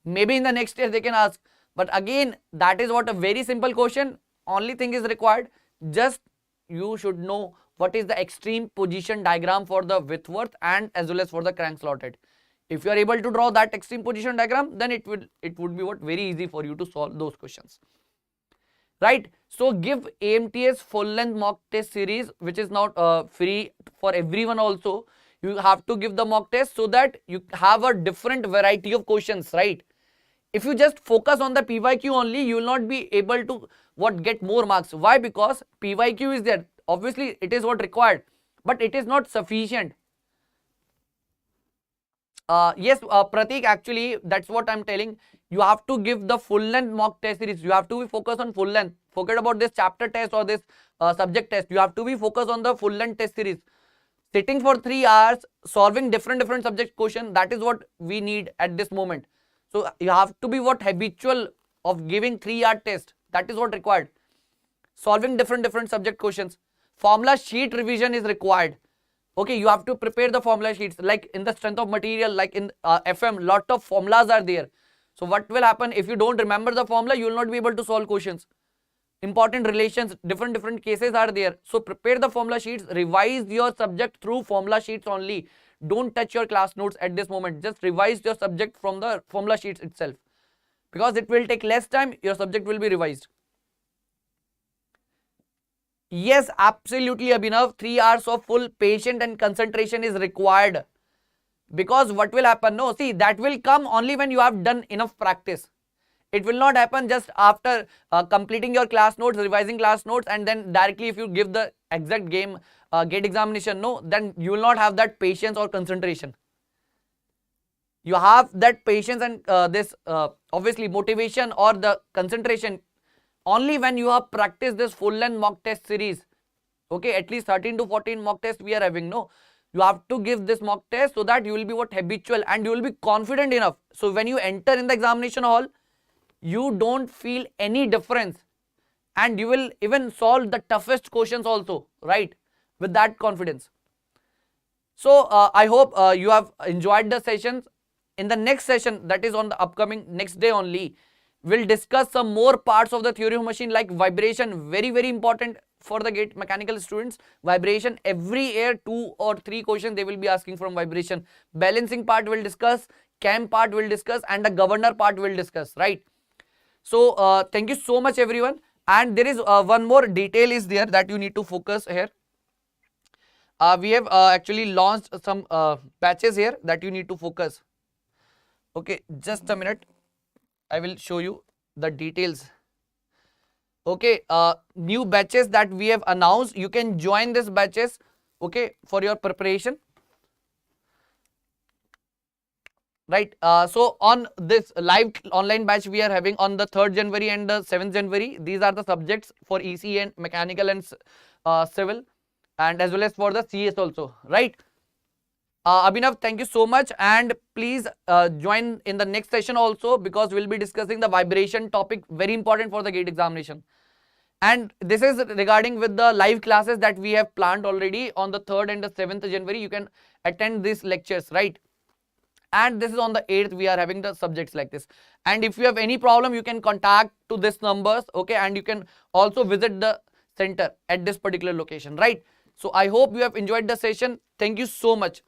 Maybe in the next year they can ask. But again, that is what a very simple question. Only thing is required, just you should know what is the extreme position diagram for the Whitworth and as well as for the crank slotted. If you are able to draw that extreme position diagram, then it would be what, very easy for you to solve those questions, right? So give AMTS full length mock test series, which is not free for everyone also. You have to give the mock test so that you have a different variety of questions, right? If you just focus on the PYQ only, you will not be able to what, get more marks. Why? Because PYQ is there, obviously it is what required, but it is not sufficient. Yes, Pratik, actually that's what I'm telling. You have to give the full length mock test series. You have to be focused on full length. Forget about this chapter test or this subject test. You have to be focused on the full length test series. Sitting for 3 hours, solving different subject question, that is what we need at this moment. So you have to be what, habitual of giving 3-hour test. That is what required. Solving different subject questions. Formula sheet revision is required. Okay, you have to prepare the formula sheets, like in the strength of material, like in FM, lot of formulas are there. So what will happen, if you don't remember the formula, you will not be able to solve questions. Important relations, different cases are there. So prepare the formula sheets, revise your subject through formula sheets only. Don't touch your class notes at this moment. Just revise your subject from the formula sheets itself, because it will take less time, your subject will be revised. Yes, absolutely, Abhinav. 3 hours of full patience and concentration is required. Because what will happen? No, see, that will come only when you have done enough practice. It will not happen just after completing your class notes, revising class notes, and then directly if you give the exact GATE examination. No, then you will not have that patience or concentration. You have that patience and this obviously motivation or the concentration only when you have practiced this full length mock test series. Okay, at least 13 to 14 mock tests we are having. No, you have to give this mock test so that you will be what, habitual, and you will be confident enough. So when you enter in the examination hall, you don't feel any difference, and you will even solve the toughest questions also, right, with that confidence. So I hope you have enjoyed the sessions. In the next session, that is on the upcoming next day only, we'll discuss some more parts of the theory of machine, like vibration, very important. for the gate mechanical students, vibration, every year 2 or 3 questions they will be asking from vibration. Balancing part will discuss, cam part will discuss, and the governor part will discuss, right? So thank you so much everyone. And there is one more detail is there that you need to focus here. We have actually launched some batches here that you need to focus. Okay, just a minute. I will show you the details. Okay, new batches that we have announced. You can join these batches, okay, for your preparation. Right, so on this live online batch we are having on the 3rd January and the 7th January. These are the subjects for EC and mechanical and civil, and as well as for the CS also, right? Abhinav, thank you so much, and please join in the next session also, because we'll be discussing the vibration topic, very important for the GATE examination. And this is regarding with the live classes that we have planned already on the 3rd and the 7th January. You can attend these lectures, right? And this is on the 8th, we are having the subjects like this. And if you have any problem, you can contact to this numbers, okay? And you can also visit the center at this particular location, right? So I hope you have enjoyed the session. Thank you so much.